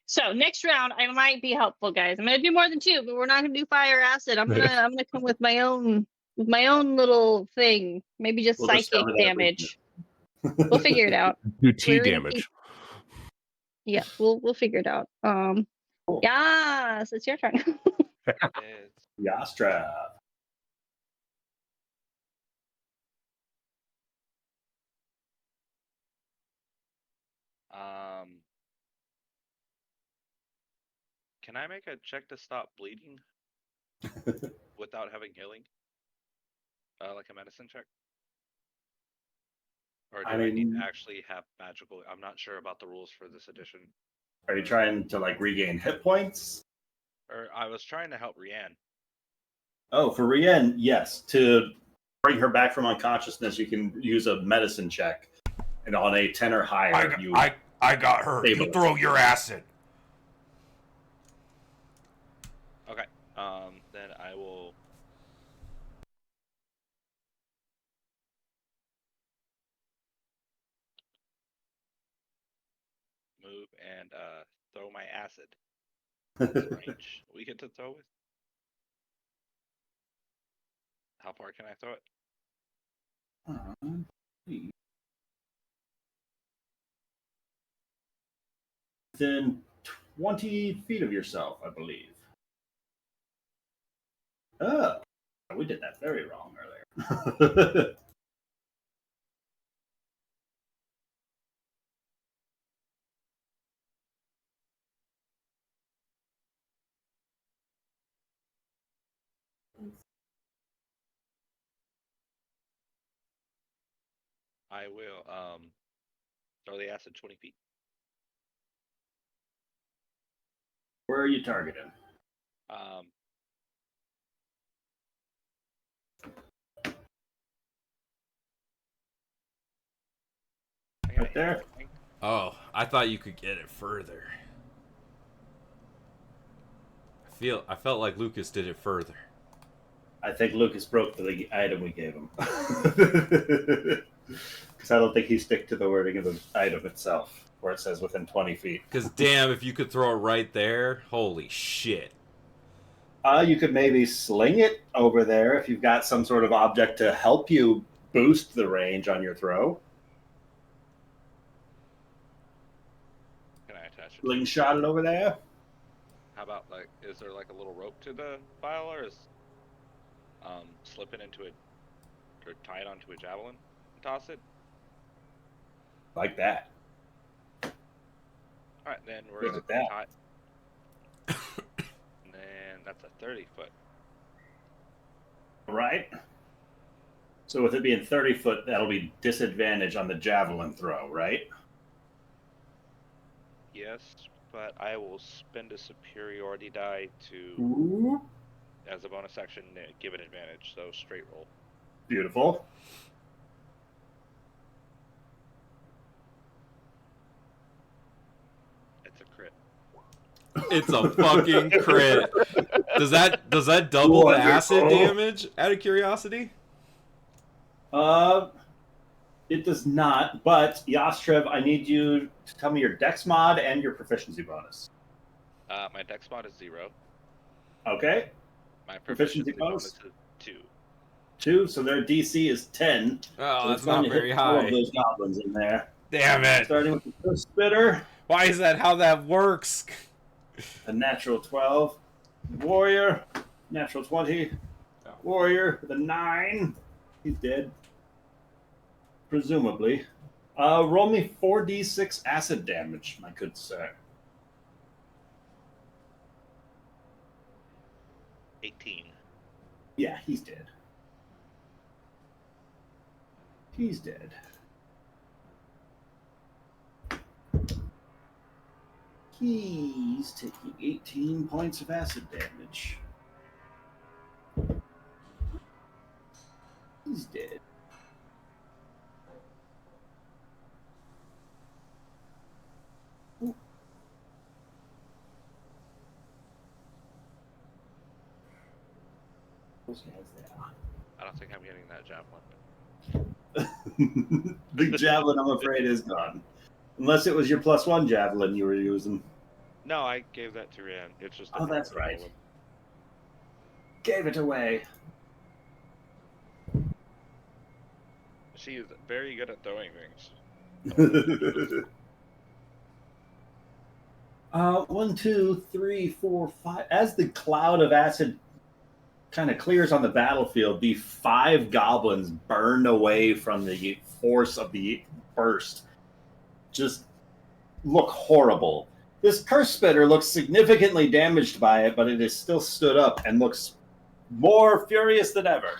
So next round I might be helpful, guys. I'm gonna do more than 2, but we're not gonna do fire acid. I'm gonna come with my own little thing. Maybe just We'll discover psychic that damage. We'll figure it out. Do T We're gonna damage. Yeah, we'll figure it out. Yes, it's your turn. It's Yastra. Can I make a check to stop bleeding without having healing? Like a medicine check? Or do I I need mean- to actually have magical? I'm not sure about the rules for this edition. Are you trying to like regain hit points? Or I was trying to help Rianne. Oh, for Rianne, yes. To bring her back from unconsciousness, you can use a medicine check, and on a 10 or higher, I got her. You Stabilize. throw your acid. Okay. Then I will. Move and throw my acid. Range we get to throw it. How far can I throw it? Within 20 feet of yourself, I believe. Oh, we did that very wrong earlier. I will throw the acid 20 feet. Where are you targeting? Right there. Oh, I thought you could get it further. I felt like Lucas did it further. I think Lucas broke the item we gave him. Because I don't think he stick to the wording of the item itself, where it says within 20 feet. Because damn, if you could throw it right there, holy shit. You could maybe sling it over there if you've got some sort of object to help you boost the range on your throw. Can I attach it? Slingshot it over there. How about like, is there like a little rope to the vial, or is slip it into it, or tie it onto a javelin and toss it? Like that. All right, then we're Look gonna at that. tie. And then that's a 30-foot. Right? So with it being 30 foot, that'll be disadvantage on the javelin throw, right? Yes, but I will spend a superiority die to, Ooh. as a bonus action, give it advantage. So straight roll. Beautiful. It's a crit. It's a fucking crit. Does that double the acid Wonderful. damage? Out of curiosity. It does not, but Yastrev, I need you to tell me your dex mod and your proficiency bonus. My dex mod is 0. Okay? My Proficiency proficiency bonus bonus? is 2. 2, so their DC is 10. Oh, so that's it's going not to very hit all high. of those goblins in there. Damn it. Starting with the first spitter, Why is that how that works? a natural 12. Warrior, natural 20. Warrior with a 9. He's dead. Presumably. Roll me 4d6 acid damage, my good sir. 18. Yeah, he's dead. He's dead. He's taking 18 points of acid damage. He's dead. Those guys there. I don't think I'm getting that javelin. The javelin, I'm afraid, is gone. Unless it was your +1 javelin you were using. No, I gave that to Rian. It's just. Oh, that's right. Gave it away. She is very good at throwing things. 1, 2, 3, 4, 5. As the cloud of acid kind of clears on the battlefield, the 5 goblins burned away from the force of the burst just look horrible. This curse spitter looks significantly damaged by it, but it is still stood up and looks more furious than ever.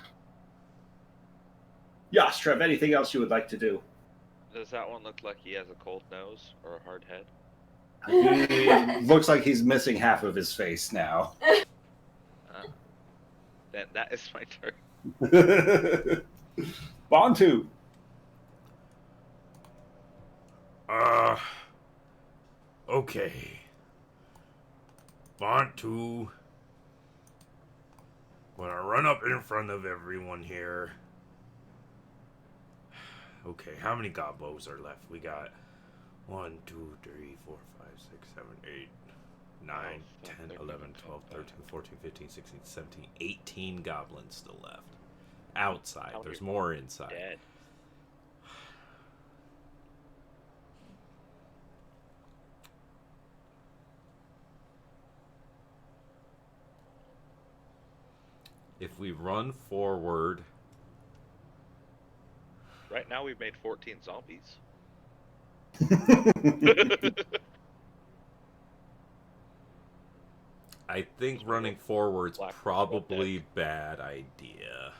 Yes, Trev, anything else you would like to do? Does that one look like he has a cold nose or a hard head? It looks like he's missing half of his face now. Then that is my turn. Bantu. Okay. Bantu. When I run up in front of everyone here. Okay, how many gobos are left? We got 1, 2, 3, 4, 5, 6, 7, 8, 9, 10, 11, 12, 13, 14, 15, 16, 17, 18 goblins still left. Outside. There's more inside. Dead. If we run forward, Right now we've made 14 zombies. I think running forward's Black probably bad idea.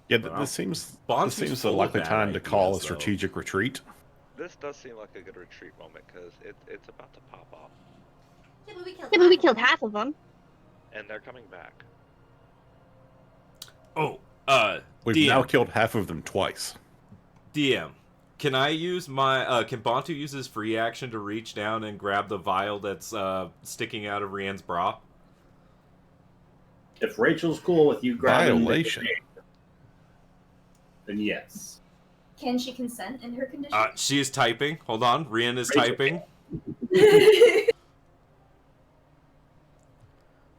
Yeah, Well, this seems Bonsu's the full of likely bad time to call a ideas, though. strategic retreat. This does seem like a good retreat moment because it's about to pop off. Yeah, but we killed, Yeah, but we killed half of them. And they're coming back. Oh, We've DM. now killed half of them twice. DM, can I use my, can Bantu use his free action to reach down and grab the vial that's, sticking out of Rian's bra? If Rachel's cool with you grabbing Violation. then yes. Can she consent in her condition? She is typing. Hold on. Rian is Rachel. typing.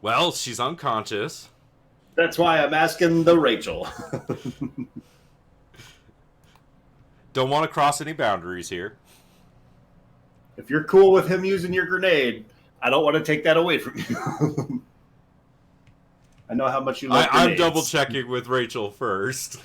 Well, she's unconscious. That's why I'm asking the Rachel. Don't want to cross any boundaries here. If you're cool with him using your grenade, I don't want to take that away from you. I know how much you love I'm grenades. double checking with Rachel first.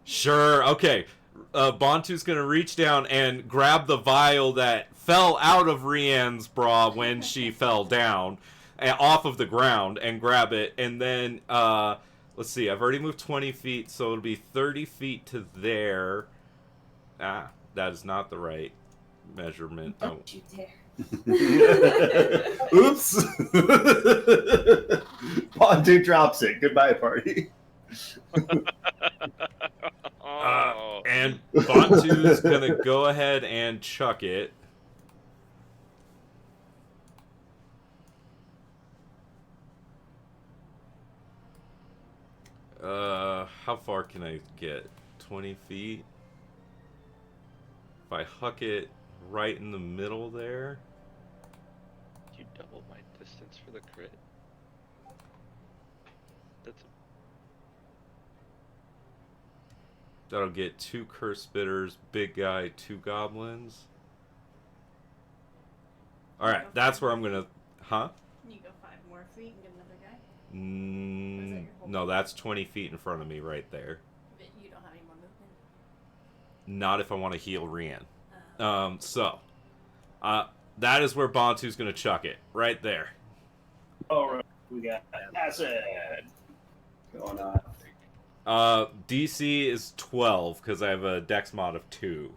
Sure, okay. Bantu's gonna reach down and grab the vial that fell out of Rian's bra when she fell down, off of the ground, and grab it, and then, let's see, I've already moved 20 feet, so it'll be 30 feet to there. Ah, that is not the right measurement. Oh. Don't you dare. Oops. Bantu drops it. Goodbye, party. Oh. And Bantu's gonna go ahead and chuck it. How far can I get? 20 feet? If I huck it right in the middle there. You double my distance for the crit. That's That'll get 2 curse spitters, big guy, 2 goblins. Alright, that's where I'm gonna... Huh? You go 5 more feet and get another guy. No, that's 20 feet in front of me right there. But you don't have any more movement. Not if I want to heal Rian. That is where Bantu's gonna chuck it. Right there. All right, we got acid going on. DC is 12 because I have a dex mod of 2.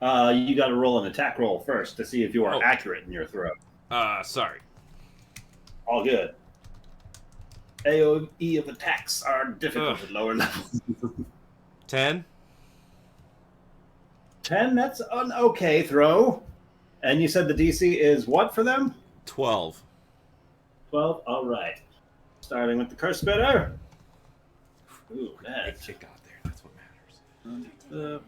You got to roll an attack roll first to see if you are Oh. accurate in your throw. Sorry. All good. AOE of attacks are difficult at lower levels. 10? 10, that's an okay throw. And you said the DC is what for them? 12. 12, all right. Starting with the curse spitter. Ooh, that. It got there. That's what matters.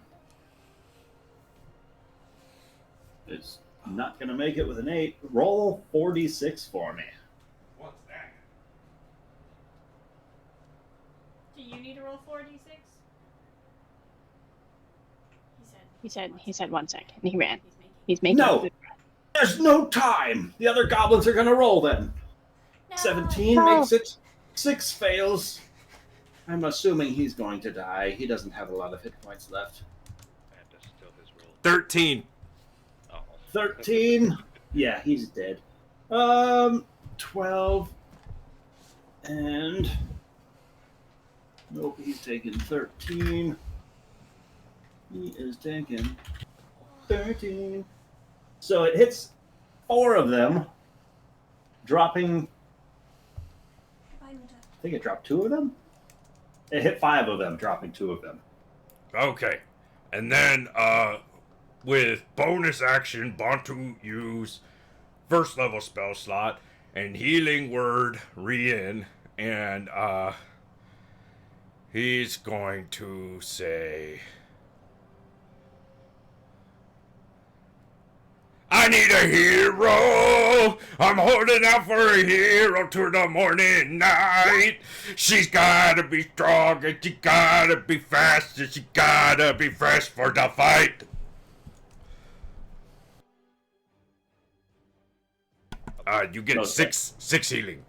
is not going to make it with an 8. Roll 46 for me. What's that? Do you need to roll 4d6? He said 1 second. He ran. He's making No! food. There's no time! The other goblins are going to roll then. 17 No. makes it. 6 fails. I'm assuming he's going to die. He doesn't have a lot of hit points left. And that's still his roll. 13. Oh. 13. Yeah, he's dead. 12. And... Nope, he's taking 13. He is taking 13. So it hits 4 of them, dropping... I think it dropped 2 of them? It hit 5 of them, dropping 2 of them. Okay. And then, with bonus action, Bantu use first level spell slot and healing word Rien, and, he's going to say, I need a hero. I'm holding out for a hero to the morning night. She's gotta be strong and she gotta be fast and she gotta be fresh for the fight. You get No, six healing.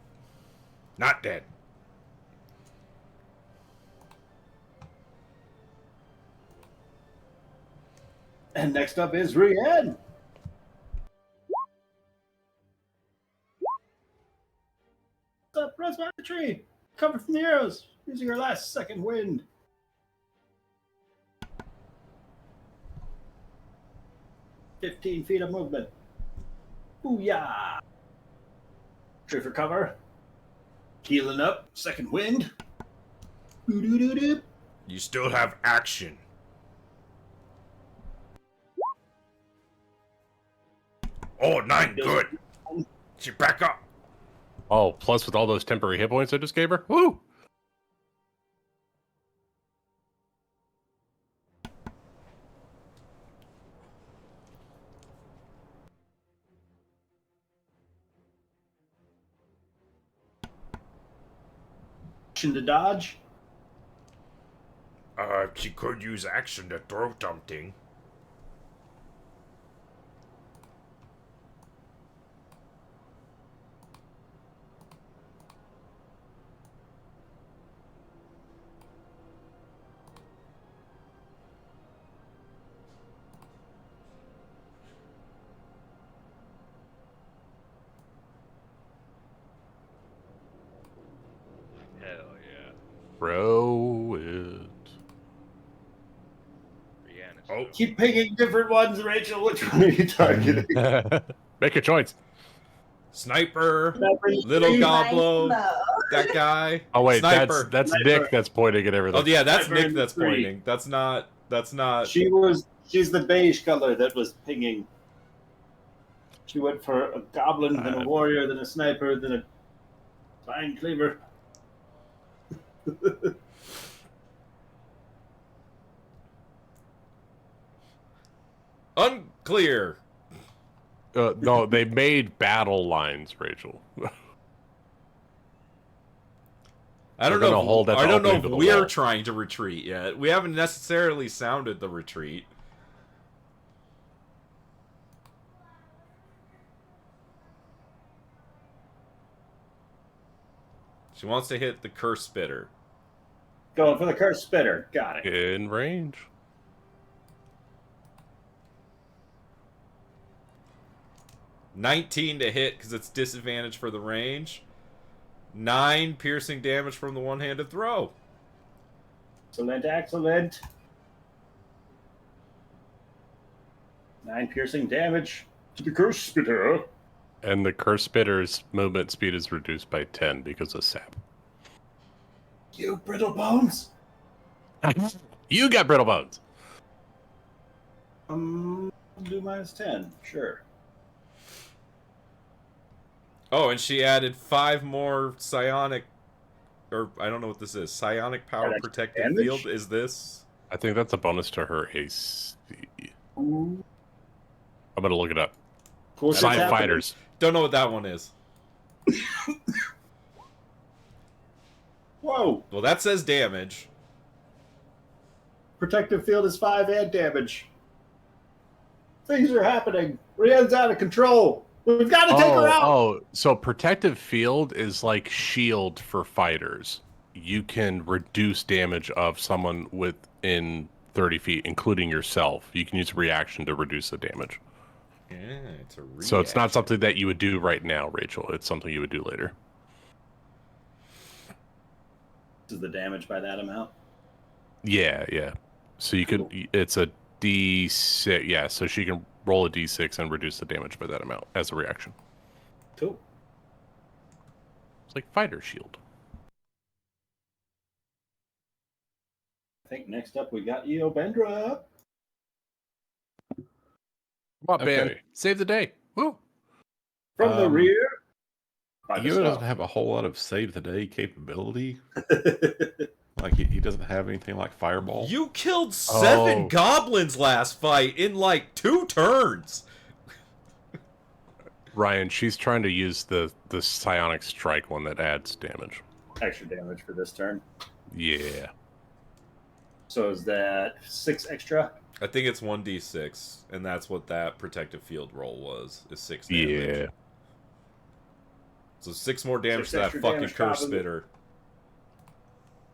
Not dead. And next up is Rien. Up, runs by the tree. Cover from the arrows. Using her last second wind. 15 feet of movement. Booyah! Tree for cover. Healing up. Second wind. Doo-doo-doo-doo. You still have action. Oh, 9, good. She back up. Oh, plus with all those temporary hit points I just gave her? Woo! Action to dodge. She could use action to throw something. Hell yeah. Throw it. Rihanna. Oh. Keep picking different ones, Rachel. Which one are you targeting? Make a choice. Sniper, Sniper, little three. goblo, Nice that guy. Oh wait, Sniper. that's Sniper. Nick that's pointing at everything. Oh yeah, that's Sniper Nick that's 3. pointing. That's not. She's the beige color that was pinging. She went for a goblin, then a warrior, then a sniper, then a vine cleaver. Unclear. No, they made battle lines, Rachel. I don't They're know. gonna hold that I don't know opening if to the we're wall. trying to retreat yet. We haven't necessarily sounded the retreat. She wants to hit the curse spitter. Going for the cursed spitter. Got it. In range. $19 to hit because it's disadvantage for the range. 9 piercing damage from the one-handed throw. Excellent, excellent. 9 piercing damage to the cursed spitter. And the curse spitter's movement speed is reduced by 10 because of sap. You brittle bones. You got brittle bones. Do minus 10. Sure. Oh, and she added 5 more psionic, or I don't know what this is. Psionic power That's protective damage? field. Is this? I think that's a bonus to her AC. I'm gonna look it up. Cool shit's Side happening. fighters. Don't know what that one is. Whoa! Well, that says damage. Protective field is 5 and damage. Things are happening. Rian's out of control. We've got to take her out. Oh, so protective field is like shield for fighters. You can reduce damage of someone within 30 feet, including yourself. You can use a reaction to reduce the damage. Yeah, it's a reaction. So it's not something that you would do right now, Rachel. It's something you would do later. Is the damage by that amount? Yeah, yeah. So you could. It's a D6. Yeah, so she can roll a D6 and reduce the damage by that amount as a reaction. Cool. It's like fighter shield. I think next up we got Eobendra. Come on, Ben. Okay. Save the day. Woo. From the rear. Io doesn't have a whole lot of save the day capability. Like he doesn't have anything like fireball. You killed 7 Oh. goblins last fight in like 2 turns. Ryan, she's trying to use the psionic strike one that adds damage. Extra damage for this turn. Yeah. So is that 6 extra? I think it's 1d6, and that's what that protective field roll was, is 6 damage. Yeah. So 6 more damage 6 to that extra fucking damage, curse probably. spitter.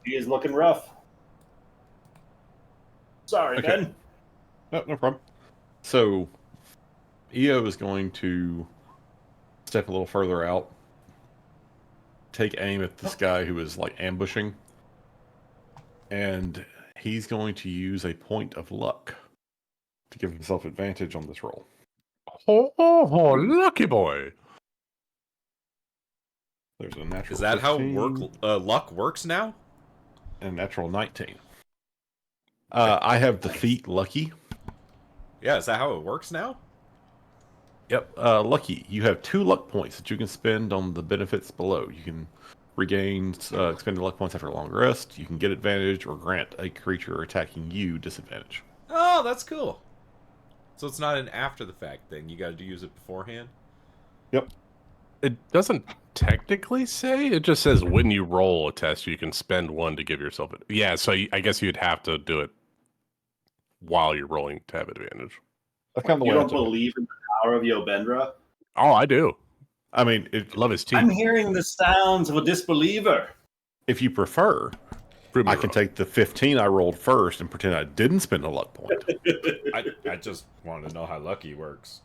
He is looking rough. Sorry, Okay. Ben. No problem. So, Io is going to step a little further out, take aim at this guy who is like ambushing, and he's going to use a point of luck to give himself advantage on this roll. Oh, lucky boy. There's a natural. Is that how 15 luck works now? and a natural 19. I have the feat lucky. Yeah, is that how it works now? Yep. Lucky. You have 2 luck points that you can spend on the benefits below. You can regain expended luck points after a long rest. You can get advantage or grant a creature attacking you disadvantage. Oh, that's cool. So it's not an after the fact thing. You got to use it beforehand. Yep. It doesn't technically say. It just says when you roll a test, you can spend 1 to give yourself it. Yeah, so I guess you'd have to do it while you're rolling to have advantage. That's kind of the You way I don't took it. believe in the power of Eobendra? Oh, I do. I mean, Love his teeth. I'm hearing the sounds of a disbeliever. if you prefer, I can take the 15 I rolled first and pretend I didn't spend a luck point. I just want to know how lucky works.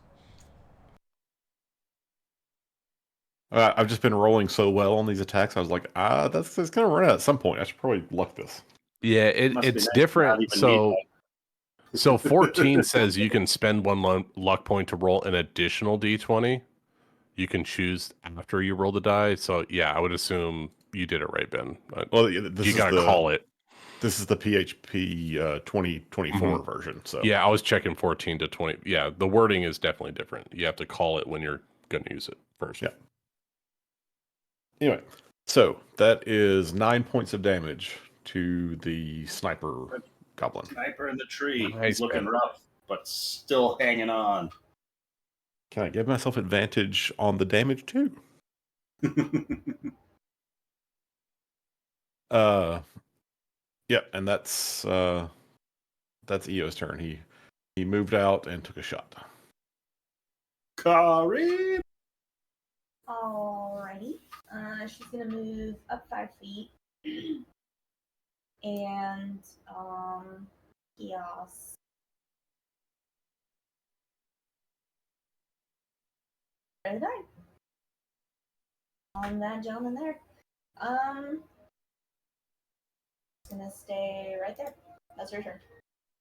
I've just been rolling so well on these attacks. I was like, that's going to run out at some point. I should probably luck this. Yeah, Must be it's nice to not different. even So, need so 14 says you can spend 1 luck point to roll an additional d20. You can choose after you roll the die. So, yeah, I would assume you did it right, Ben. Well, this you is gotta the, call it. This is the PHP 2024 version. So Yeah, I was checking 14 to 20. Yeah, the wording is definitely different. You have to call it when you're going to use it first. Yeah. Anyway, so that is 9 points of damage to the sniper goblin. Sniper in the tree. Nice, He's looking Ben. rough, but still hanging on. Can I give myself advantage on the damage too? Yeah, and that's Eo's turn. He moved out and took a shot. Karim! Alrighty. She's gonna move up 5 feet. And Chaos. Right there. On that gentleman there. Gonna stay right there. That's her turn.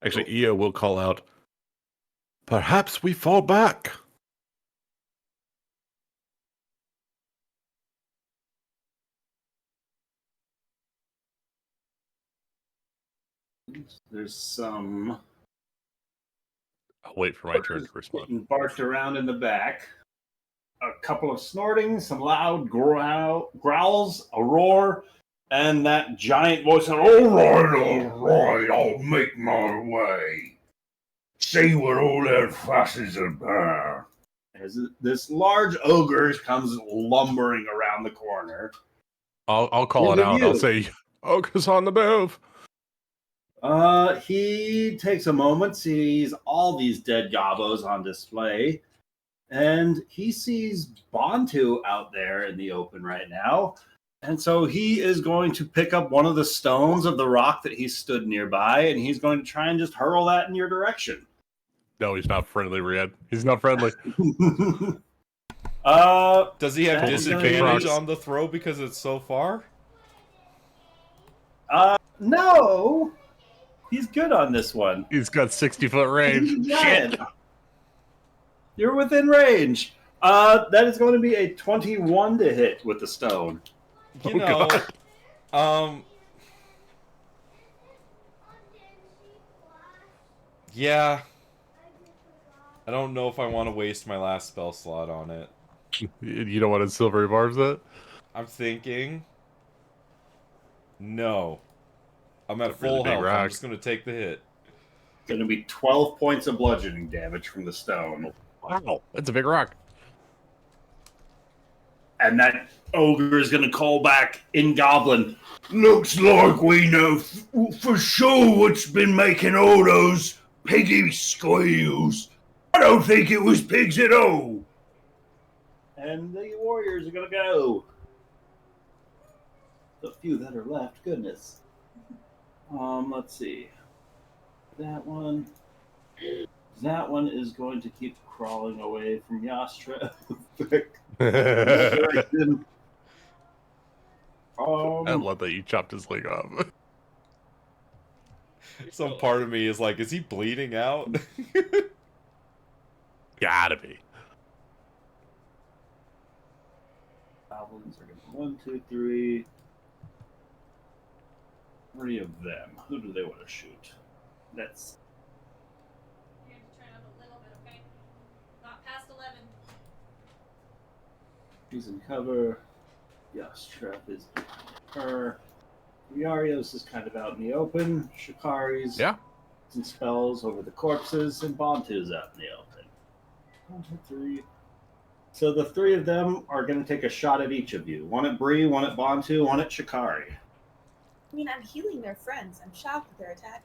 Actually, Eo will call out, "Perhaps we fall back." There's some I'll wait for my turn to respond. getting barked around in the back. A couple of snorting, some loud growls, a roar, and that giant voice. All right, I'll make my way. see what all that fuss is about. As this large ogre comes lumbering around the corner. I'll call it out. I'll say, ogre's on the move. He takes a moment, sees all these dead gobos on display, and he sees Bontu out there in the open right now. And so he is going to pick up one of the stones of the rock that he stood nearby, and he's going to try and just hurl that in your direction. No, he's not friendly, Riad. He's not friendly. Does he have disadvantage on the throw because it's so far? No. He's good on this one. He's got 60-foot range. Shit. You're within range. That is going to be a 21 to hit with the stone. You know, yeah. I don't know if I want to waste my last spell slot on it. You don't want to silvery barbs that? I'm thinking. No. I'm at full really big health. rock. I'm just going to take the hit. Going to be 12 points of bludgeoning damage from the stone. Wow, that's a big rock. And that ogre is going to call back in Goblin. Looks like we know for sure what's been making all those piggy squeals. I don't think it was pigs at all. And the warriors are going to go. The few that are left, goodness. Let's see. That one is going to keep crawling away from Yastra. I love that you chopped his leg off. Some part of me is like, is he bleeding out? Gotta be. Goblins are going to 1, 2, 3. 3 of them. Who do they want to shoot? That's. You have to turn up a little bit, okay? Not past 11. He's in cover. Yastrep is behind her. Riarios is kind of out in the open. Shikari's some spells over the corpses, and Bontu's out in the open. 1, 2, 3. So the 3 of them are going to take a shot at each of you. One at Bree, one at Bontu, one at Shikari. I mean, I'm healing their friends. I'm shocked at their attack.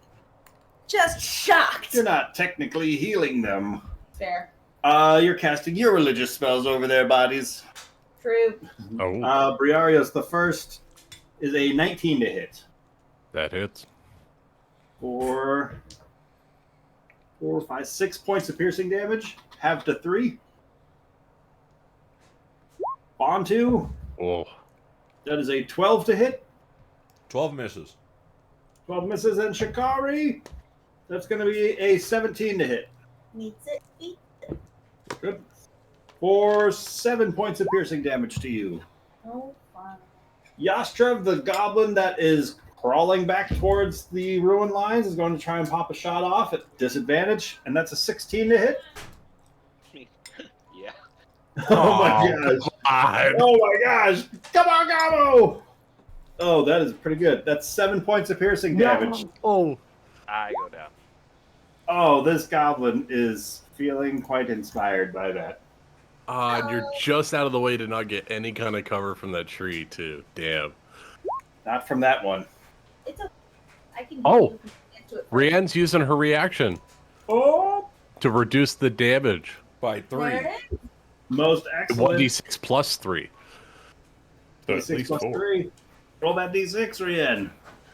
Just shocked. You're not technically healing them. Fair. You're casting your religious spells over their bodies. True. Oh. Briarios, the first is a 19 to hit. That hits. 4, 5, 6 points of piercing damage. Half to 3. Bontu. Oh. That is a 12 to hit. 12 misses. 12 misses, and Shikari. That's going to be a 17 to hit. Meets it. Eat it. Good. For 7 points of piercing damage to you. Oh, fun. Yastrev, the goblin that is crawling back towards the ruin lines, is going to try and pop a shot off at disadvantage, and that's a 16 to hit. Yeah. Oh my gosh. Oh my gosh. Come on, Gabo! Oh, that is pretty good. That's 7 points of piercing damage. Oh. I go down. Oh, this goblin is feeling quite inspired by that. And you're just out of the way to not get any kind of cover from that tree, too. Damn. Not from that one. It's a. I can. Oh. Into it. Rianne's using her reaction Oh! to reduce the damage. By 3. There it is. Most excellent. 1d6 plus 3. So at D6 least plus 4. 3. Roll that D6, Rian.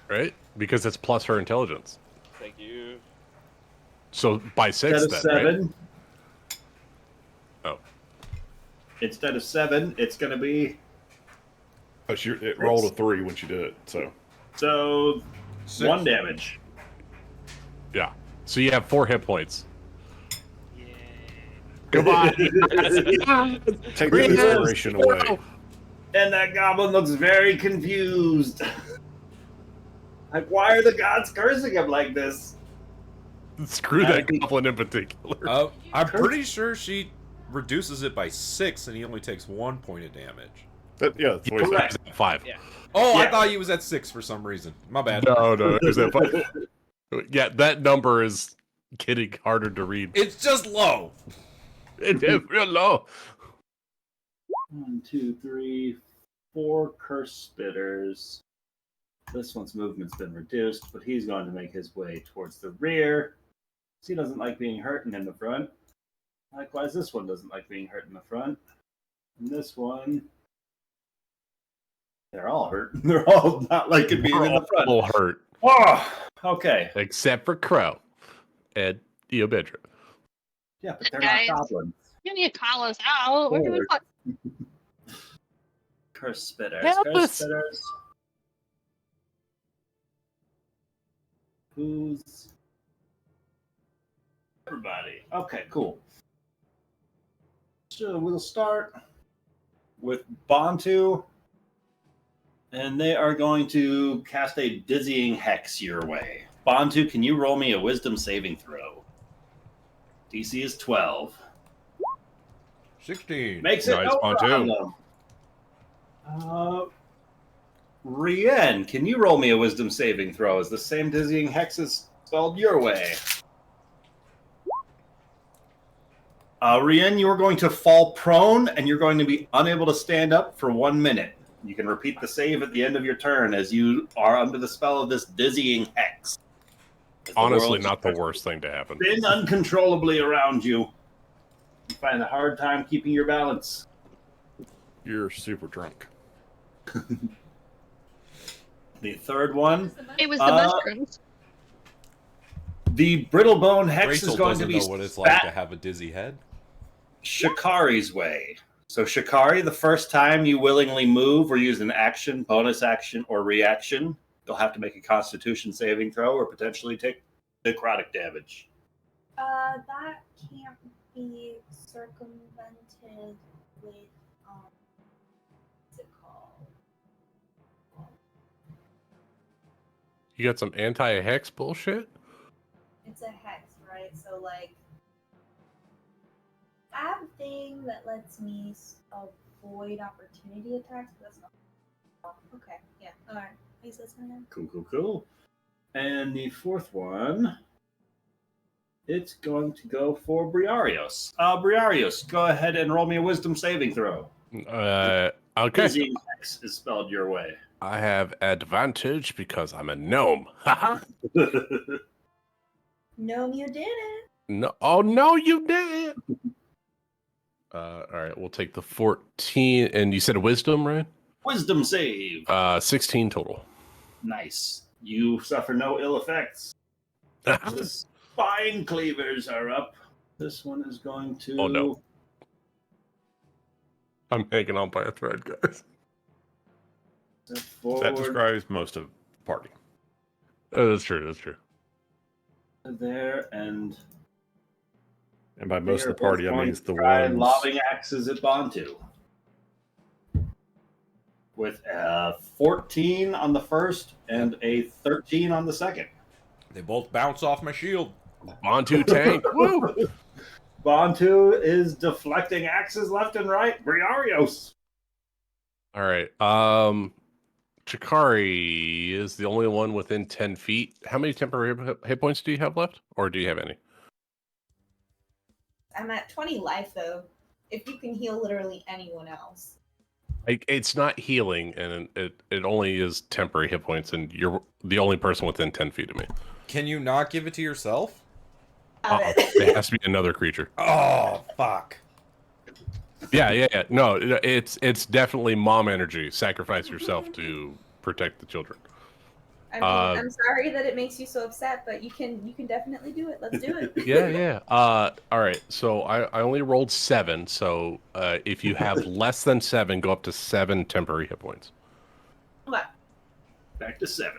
Right? Because it's plus her intelligence. Thank you. So by 6 Instead of then, 7. right? Oh. Instead of 7, it's going to be. But it rolled a 3 when you did it, so. So, 6. 1 damage. Yeah. So you have 4 hit points. Yeah. Come on. Take the inspiration away. And that goblin looks very confused. Like, why are the gods cursing him like this? Screw that goblin in particular. I'm pretty sure she reduces it by 6 and he only takes 1 point of damage. That's what he said. Correct. 5. Yeah. Oh, I Yeah. thought he was at 6 for some reason. My bad. No, it was at 5. Yeah, that number is getting harder to read. It's just low. It's real low. 1, 2, 3, 4 curse spitters. This one's movement's been reduced, but he's going to make his way towards the rear. He doesn't like being hurt in the front. Likewise, this one doesn't like being hurt in the front. And this one, they're all hurt. They're all not liking being in the front. All hurt. Oh, okay. Except for Crow and Eobedra. Yeah, but they're Guys. not goblins. You need to call us out. We're doing Forward. fun. Curse spitters. Help Curse us. spitters. Who's everybody? Okay, cool. So we'll start with Bantu, and they are going to cast a dizzying hex your way. Bantu, can you roll me a wisdom saving throw? DC is 12. 16. Makes it Nice, no Bantu. problem. Rien, can you roll me a wisdom saving throw? Is the same dizzying hex is spelled your way? Rien, you are going to fall prone, and you're going to be unable to stand up for 1 minute. You can repeat the save at the end of your turn as you are under the spell of this dizzying hex. As the Honestly, world not the worst thing to happen. spin uncontrollably around you. You find a hard time keeping your balance. You're super drunk. The third one, It was the Uh, mushrooms. the brittle bone hex Rachel is going doesn't to be know what it's like to spat have a dizzy head. Shikari's way. So Shikari, the first time you willingly move or use an action, bonus action, or reaction, you'll have to make a Constitution saving throw or potentially take necrotic damage. That can't be circumvented with what's it called? You got some anti-hex bullshit? It's a hex, right? So like, I have a thing that lets me avoid opportunity attacks, but that's not. Oh, okay, yeah, all right. Please listen to him. Cool. And the fourth one, it's going to go for Briarios. Briarios, go ahead and roll me a wisdom saving throw. Okay. Dizzying hex is spelled your way. I have advantage because I'm a gnome. Haha. No, you didn't. No, oh no, you did. All right, we'll take the 14, and you said a wisdom, right? Wisdom save. 16 total. Nice. You suffer no ill effects. The spine cleavers are up. This one is going to. Oh, no. I'm hanging on by a thread, guys. Step That forward describes most of the party. That's true. That's true. there, and by most of the they are party, both I going mean to the try ones. lobbing axes at Bantu. With a 14 on the first and a 13 on the second. They both bounce off my shield. Bantu tank. Woo! Bantu is deflecting axes left and right. Briarios. All right. Chikari is the only one within 10 feet. How many temporary hit points do you have left? Or do you have any? I'm at 20 life though. If you can heal literally anyone else. It's not healing, and it only is temporary hit points, and you're the only person within 10 feet of me. Can you not give it to yourself? It has to be another creature. Oh, fuck. Yeah. No, it's definitely mom energy. Sacrifice yourself to protect the children. I mean, I'm sorry that it makes you so upset, but you can definitely do it. Let's do it. Yeah. All right. So I only rolled 7. So if you have less than 7, go up to 7 temporary hit points. What? Back to 7.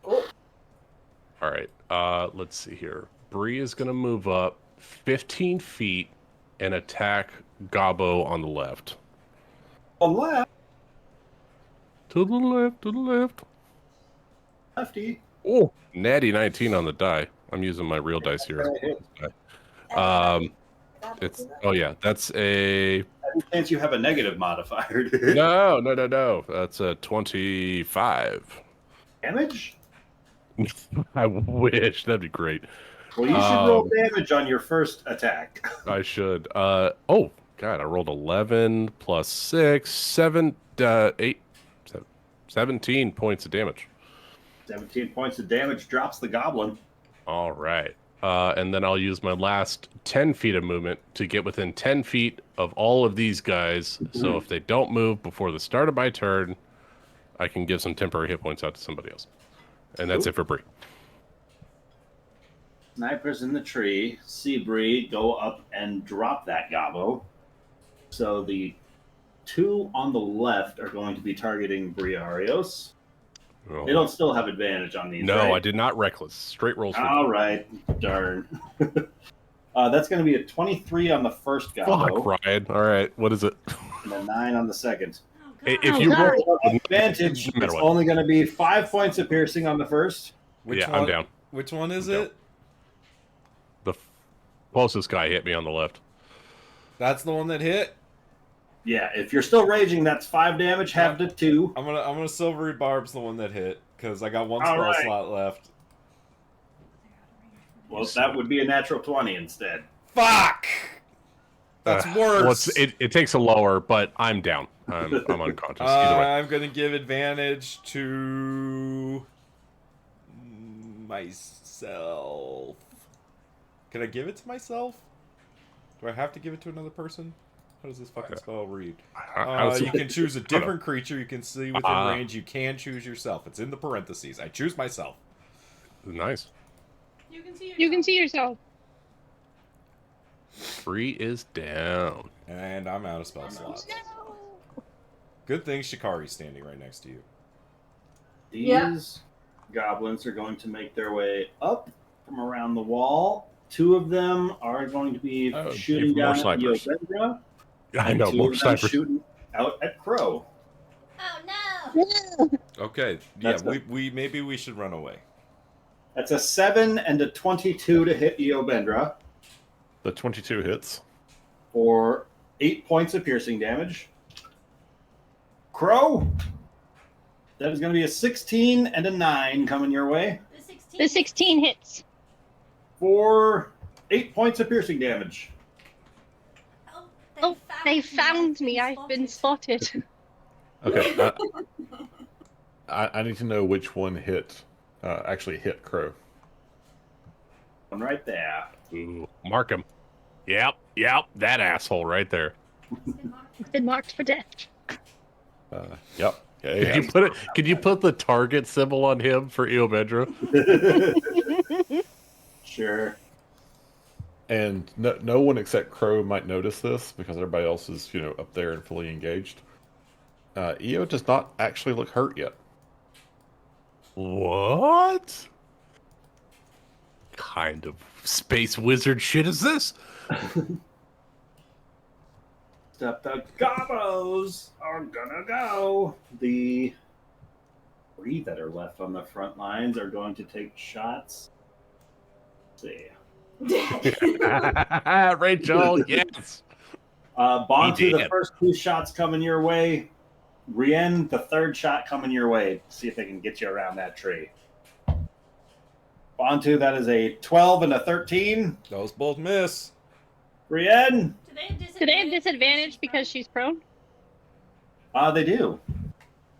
Oh. All right. Let's see here. Bree is going to move up 15 feet and attack Gabo on the left. On left. To the left. To the left. Lefty. Oh, natty 19 on the die. I'm using my real dice here. That's a Any chance you have a negative modifier, dude? no. That's a 25. Damage? I wish. That'd be great. Well, you should roll damage on your first attack. I should. Oh, God, I rolled 11 plus 6, 7, 8, 17 points of damage. 17 points of damage drops the goblin. All right. And then I'll use my last 10 feet of movement to get within 10 feet of all of these guys. So if they don't move before the start of my turn, I can give some temporary hit points out to somebody else. And that's it for Bree. Snipers in the tree. See Bree go up and drop that gobbo. So the two on the left are going to be targeting Briarios. Oh. They don't still have advantage on these. No, right? I did not reckless. Straight rolls. All right, darn. That's going to be a 23 on the first gobbo. Fuck, Ryan. All right, what is it? And a 9 on the second. If you roll advantage, no matter it's what. only going to be 5 points of piercing on the first. Which I'm down. Which one is I'm down. it? The closest guy hit me on the left. That's the one that hit. Yeah, if you're still raging, that's 5 damage, halved to 2. I'm gonna silvery barbs the one that hit because I got one All spell right. slot left. Well, that would be a natural 20 instead. Fuck. That's worse. Well, it takes a lower, but I'm down. I'm unconscious. Either way. I'm gonna give advantage to myself. Can I give it to myself? Do I have to give it to another person? How does this fucking spell read? You can choose a different creature you can see within range. You can choose yourself. It's in the parentheses. I choose myself. Nice. You can see yourself. You can see yourself. Bree is down. And I'm out of spell slots. Good thing Shikari's standing right next to you. These goblins are going to make their way up from around the wall. 2 of them are going to be shooting even more down at snipers. Yobendra. I know, Two more of them snipers. shooting out at Crow. Oh no! Okay, yeah, That's we maybe we should run away. That's a 7 and a 22 to hit Yobendra The 22 hits. for 8 points of piercing damage. Crow, that is going to be a 16 and a 9 coming your way The 16. The 16 hits. for 8 points of piercing damage. Oh, they found me. I've been spotted. Okay. I need to know which one actually hit Crow. One right there. Ooh, mark him. Yep, that asshole right there. It's been marked for death. Yep. Yeah, Could you put the target symbol on him for Eobedra? Sure. And no one except Crow might notice this because everybody else is, up there and fully engaged. EO does not actually look hurt yet. What kind of space wizard shit is this? The gobbos are gonna go. The 3 that are left on the front lines are going to take shots. Let's see. Rachel, yes. Bontu, the did. first 2 shots coming your way. Rien, the 3rd shot coming your way. See if they can get you around that tree. Bontu, that is a 12 and a 13. Those both miss. Rien, Do they have disadvantage because she's prone? they do.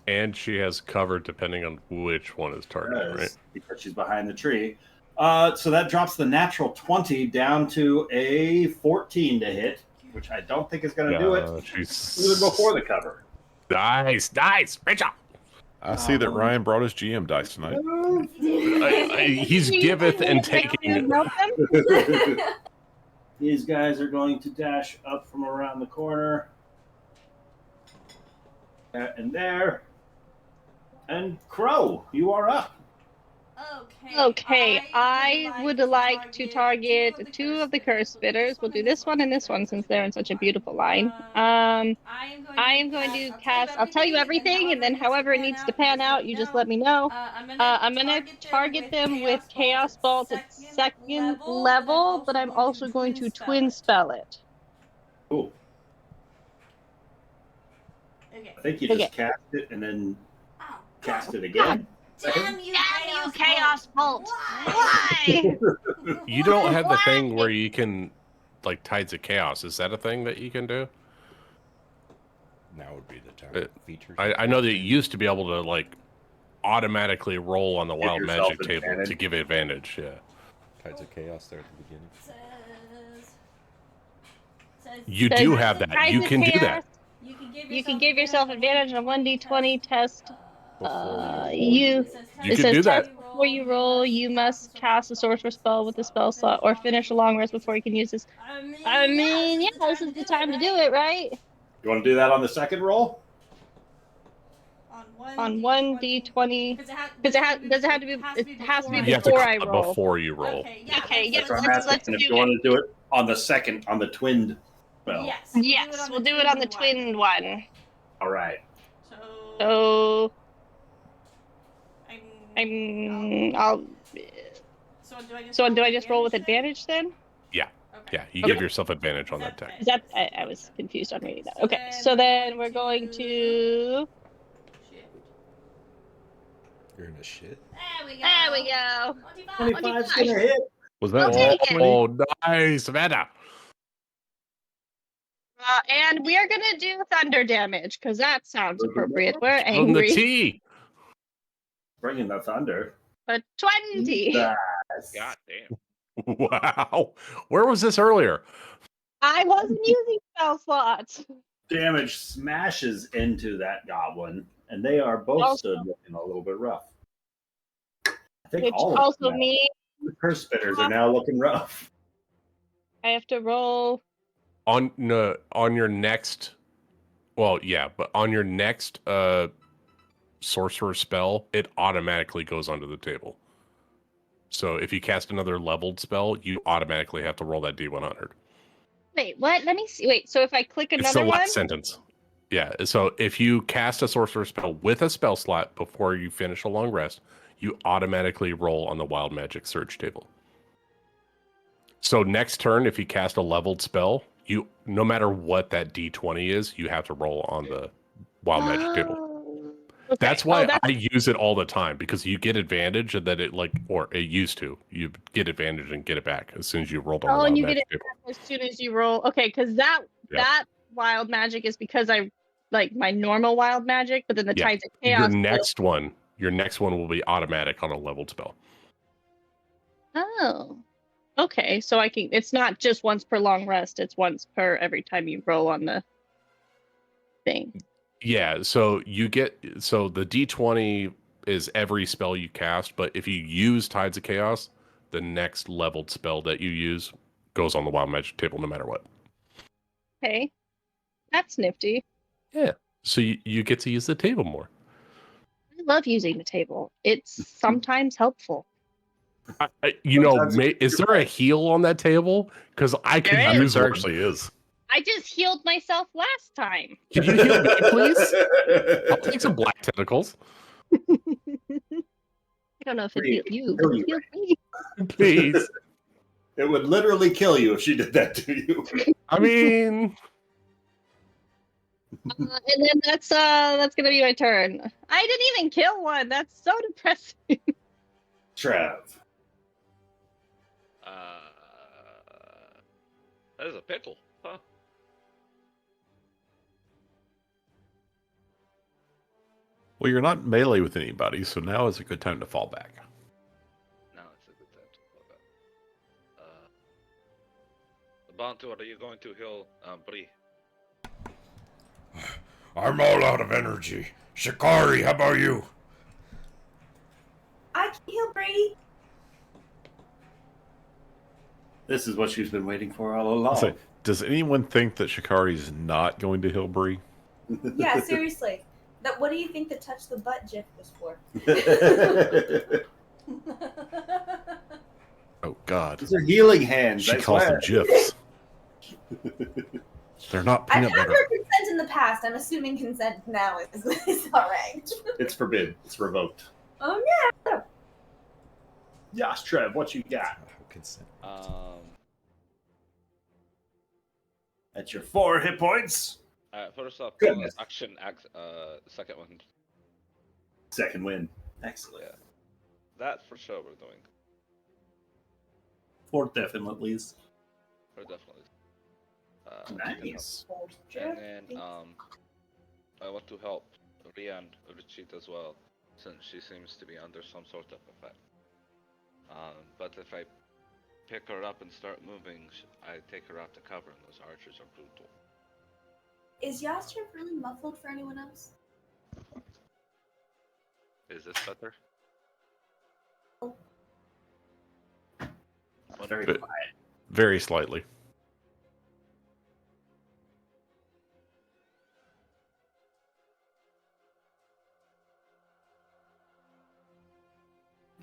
And she has cover depending on which one is targeted, right? Because she's behind the tree. So that drops the natural 20 down to a 14 to hit, which I don't think is going to do it. Even before the cover. Nice, Rachel. I see that Ryan brought his GM dice tonight. He's giveth and taking. These guys are going to dash up from around the corner. And there. And Crow, you are up. Okay, I would like to target 2 of the curse spitters. We'll do this one and this one since they're in such a beautiful line. I am going to cast. I'll tell you everything, and then however it needs to pan out, you just let me know. I'm going to target them with Chaos Bolt at 2nd level, but I'm also going to twin spell it. Cool. I think you just cast it and then cast it again. Damn you, Damn you, Chaos Bolt! Why? You don't have the thing where you can, like, Tides of Chaos. Is that a thing that you can do? Now would be the time. Features. I know that you used to be able to, like, automatically roll on the Wild yourself Magic table advantage. to give advantage. Yeah. Tides of Chaos there at the beginning. You Says do have that. Tides You of can do Chaos, that. You can give yourself advantage on a 1d20 test. Before You You it can says do that. test before you roll. You must cast a sorcerer spell with the spell slot, or finish a long rest before you can use this. I mean, yeah, this is the time to do it, right? You want to do that on the second roll? On 1d20, because it has to be You have to before call I it roll. before you roll. Okay, That's what I'm let's asking. And if do you want to do it on the second, on the twinned spell. Yes, we'll do it on the twinned one. All right. So I'll. So do I just roll with advantage then? Yeah. Yeah, you Okay. give yourself advantage on that attack. Is that I was confused on reading that. Okay, so then we're going to. You're in a shit. There we go. 25's gonna hit. Was that I'll take it. Oh, nice, Amanda. And we are gonna do thunder damage because that sounds appropriate. We're From the angry. T. Bringing the thunder. But 20. Nice. God damn. Wow. Where was this earlier? I wasn't using spell slots. Damage smashes into that goblin, and they are both Also- stood looking a little bit rough. I think Which all of also them, means the curse spitters are now looking rough. I have to roll. On your next, well, yeah, but on your next sorcerer spell, it automatically goes onto the table. So if you cast another leveled spell, you automatically have to roll that D100. Wait, what? Let me see. Wait, so if I click It's another the last one, sentence. Yeah. So if you cast a sorcerer spell with a spell slot before you finish a long rest, you automatically roll on the Wild Magic Surge table. So next turn, if you cast a leveled spell, you no matter what that D20 is, you have to roll on the Wild Magic table. Okay. That's why that's I use it all the time, because you get advantage and that it or it used to. You get advantage and get it back as soon as you rolled on the and Wild you get Magic it table. back as soon as you roll. Okay, because that Yeah. that wild magic is because I like my normal wild magic, but then the Yeah. Tides of Chaos. Your next one will be automatic on a leveled spell. Oh. Okay, so I can. It's not just once per long rest. It's once per every time you roll on the thing. Yeah, so the D20 is every spell you cast, but if you use Tides of Chaos, the next leveled spell that you use goes on the Wild Magic table no matter what. Okay, that's nifty. Yeah, so you get to use the table more. I love using the table. It's sometimes helpful. Is there a heal on that table? Because I could There is. use There one. actually is. I just healed myself last time. Can you heal me, please? I'll take some black tentacles, I don't know if it healed you. Kill But it you, healed me. please. It would literally kill you if she did that to you. I mean, And then that's gonna be my turn. I didn't even kill one. That's so depressing. Trev. That is a pickle, huh? Well, you're not melee with anybody, so now is a good time to fall back. No, it's a good time to pull that. Bantu, are you going to heal Bree? I'm all out of energy. Shikari, how about you? I can heal Brady. This is what she's been waiting for all along. So, does anyone think that Shikari's not going to heal Bree? Yeah, seriously. What do you think the touch the butt gif was for? Oh God! These are healing hands. She I calls swear. them gifs. They're not I've peanut had butter. her consent in the past. I'm assuming consent now is alright. It's forbidden. It's revoked. Oh no! Yes, Trev, what you got? Consent. That's your 4 hit points. First off, Goodness. second one. Second win. Excellent. Yeah. That for sure we're doing. For definitely. For definitely. Nice. And then I want to help Rian retreat as well, since she seems to be under some sort of effect. But if I pick her up and start moving, I take her out to cover, and those archers are brutal. Is Yasser really muffled for anyone else? Is this better? Very But- quiet. Very slightly.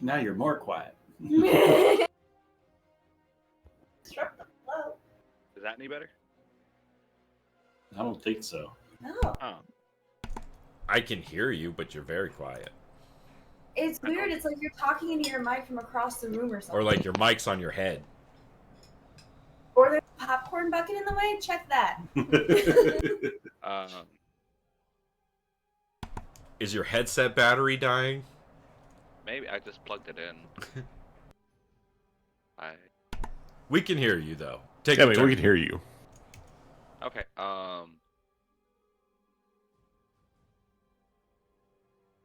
Now you're more quiet. Disrupt the flow. Is that any better? I don't think so. No. Oh. I can hear you, but you're very quiet. It's weird. It's like you're talking into your mic from across the room or something. Or like your mic's on your head. Or there's a popcorn bucket in the way. Check that. Is your headset battery dying? Maybe I just plugged it in. We can hear you though. Take Yeah, your we turn. can hear you. Okay.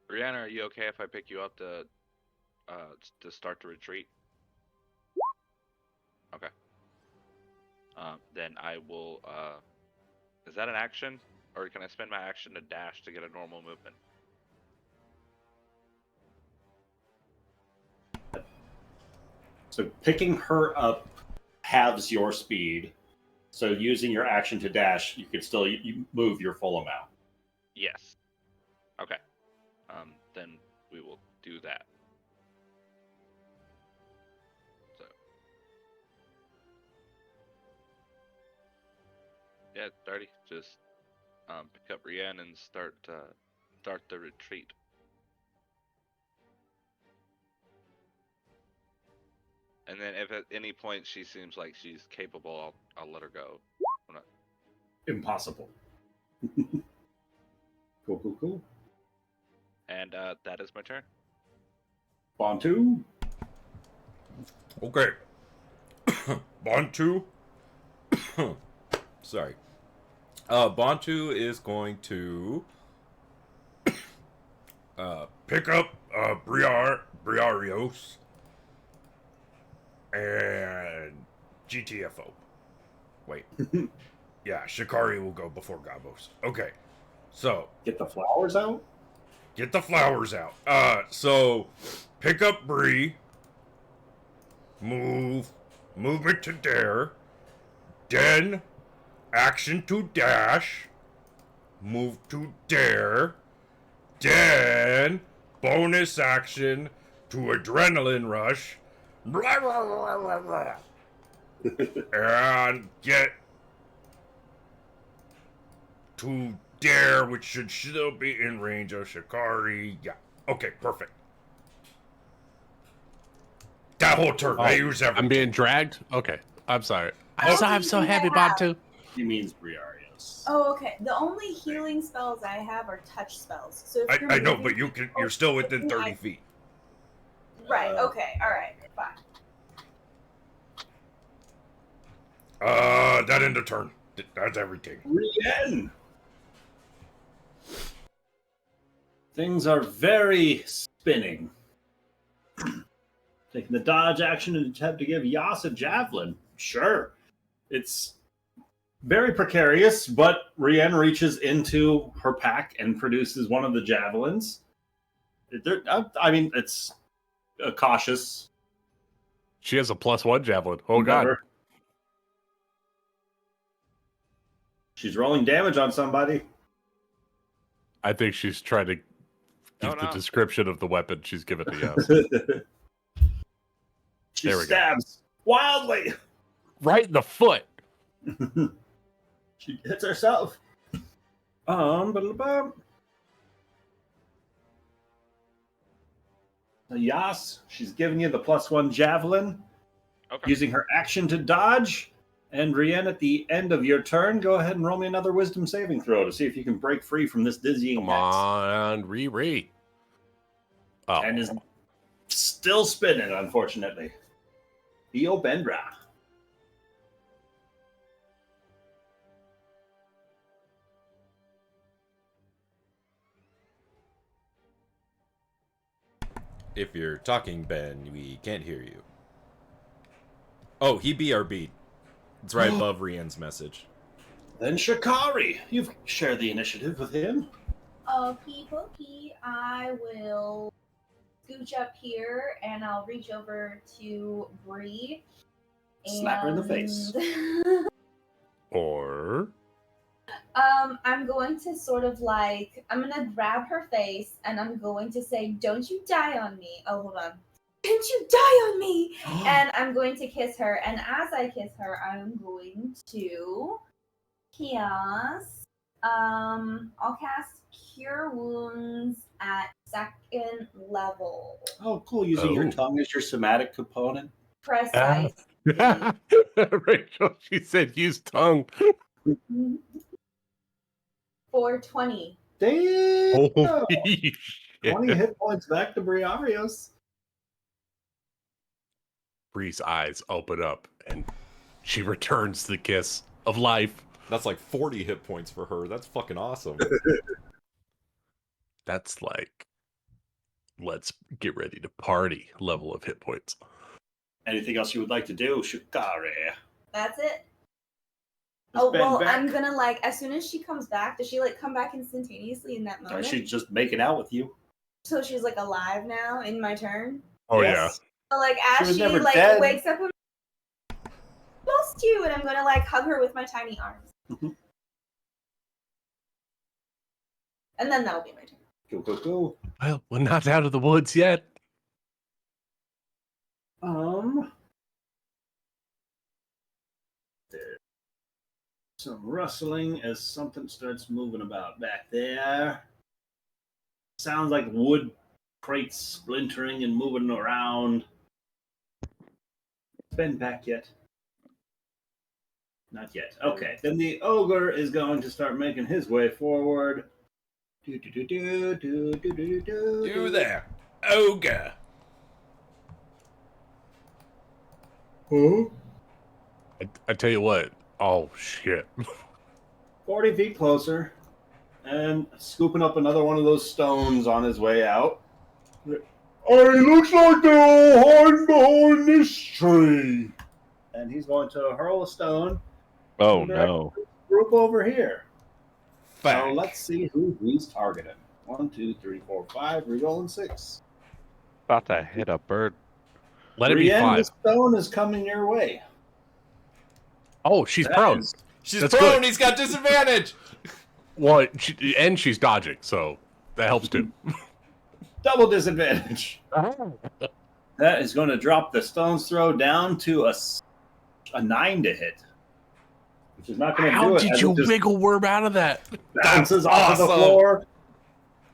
Rihanna, are you okay if I pick you up to start the retreat? Okay. Then I will. Is that an action, or can I spend my action to dash to get a normal movement? So picking her up halves your speed. So using your action to dash, you can still you move your full amount. Yes. Okay. Then we will do that. So. Yeah, 30. Just pick up Rianne and start the retreat. And then if at any point she seems like she's capable, I'll let her go. Impossible. Cool. And that is my turn. Bantu. Okay. Bantu. Sorry. Bantu is going to Pick up Briarios and GTFO. Wait. Yeah, Shikari will go before Gabos. Okay. So Get the flowers out. get the flowers out. So pick up Bree. Movement to dare. Then action to dash. Move to dare. Then bonus action to adrenaline rush. Blah, blah, blah, blah, blah. And get to dare, which should still be in range of Shikari. Yeah. Okay, perfect. That whole turn, I use everything. I'm being dragged? Okay. I'm sorry. Oh, I'm so you happy, have- Bantu. He means Briarios. Oh, okay. The only healing spells I have are touch spells. So if you're I know, moving- but you're still within 30 I- feet. Right. Okay. All right. Fine. That end of turn. That's everything. Rianne. Things are very spinning. Taking the dodge action and attempt to give Yas a javelin. Sure. It's very precarious, but Rianne reaches into her pack and produces one of the javelins. I mean, it's cautious. She has a +1 javelin. Oh, God. endeavor. She's rolling damage on somebody. I think she's trying to give Oh, the no. description of the weapon she's given to us. She There we go. stabs wildly. Right in the foot. She hits herself. Ba-da-bum. Yas, she's giving you the +1 javelin, Okay. using her action to dodge. And Rianne, at the end of your turn, go ahead and roll me another wisdom saving throw to see if you can break free from this dizzying Come hex. on, Riri. Oh, and is still spinning, unfortunately. Theo Bendra. If you're talking, Ben, we can't hear you. Oh, he BRB'd. It's right above Rian's message. Then Shikari. You've shared the initiative with him. Okie pokey. I will scooch up here and I'll reach over to Bree. Slap her in the face. or I'm going to sort of like, I'm going to grab her face and I'm going to say, don't you die on me. Oh, hold on. Don't you die on me. And I'm going to kiss her. And as I kiss her, I'm going to cast, I'll cast Cure Wounds at 2nd level. Oh, cool. Using your tongue as your somatic component. Precise. Rachel, she said use tongue. 420. Damn. Holy shit. 20 hit points back to Briarios. Bree's eyes open up and she returns the kiss of life. That's like 40 hit points for her. That's fucking awesome. That's like, let's get ready to party level of hit points. Anything else you would like to do, Shikari? That's it. Is Oh, Ben well, back? I'm gonna like, as soon as she comes back, does she like come back instantaneously in that Or moment? she's just making out with you. So she's like alive now in my turn? Oh, Yes. So, like, She as was she never like dead. wakes up, I'm lost you, and I'm gonna like hug her with my tiny arms. Mhm. And then that'll be my turn. Go, go, go. Well, we're not out of the woods yet. There's some rustling as something starts moving about back there. Sounds like wood crates splintering and moving around. Ben back yet? Not yet. Okay, then the ogre is going to start making his way forward. Do there, ogre. Huh? I tell you what. Oh, shit. 40 feet closer and scooping up another one of those stones on his way out. It looks like they're all hiding behind this tree. And he's going to hurl a stone. Oh to the no. Group over here. Fuck. So let's see who he's targeting. 1, 2, 3, 4, 5. Rerolling 6. About to hit a bird. Let it be Brienne, 5. the stone is coming your way. Oh, she's That prone. is- She's That's prone. good. He's got disadvantage. Well, and she's dodging, so that helps too. Double disadvantage. That is going to drop the stone's throw down to a 9 to hit. Which is not going to do How it. did as you it just wiggle worm out of that? bounces off of the awesome. floor,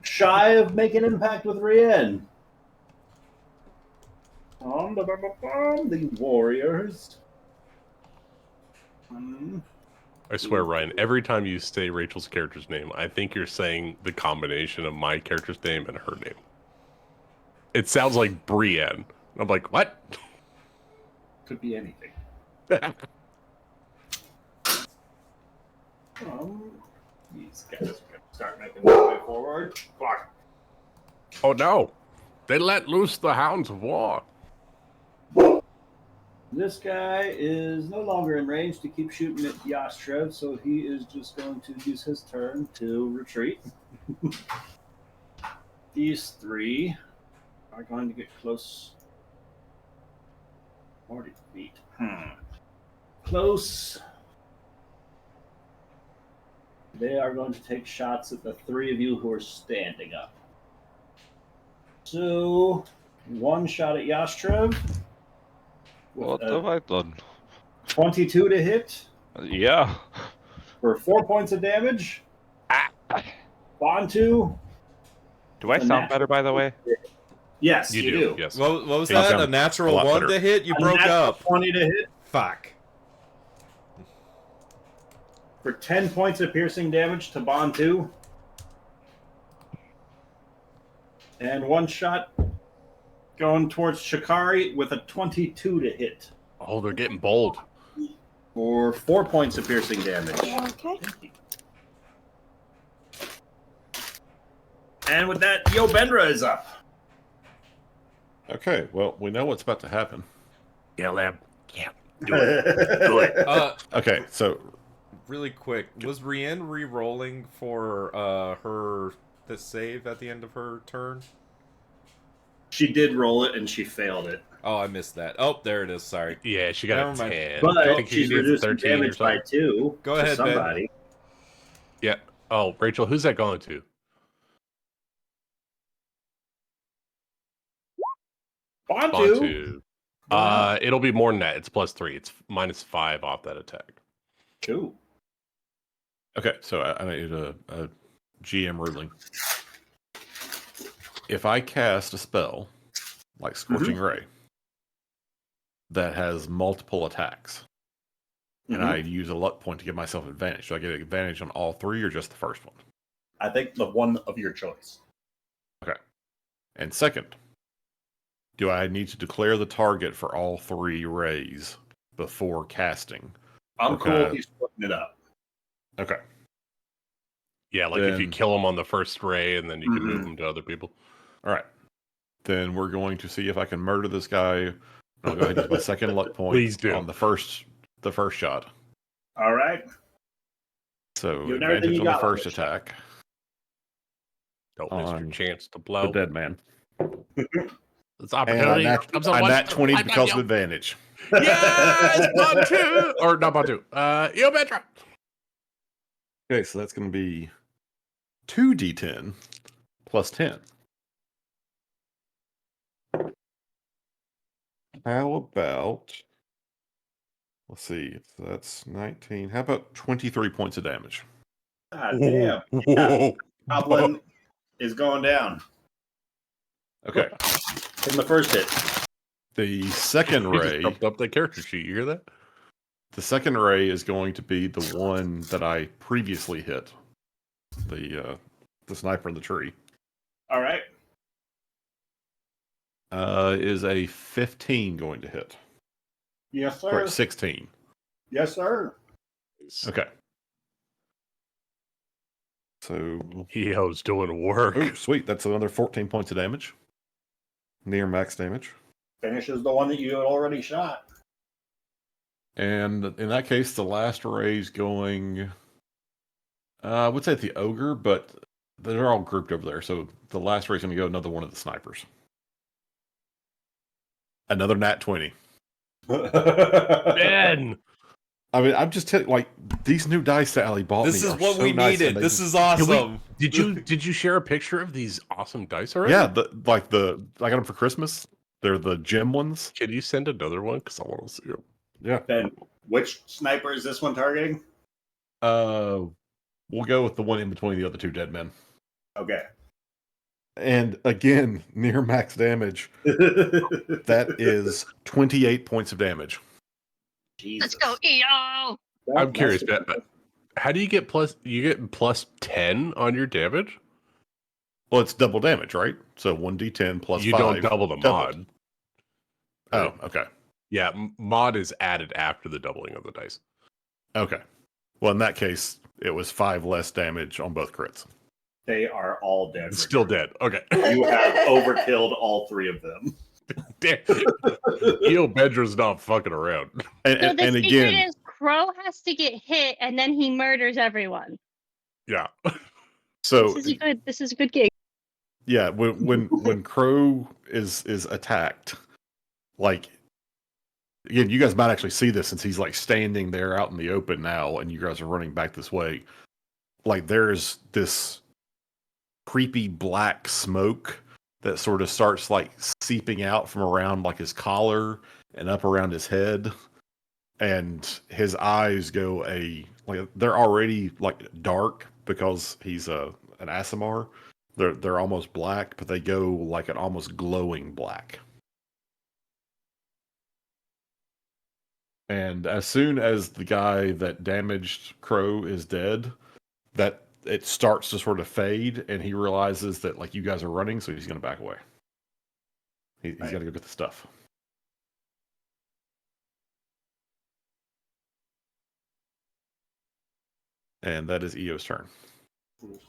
shy of making impact with Rian. The warriors. I swear, Ryan, every time you say Rachel's character's name, I think you're saying the combination of my character's name and her name. It sounds like Brienne. I'm like, what? Could be anything. These guys are going to start making their way forward. Fuck. Oh no. They let loose the hounds of war. This guy is no longer in range to keep shooting at Yastrev, so he is just going to use his turn to retreat. These 3 are going to get close. 40 feet. Close. They are going to take shots at the 3 of you who are standing up. So, 1 shot at Yastrev. What have I done? 22 to hit Yeah. for 4 points of damage. Bantu. Do I sound better, by the way? Yes, you do. Yes. What was Yeah, you that? sound A natural a lot 1 better. to hit? You A broke natural up. 20 to hit Fuck. for 10 points of piercing damage to Bantu. And one shot going towards Shikari with a 22 to hit. Oh, they're getting bold. For 4 points of piercing damage. Okay. And with that, Yobendra is up. Okay, well, we know what's about to happen. Yeah, lab. Yeah. Do it. Do it. Okay, so really quick, was Rienne re-rolling for her the save at the end of her turn? She did roll it and she failed it. Oh, I missed that. Oh, there it is. Sorry. Yeah, she got Never a mind. 10. But I think she's she needs reducing 13 or damage by something. 2. Go to ahead, Ben. somebody. Yeah. Oh, Rachel, who's that going to? Bantu. Bantu. It'll be more than that. It's +3. It's -5 off that attack. Cool. okay, so I need a GM ruling. If I cast a spell like Scorching Ray that has multiple attacks, and I use a luck point to give myself advantage, do I get advantage on all 3 or just the first one? I think the one of your choice. Okay. And second, do I need to declare the target for all 3 rays before casting? I'm Okay. cool if he's splitting it up. Okay. Yeah, like if you Then- kill him on the first ray and then you can move him to other people. All right. Then we're going to see if I can murder this guy. I'll go ahead and use my second luck point Please do. on the first shot. All right. So You've never advantage you on the got on first this attack. Don't miss your On chance to The blow. dead man. It's And opportunity. I nat 20 because of advantage. Yes, Bantu! Or not Bantu. Yobendra! Okay, so that's going to be 2d10 plus 10. How about, let's see, so that's 19. How about 23 points of damage? God damn. Yeah. Goblin is going down Okay. in the first hit. The second He just ray, jumped up the character sheet. You hear that? the second ray is going to be the one that I previously hit. The sniper in the tree. All right. Is a 15 going to hit? Yes, sir. Or 16. Yes, sir. Okay. So, Yo's doing work. oh, sweet. That's another 14 points of damage. Near max damage. Finishes the one that you had already shot. And in that case, the last ray's going. I would say the ogre, but they're all grouped over there. So the last ray's going to go another one of the snipers. Another nat 20. Ben! I mean, I'm just telling, like, these new dice that Ali bought This me is are what so we nice, needed. and they This just- is awesome. Did you share a picture of these awesome dice already? Yeah, I got them for Christmas. They're the gem ones. Can you send another one? Because I want to see them. Yeah. Ben, which sniper is this one targeting? We'll go with the one in between the other 2 dead men. Okay. And again, near max damage. That is 28 points of damage. Jesus. Let's go, EO! I'm curious, Ben. How do you get plus 10 on your damage? Well, it's double damage, right? So 1d10 plus You 5. don't double the mod. Oh, okay. Yeah, mod is added after the doubling of the dice. Okay. Well, in that case, it was 5 less damage on both crits. They are all dead. Still dead. Okay. You have overkilled all 3 of them. Damn. Bendra's not fucking around. And, So and, the and secret again, is Crow has to get hit and then he murders everyone. Yeah. so This is a good gig. yeah, when Crow is attacked, like, again, you guys might actually see this since he's like standing there out in the open now, and you guys are running back this way. Like, there's this creepy black smoke that sort of starts like seeping out from around like his collar and up around his head, and his eyes go like they're already like dark because he's an Aasimar. They're almost black, but they go like an almost glowing black. And as soon as the guy that damaged Crow is dead, that it starts to sort of fade, and he realizes that like you guys are running, so he's going to back away. He's got to go get the stuff. And that is Eo's turn.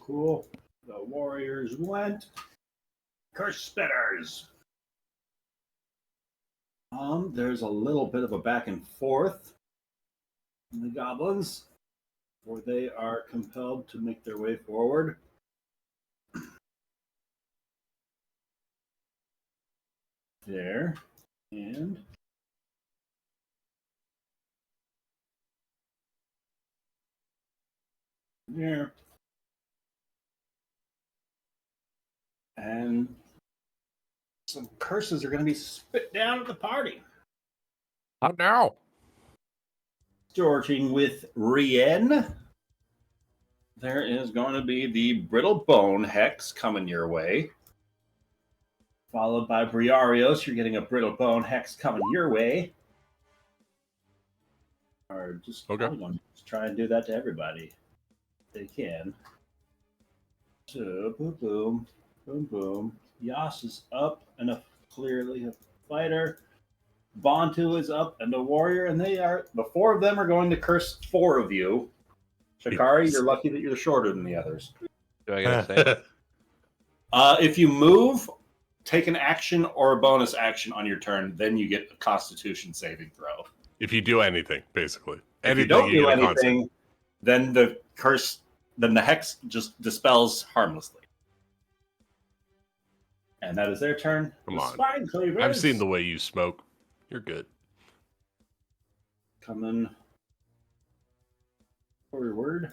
Cool. The warriors went. Curse spitters. There's a little bit of a back and forth in the goblins, where they are compelled to make their way forward. There. And there. And some curses are going to be spit down at the party. How now? Starting with Rien. There is going to be the Brittle Bone Hex coming your way. Followed by Briarios. You're getting a Brittle Bone Hex coming your way. Or just, just try and do that to everybody. They can. So, boom, boom, boom, boom. Yas is up and clearly a fighter. Bantu is up and a warrior, and the 4 of them are going to curse 4 of you. Shikari, you're lucky that you're shorter than the others. Do I get to say? If you move, take an action or a bonus action on your turn, then you get a Constitution saving throw. If you do anything, basically. If you don't do anything, then the hex just dispels harmlessly. And that is their turn. Come The on. Spine Cleavers I've seen the way you smoke. You're good. coming forward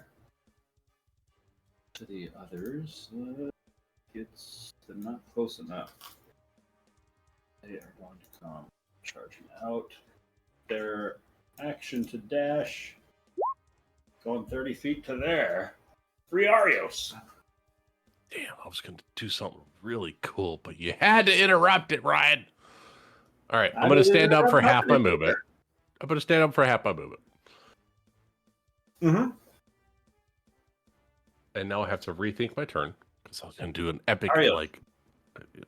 to the others. They're not close enough. They are going to come charging out. Their action to dash, going 30 feet to there. Briarios. Damn, I was going to do something really cool, but you had to interrupt it, Ryan. All right, I'm going to stand up for half my movement. I'm going to stand up for half my movement. Mm-hmm. And now I have to rethink my turn because I was going to do an epic, Ariel, like...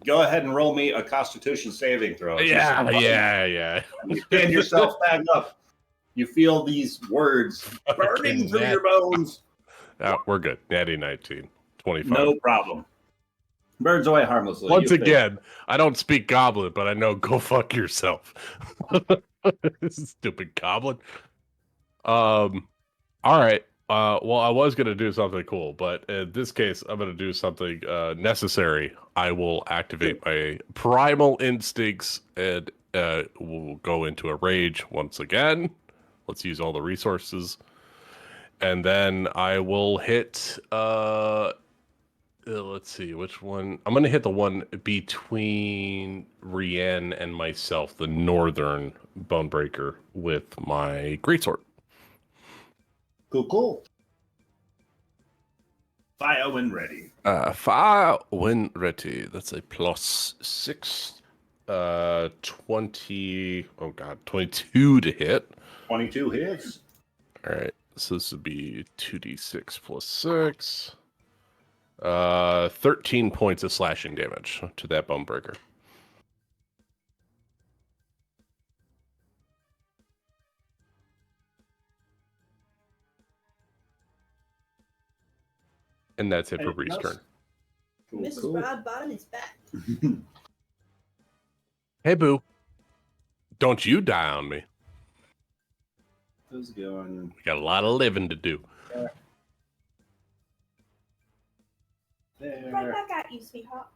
go ahead and roll me a Constitution saving throw. Yeah. You stand yourself back up. You feel these words burning through your bones. We're good. Natty 19. 25. No problem. Birds away harmlessly. Once again, I don't speak goblin, but I know go fuck yourself. Stupid goblin. All right. Well, I was going to do something cool, but in this case, I'm going to do something necessary. I will activate my primal instincts and we'll go into a rage once again. Let's use all the resources. And then I will hit... let's see, which one? I'm going to hit the one between Rien and myself, the northern Bonebreaker, with my greatsword. Cool. Fire when ready. Fire when ready. That's a +6. 20. Oh god, 22 to hit. 22 hits. All right, so this would be 2d6 plus 6. 13 points of slashing damage to that Bonebreaker. And that's it for Bree's turn. Mrs. Brad Bottom is back. Hey, Boo. Don't you die on me. How's it going? We got a lot of living to do. There. Right back at you, sweetheart.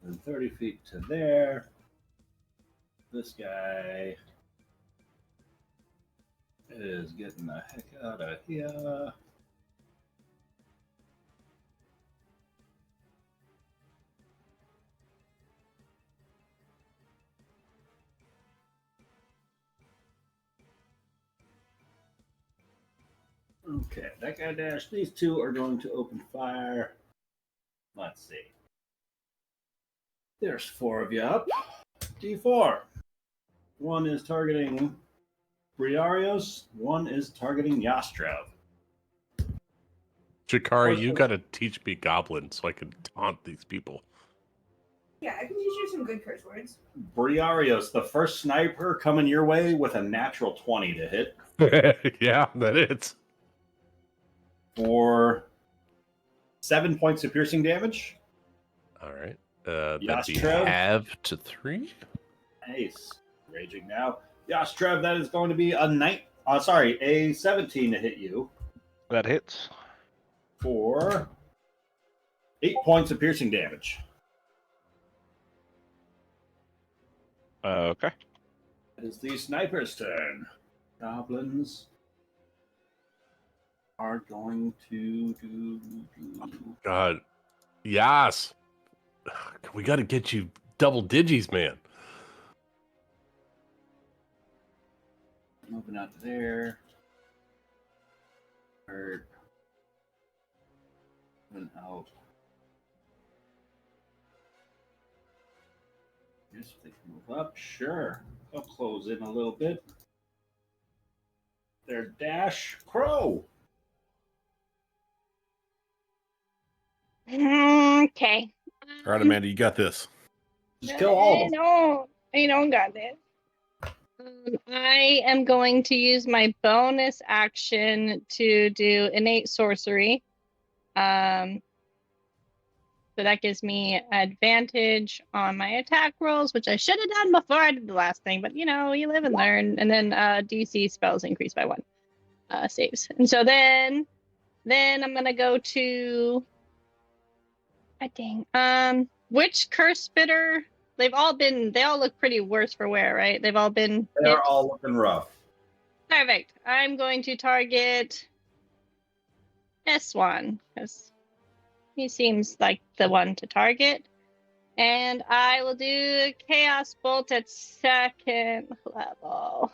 And 30 feet to there. This guy is getting the heck out of here. Okay, that guy dashed. These two are going to open fire. Let's see. There's 4 of you up. D4. One is targeting Briarios. One is targeting Yastrav. Jakari, you gotta teach me Goblin so I can taunt these people. Yeah, I can teach you some good curse words. Briarios, the first sniper coming your way with a natural 20 to hit. Yeah, that is. For 7 points of piercing damage. All right. That'd be Yastrav. half to 3. Nice. Raging now. Yastrav, that is going to be a 17 to hit you. That hits. For 8 points of piercing damage. Okay. It is the sniper's turn. Goblins are going to do. God. Yes. We gotta get you double digis, man. Moving out to there. Third. And out. Guess if they can move up, sure. They'll close in a little bit. Their dash crow. Okay. All right, Amanda, you got this. Just kill all of them. I don't got this. I am going to use my bonus action to do innate sorcery. So that gives me advantage on my attack rolls, which I should have done before I did the last thing, but you live and learn. And then DC spells increase by 1 saves. And so then I'm gonna go to which curse spitter? They all look pretty worse for wear, right? They've all been They're hit. all looking rough. Perfect. I'm going to target S1 because he seems like the one to target. And I will do Chaos Bolt at 2nd level.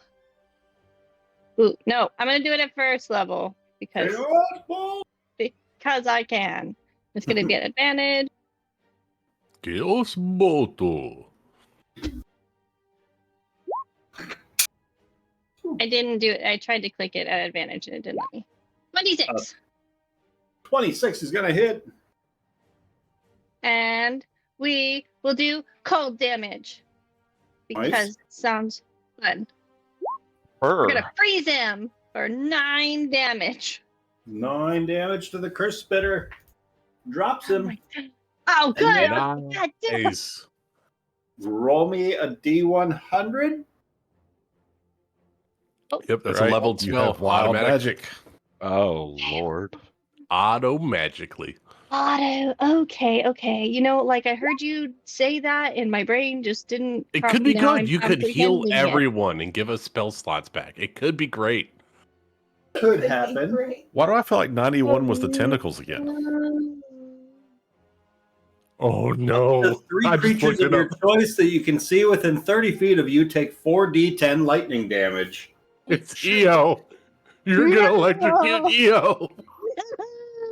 Ooh, no, I'm going to do it at 1st level because I can. It's going to be an advantage. Chaos Boto. I didn't do it. I tried to click it at advantage and it didn't let me. 26. 26 is going to hit. And we will do cold damage because Nice. it sounds fun. Brr. We're going to freeze him for 9 damage. 9 damage to the curse spitter. Drops him. Oh, good. then- God damn. Nice. Roll me a D100. Yep, that's Right. a level You 12. have wild Automatic. magic. Oh lord. Auto magically. Auto. Okay. I heard you say that and my brain just didn't. It could be now good. I'm You could heal comprehending it. everyone and give us spell slots back. It could be great. Could happen. Why do I feel like 91 was the tentacles again? Oh no. The 3 I just creatures looked of it your up. choice that you can see within 30 feet of you take 4d10 lightning damage. It's EO. You're gonna electrocute EO. Why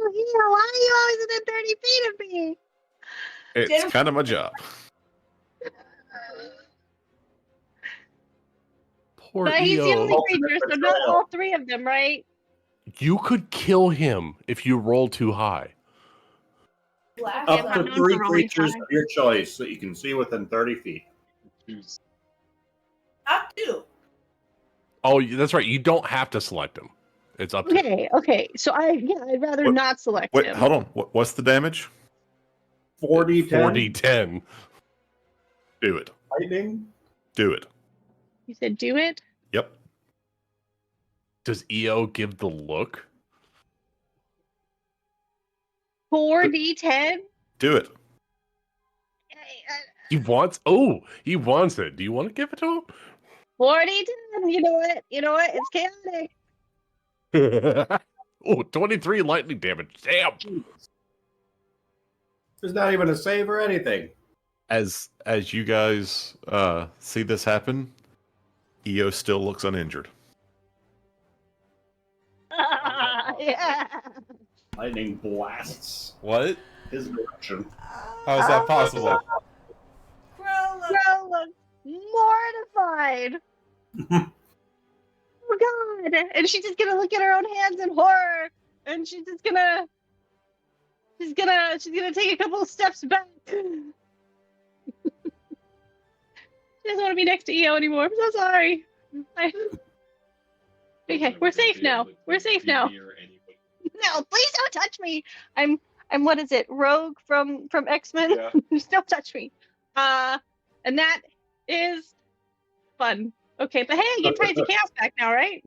are you always within 30 feet of me? It's kind of my job. Poor But he's the EO. only creature, so not all 3 of them, right? You could kill him if you roll too high. Up to 3 creatures of your choice that you can see within 30 feet. Up to. Oh, that's right. You don't have to select him. It's up to Okay. So I'd rather What- not select Wait, him. hold on. What's the damage? 4d10 4d10. Do it. lightning. Do it. You said do it? Yep. Does EO give the look? 4d10? Do it. He wants it. Do you want to give it to him? 4d10. You know what? It's chaotic. Oh, 23 lightning damage. Damn. There's not even a save or anything. As you guys see this happen, EO still looks uninjured. Yeah. Lightning blasts What? his direction. How is that possible? Crow looks mortified. oh god, and she's just gonna look at her own hands in horror, and she's gonna take a couple of steps back. She doesn't want to be next to EO anymore. I'm so sorry. Okay, we're safe now. We're safe now. No, please don't touch me. I'm what is it? Rogue from X-Men. Yeah. Just don't touch me. And that is fun. Okay, but hey, I get Tides of Chaos back now, right?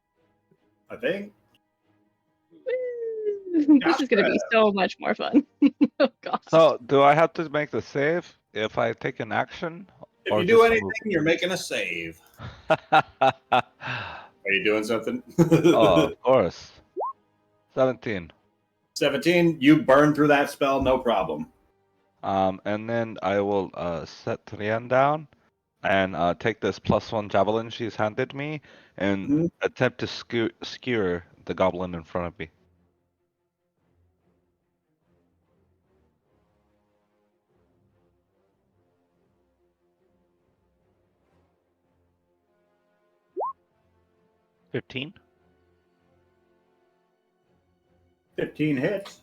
I think. This is gonna be so much more fun. Oh god. So, do I have to make the save if I take an action? If or you do just anything, move? you're making a save. Are you doing something? Oh, of course. 17. 17. You burn through that spell, no problem. And then I will set Trian down and take this +1 javelin she's handed me and attempt to skewer the goblin in front of me. $15. 15 hits.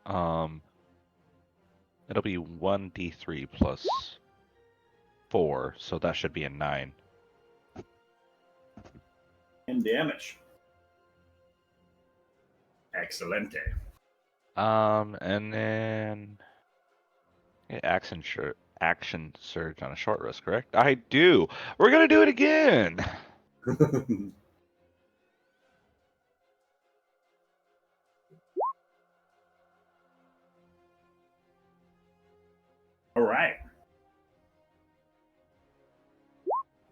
It'll be 1d3 plus 4, so that should be a 9. And damage. Excelente. And then action surge on a short rest, correct? I do. We're gonna do it again. All right.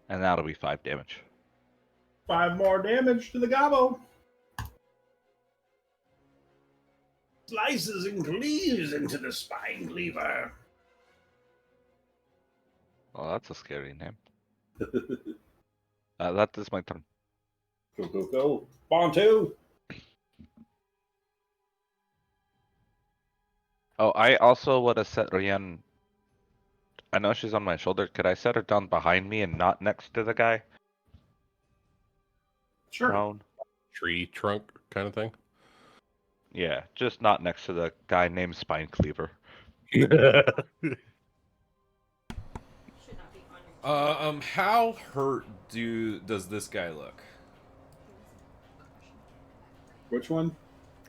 And that'll be 5 damage. 5 more damage to the gobbo. Slices and cleaves into the spine cleaver. Oh, that's a scary name. That is my turn. Go. Bontu. Oh, I also would have set Rian. I know she's on my shoulder. Could I set her down behind me and not next to the guy? Sure. Prone? Tree trunk kind of thing. Yeah, just not next to the guy named Spine Cleaver. How hurt does this guy look? Which one?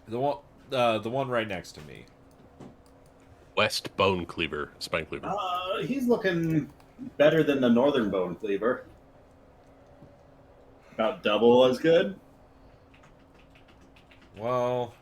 The one right next to me. West Bone Cleaver, Spine Cleaver. He's looking better than the Northern Bone Cleaver. About double as good. Well,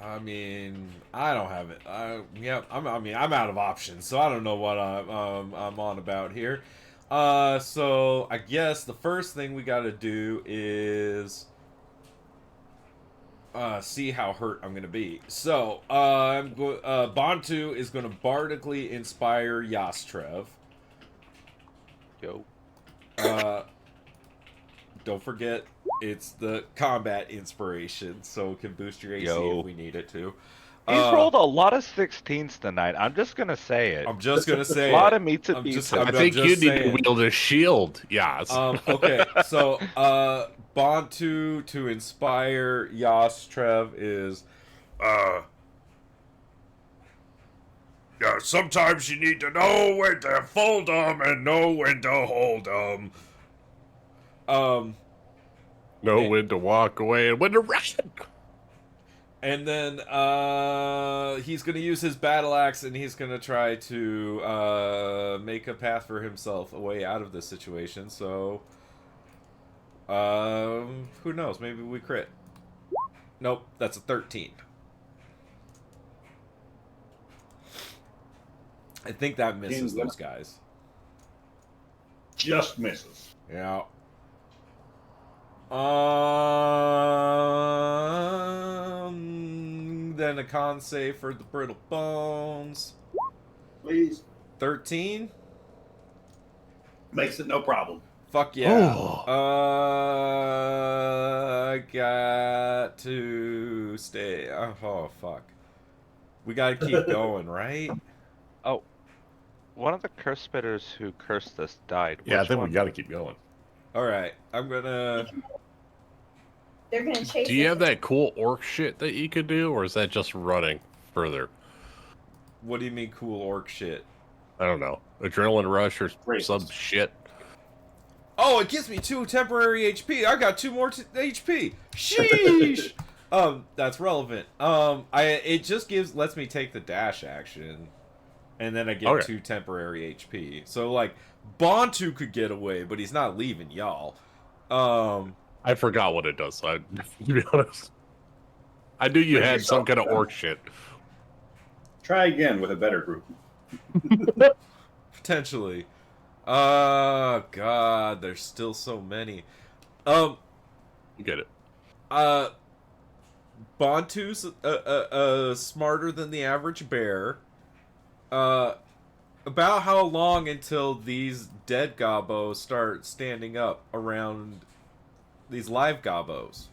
I mean, I don't have it. I'm out of options, so I don't know what I'm on about here. So I guess the first thing we got to do is see how hurt I'm gonna be. So Bontu is gonna bardically inspire Yastrev. Yo. Don't forget, it's the combat inspiration, so it can boost your AC if we need it to. He's rolled a lot of 16s tonight. I'm just gonna say it. I'm just gonna say a lot it. of meat to I'm beat. just- I I'm think just you need saying. to wield a shield. Yes. Okay, so Bontu to inspire Yastrev is Yeah, sometimes you need to know when to fold them and know when to hold them. Know when to walk away and when to rush. And then he's going to use his battle axe and he's going to try to make a path for himself a way out of this situation. So, who knows? Maybe we crit. Nope, that's a 13. I think that misses those guys. Just misses. Yeah. Then a con save for the brittle bones. Please. 13? Makes it no problem. Fuck yeah. Oh. I got to stay. Oh, fuck. We gotta keep going, right? Oh. One of the curse spitters who cursed us died. Yeah, I Which think one? we got to keep going. All right, I'm gonna. They're gonna chase. Do you us. have that cool orc shit that you could do, or is that just running further? What do you mean, cool orc shit? I don't know. Adrenaline rush or some shit. Oh, it gives me 2 temporary HP. I got 2 more HP. Sheesh. That's relevant. It just lets me take the dash action, and then I get 2 temporary HP. So like, Bontu could get away, but he's not leaving y'all. I forgot what it does. To be honest, I knew you Make had some yourself kind of better. orc shit. Try again with a better group. Potentially. God, there's still so many. You get it. Bontu's smarter than the average bear. About how long until these dead gobbos start standing up around these live gobbos?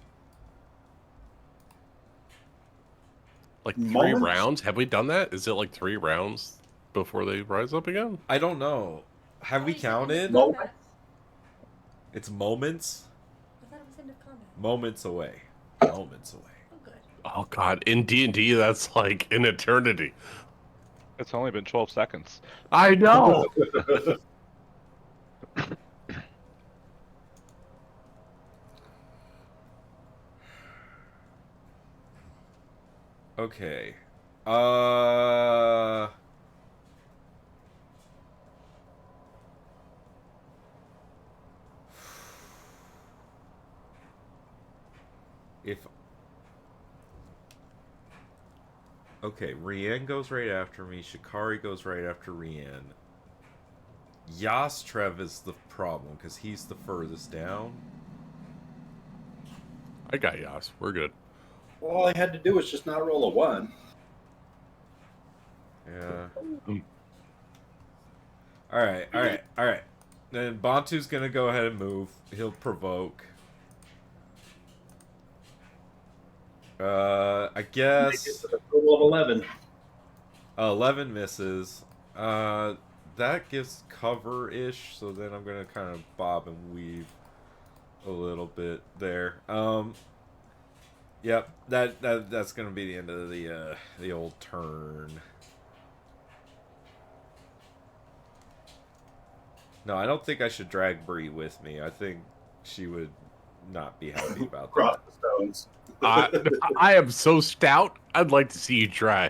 Like 3 Moments? rounds? Have we done that? Is it like 3 rounds before they rise up again? I don't know. Have we counted? Moments. It's moments? I thought it was end of combat. Moments away. Moments away. Oh, good. Oh god, in D&D that's like an eternity. It's only been 12 seconds. I know. Okay. If... Okay, Rian goes right after me, Shikari goes right after Rian. Yastrev is the problem, because he's the furthest down. I got Yas. We're good. All I had to do was just not roll a 1. Yeah. Alright. Then Bantu's gonna go ahead and move. He'll provoke. I guess... Make it to the total of 11. 11 misses. That gives cover-ish, so then I'm gonna kind of bob and weave a little bit there. Yep, that's gonna be the end of the old turn. No, I don't think I should drag Bree with me. I think she would not be happy about Cross that. the stones. I am so stout. I'd like to see you try.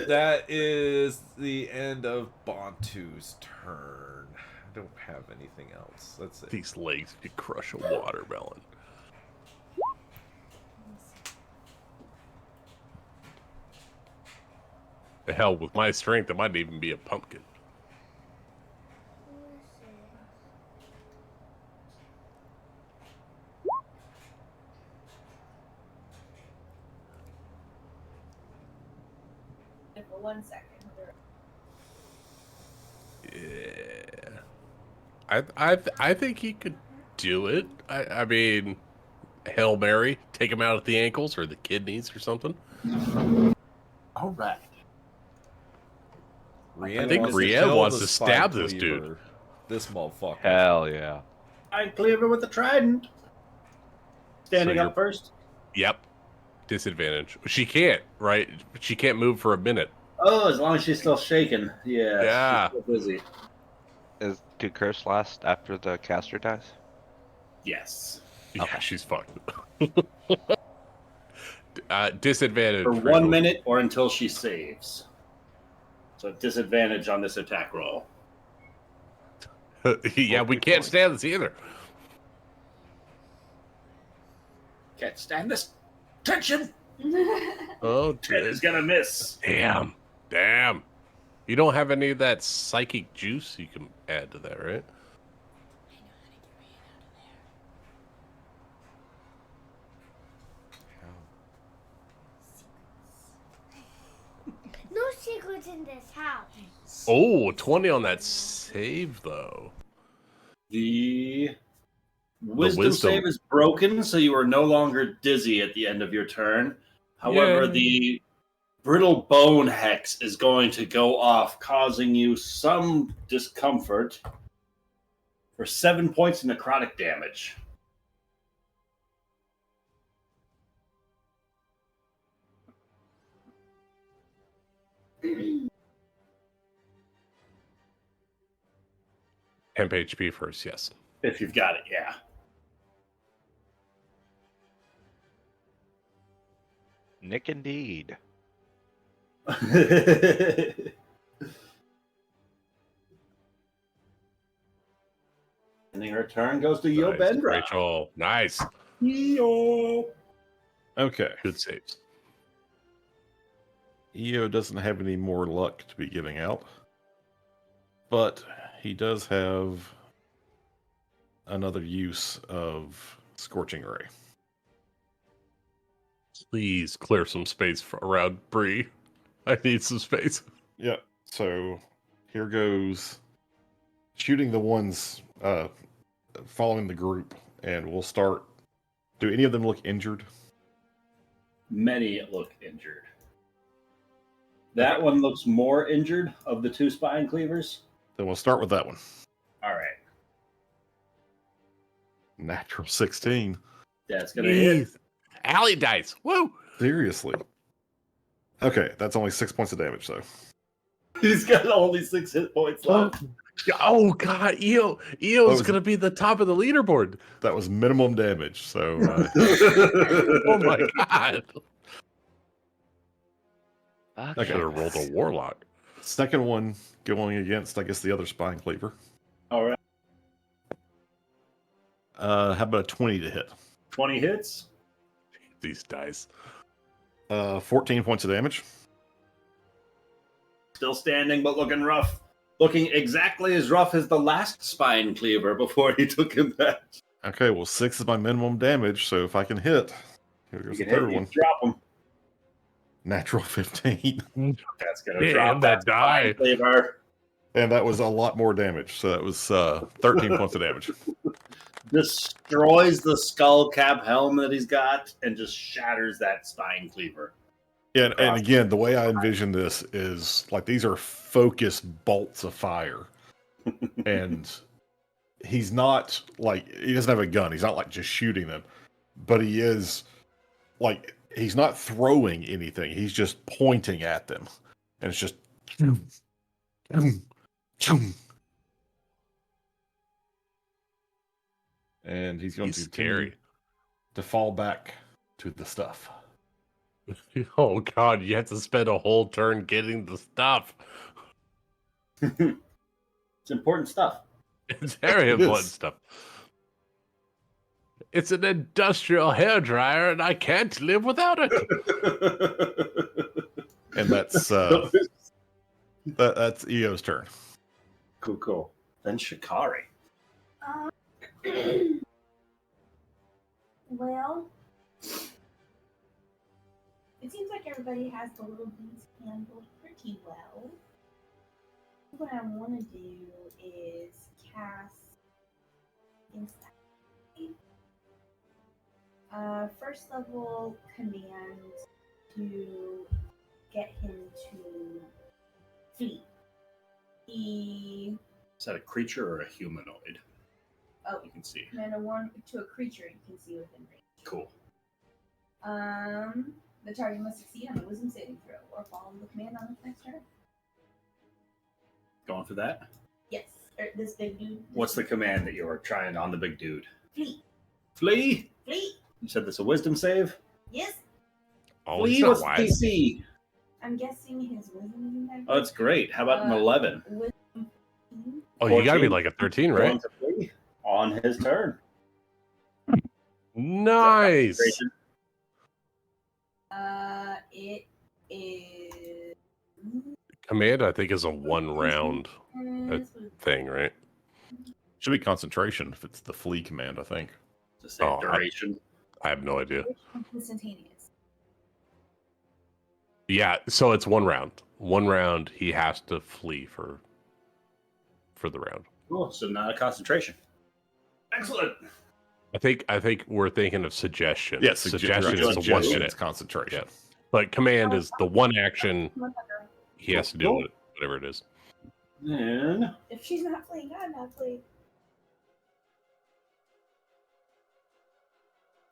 That is the end of Bantu's turn. I don't have anything else. That's it. These legs could crush a watermelon. Hell, with my strength, it might even be a pumpkin. For 1 second. Yeah. I think he could do it. I mean, Hail Mary, take him out at the ankles or the kidneys or something. All right. Rian I think wants to Rian kill wants the to spine stab this cleaver. dude. This motherfucker. Hell yeah. I cleaver with the trident. Standing So up first. Yep. Disadvantage. She can't, right? She can't move for a minute. Oh, as long as she's still shaking. Yeah. Yeah. She's still busy. Do curse last after the caster dies? Yes. Yeah, she's fucked. Disadvantage. For for 1 you. minute or until she saves. So disadvantage on this attack roll. Yeah, we can't stand this either. Can't stand this tension. Oh, Ted is gonna miss. damn. Damn. You don't have any of that psychic juice you can add to that, right? No secrets in this house. Oh, 20 on that save, though. The wisdom wisdom. save is broken, so you are no longer dizzy at the end of your turn. However, Yay. the brittle bone hex is going to go off, causing you some discomfort for 7 points of necrotic damage. Temp HP first, yes. If you've got it, yeah. Nick indeed. Ending her turn goes to Yo Nice, Bendra. Rachel, nice. Yo. Okay. Good saves. EO doesn't have any more luck to be giving out, but he does have another use of Scorching Ray. Please clear some space around Bree. I need some space. Yeah. So here goes shooting the ones following the group, and we'll start. Do any of them look injured? Many look injured. That one looks more injured of the two spine cleavers. Then we'll start with that one. All right. Natural 16. That's going to hit. Alley dice. Woo! Seriously. Okay, that's only 6 points of damage, though. He's got only 6 hit points left. Oh, God. EO's going to be the top of the leaderboard. That was minimum damage, so... Oh, my God. I Okay. could have rolled a warlock. Second one going against, I guess, the other spine cleaver. All right. How about a 20 to hit? 20 hits. These dice. 14 points of damage. Still standing, but looking rough. Looking exactly as rough as the last spine cleaver before he took him back. Okay, well, 6 is my minimum damage, so if I can hit... Here goes the You can third hit, one. drop him. Natural 15. That's going to Damn, drop that die. spine cleaver. And that was a lot more damage, so that was 13 points of damage. Destroys the skull cap helm that he's got and just shatters that spine cleaver. Yeah, and again, the way I envision this is like these are focused bolts of fire. And he's not like, he doesn't have a gun. He's not like just shooting them, but he is like, he's not throwing anything. He's just pointing at them. And it's just. And he's going He's to continue to fall back to the stuff. Oh, God. You have to spend a whole turn getting the stuff. It's important stuff. It's very important stuff. It's an industrial hairdryer, and I can't live without it. And that's that's EO's turn. Cool. Then Shikari. Well, it seems like everybody has the little beats handled pretty well. What I want to do is cast Insight. First level command to get him to flee. Is that a creature or a humanoid? Oh, you can see. Command a warn to a creature you can see within range. Cool. The target must succeed on a wisdom saving throw or follow the command on its next turn. Going for that? Yes. This big dude. What's the command that you're trying on the big dude? Flee. Flee? Flee. You said this a wisdom save? Yes. Oh, Flee, he's not what's the wise. DC? I'm guessing his wisdom isn't that Oh, that's great. How about an 11? Wisdom. Oh, you got to be 14. like a 13, right? Going to flee on his turn. Nice. It is. Command, I think, is a 1 round thing, right? Should be concentration if it's the flee command, I think. Just say duration. I have no idea. Instantaneous. Yeah, so it's 1 round. 1 round, he has to flee for the round. Cool. So not a concentration. Excellent. I think we're thinking of suggestion. Yes, suggestion is a 1 minute concentration. But command is the one action he has to do with it, whatever it is. Then If she's not fleeing, I'm not fleeing.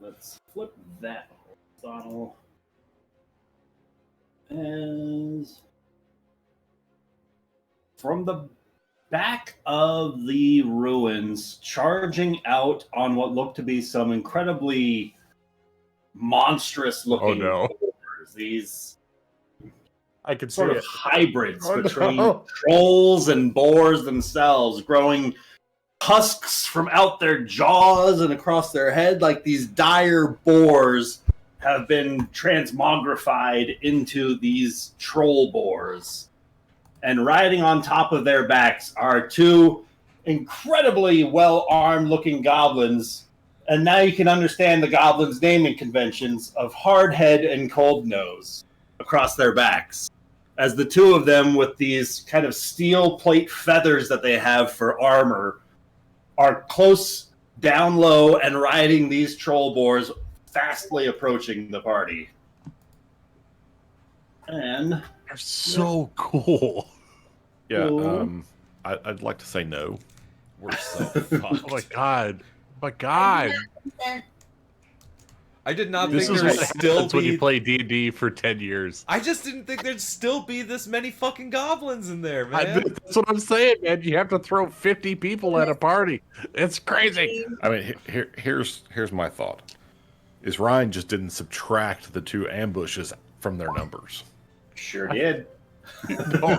let's flip that horizontal. As from the back of the ruins, charging out on what looked to be some incredibly monstrous looking boars. These I could sort see of it. hybrids Oh, between no. trolls and boars themselves, growing husks from out their jaws and across their head, like these dire boars have been transmogrified into these troll boars. And riding on top of their backs are two incredibly well-armed looking goblins. And now you can understand the goblins' naming conventions of Hardhead and Cold Nose across their backs. As the two of them, with these kind of steel plate feathers that they have for armor, are close, down low, and riding these troll boars, fastly approaching the party. And they're so cool. Yeah, Ooh. I'd like to say no. We're so fucked. Oh my god. My god. I did not This think is there'd what still happens when be. you play D&D for 10 years. I just didn't think there'd still be this many fucking goblins in there, man. That's what I'm saying, man. You have to throw 50 people at a party. It's crazy. I mean, here's my thought: is Ryan just didn't subtract the two ambushes from their numbers? Sure did. No,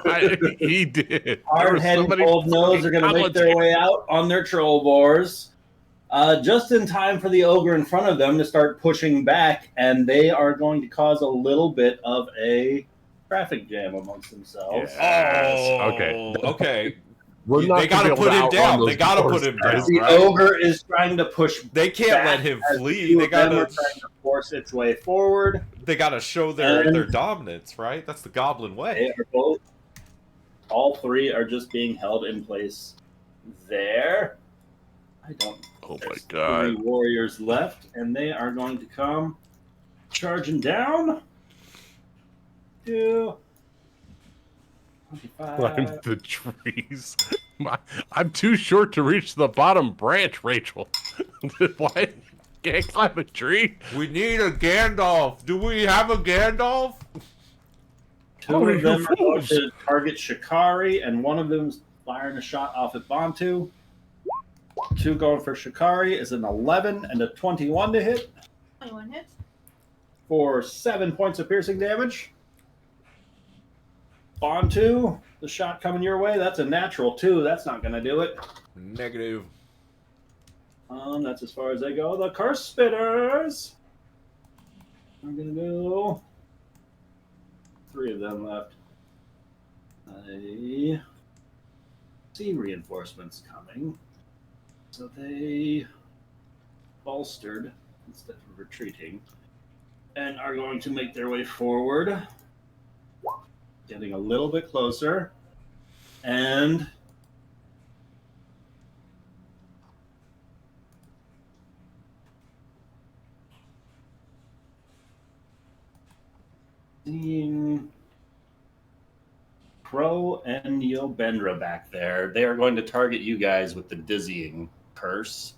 he did. Hardhead and Cold Nose are going to make their way out on their troll boars. Just in time for the ogre in front of them to start pushing back, and they are going to cause a little bit of a traffic jam amongst themselves. Okay. We're not They gotta gonna be put able him to down. outrun They those gotta boars, put him guys. down. The right? ogre is trying to push. They can't back let him as flee. two They of them gotta. are trying to force its way forward. They gotta show their And- dominance, right? That's the goblin way. They are both. All three are just being held in place there. I don't. Oh my There's god. 3 warriors left, and they are going to come charging down. 2. 25. Climb the trees. I'm too short to reach the bottom branch, Rachel. Why? Can't climb a tree? We need a Gandalf. Do we have a Gandalf? 2 of them are going to target Shikari, and one of them's firing a shot off at Bantu. 2 going for Shikari is an 11 and a 21 to hit 21 hits. for 7 points of piercing damage. Bantu, the shot coming your way, that's a natural 2. That's not going to do it. Negative. That's as far as they go. The Curse Spitters are going to go. 3 of them left. I see reinforcements coming. So they bolstered instead of retreating and are going to make their way forward. Getting a little bit closer. And seeing Crow and Yobendra back there. They are going to target you guys with the dizzying curse.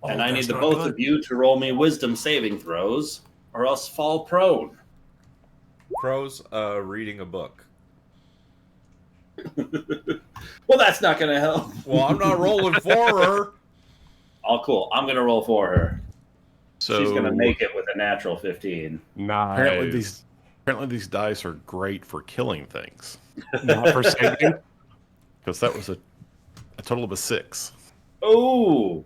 Oh, and I need that's the not both good. of you to roll me wisdom saving throws, or else fall prone. Crow's reading a book. Well, that's not going to help. Well, I'm not rolling for her. Oh, cool. I'm going to roll for her. So She's going to make it with a natural 15. Nice. Apparently these dice are great for killing things. Not for saving. Because that was a total of a 6. Oh!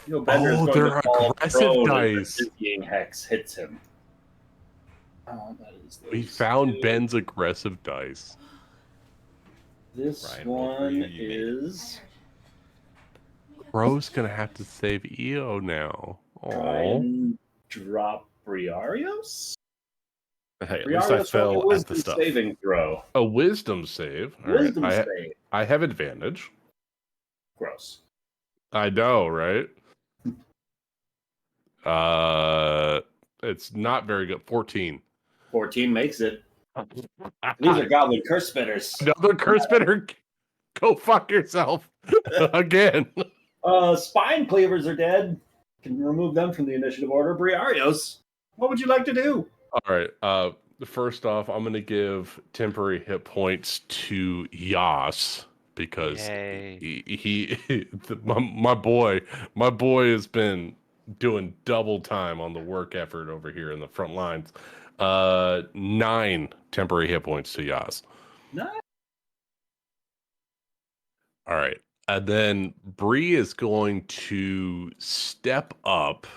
Yobendra is Oh, going they're to fall aggressive prone dice. as the dizzying hex hits him. That is We those found 2. Ben's aggressive dice. This Ryan, roll for one you, you made it. is Crow's gonna have to save EO now. try Oh, and drop Briarios. Hey, at least I Briarios, fell roll a at the wisdom stuff. saving throw. a wisdom save. All right, Wisdom save. I have advantage. Gross. I know, right? It's not very good. 14. 14 makes it. These are goblin curse spitters. Another curse spitter. Go fuck yourself again. Spine cleavers are dead. Can remove them from the initiative order. Briarios, what would you like to do? All right. First off, I'm gonna give temporary hit points to Yas because my boy has been doing double time on the work effort over here in the front lines. 9 temporary hit points to Yas. Nice. All right. And then Bree is going to step up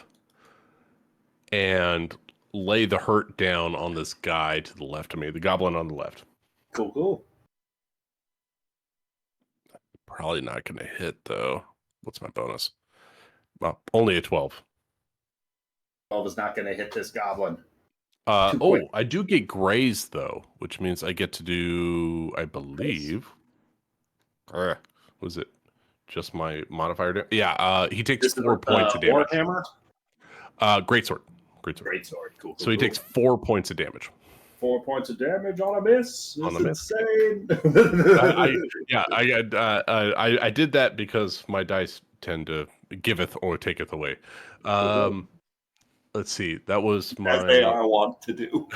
and lay the hurt down on this guy to the left of me, the goblin on the left. Cool. Probably not going to hit, though. What's my bonus? Well, only a 12. 12 is not going to hit this goblin. I do get grazed, though, which means I get to do, I believe... was it just my modifier? Yeah, he takes 4 points of damage. Warhammer? Greatsword. Cool. So he takes 4 points of damage. 4 points of damage on a miss. On a miss. Insane. I did that because my dice tend to giveth or taketh away. Let's see. That was my... As they are wont to do.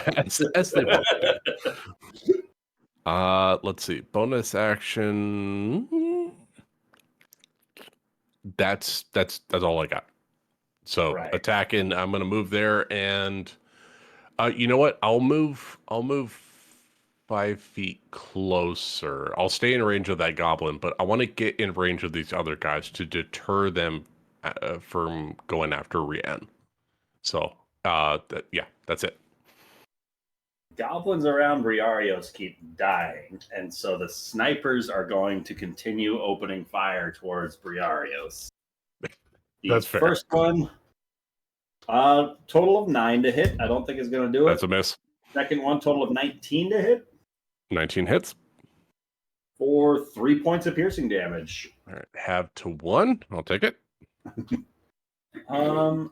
as they want to do. Let's see. Bonus action. That's all I got. So attacking, I'm gonna move there, and you know what? I'll move 5 feet closer. I'll stay in range of that goblin, but I want to get in range of these other guys to deter them from going after Rian. So that's it. Goblins around Briarios keep dying, and so the snipers are going to continue opening fire towards Briarios. That's fair. First one, total of 9 to hit. I don't think it's going to do it. That's a miss. Second one, total of 19 to hit. 19 hits. For 3 points of piercing damage. All right, halve to 1. I'll take it.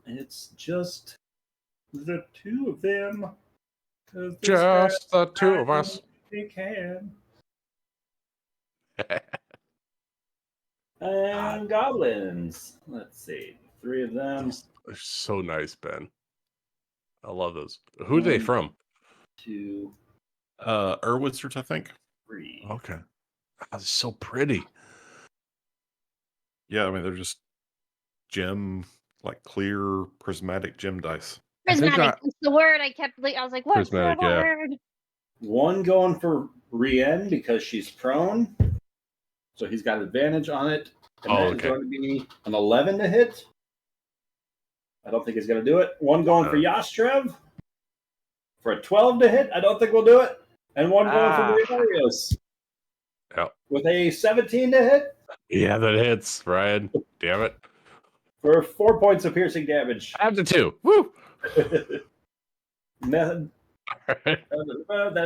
It's just the 2 of them. Just the 2 of us. They can. And goblins. Let's see. 3 of them. They're so nice, Ben. I love those. Who are they from? 2. Erwitzers, I think. 3. Okay. Oh, it's so pretty. Yeah, I mean, they're just gem, like clear prismatic gem dice. Prismatic is the word I kept. I was like, what's the Prismatic, word? yeah. 1 going for Rien because she's prone. So he's got advantage on it. And that is going to be an 11 to hit. I don't think he's going to do it. 1 going for Yastrev for a 12 to hit. I don't think we'll do it. And 1 going for Briarios. Yep. With a 17 to hit. Yeah, that hits, Ryan. Damn it. For 4 points of piercing damage. After 2. Woo! That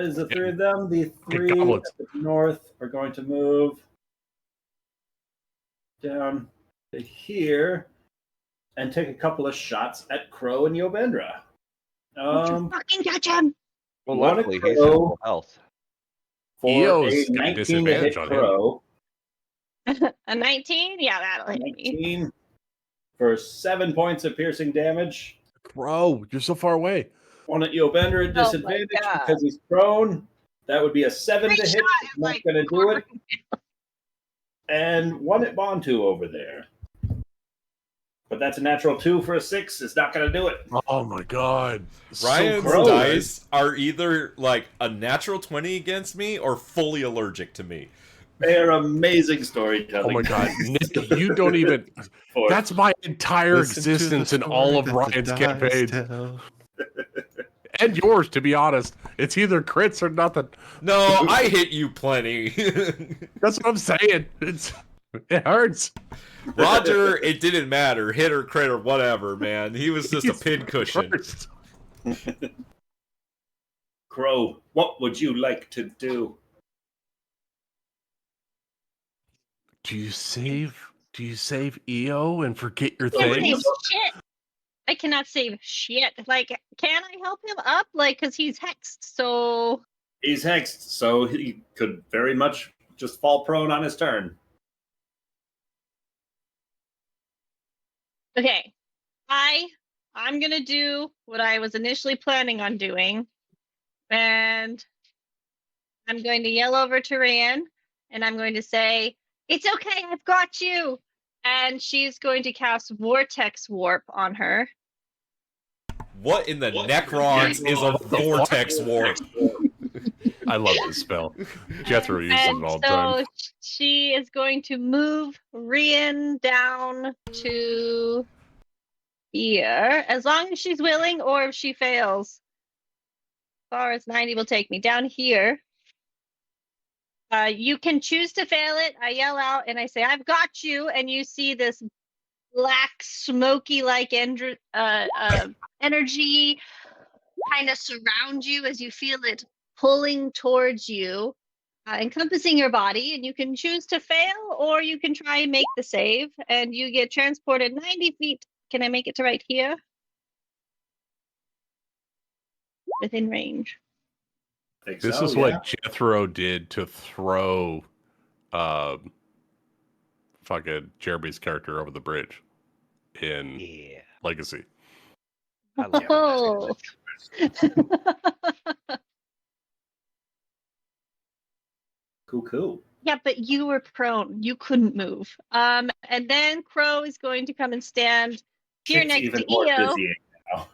is the 3 of them. The 3 at the north are going to move down to here and take a couple of shots at Crow and Yobendra. Fucking catch him! Well, One luckily at he's at Crow full health. for EO's a got 19 to hit disadvantage on him. Crow. A 19? Yeah, that'll hit me. 19 for 7 points of piercing damage. Bro, you're so far away. 1 at Yobendra at disadvantage because he's prone. That would be a 7 to hit. Not going to do it. And 1 at Bontu over there. But that's a natural 2 for a 6. It's not going to do it. Oh my god. Ryan's gross. dice are either like a natural 20 against me or fully allergic to me. They're amazing storytelling. Oh my god, Nick, you don't even. That's my entire existence in all of Ryan's campaigns. And yours, to be honest. It's either crits or nothing. No, I hit you plenty. That's what I'm saying. It hurts. Roger, it didn't matter. Hit or crit or whatever, man. He was just a pincushion. Crow, what would you like to do? Do you save EO and forget your Can't things? save shit. I cannot save shit. Like, can I help him up? Like, because he's hexed, so... He's hexed, so he could very much just fall prone on his turn. Okay. I'm gonna do what I was initially planning on doing. And I'm going to yell over to Ryan, and I'm going to say, "It's okay, I've got you." And she's going to cast Vortex Warp on her. What in the Necrons is a Vortex Warp? I love this spell. Jethro uses it And all the so time. she is going to move Rian down to here, as long as she's willing, or if she fails. As far as 90 will take me down here. You can choose to fail it. I yell out and I say, "I've got you," and you see this black, smoky-like energy kind of surround you as you feel it pulling towards you, encompassing your body, and you can choose to fail or you can try and make the save, and you get transported 90 feet. Can I make it to right here? Within range. This is what Jethro did to throw fucking Jeremy's character over the bridge in Legacy. I love Oh. Cool. Yeah, but you were prone. You couldn't move. And then Crow is going to come and stand here It's next even to more Eo. dizzying now.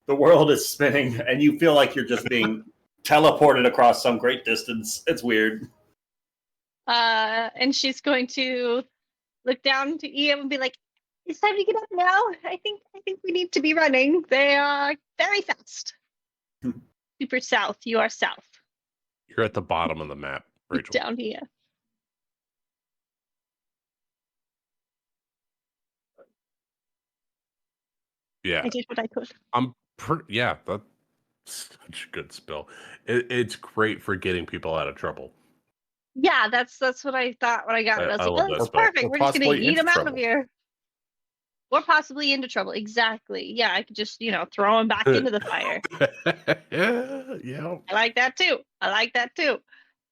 The world is spinning, and you feel like you're just being teleported across some great distance. It's weird. And she's going to look down to Eo and be like, "It's time to get up now. I think we need to be running. They are very fast." Super south. You are south. You're at the bottom of the map, Rachel. Down here. Yeah. I did what I could. Yeah, that's such a good spell. It's great for getting people out of trouble. Yeah, that's what I thought when I got it. I was I like, love "Oh, that that's spell. perfect. Or We're just gonna possibly eat into them out of trouble. here." Or possibly into trouble. Exactly. Yeah, I could just, throw him back into the fire. Yeah. I like that too.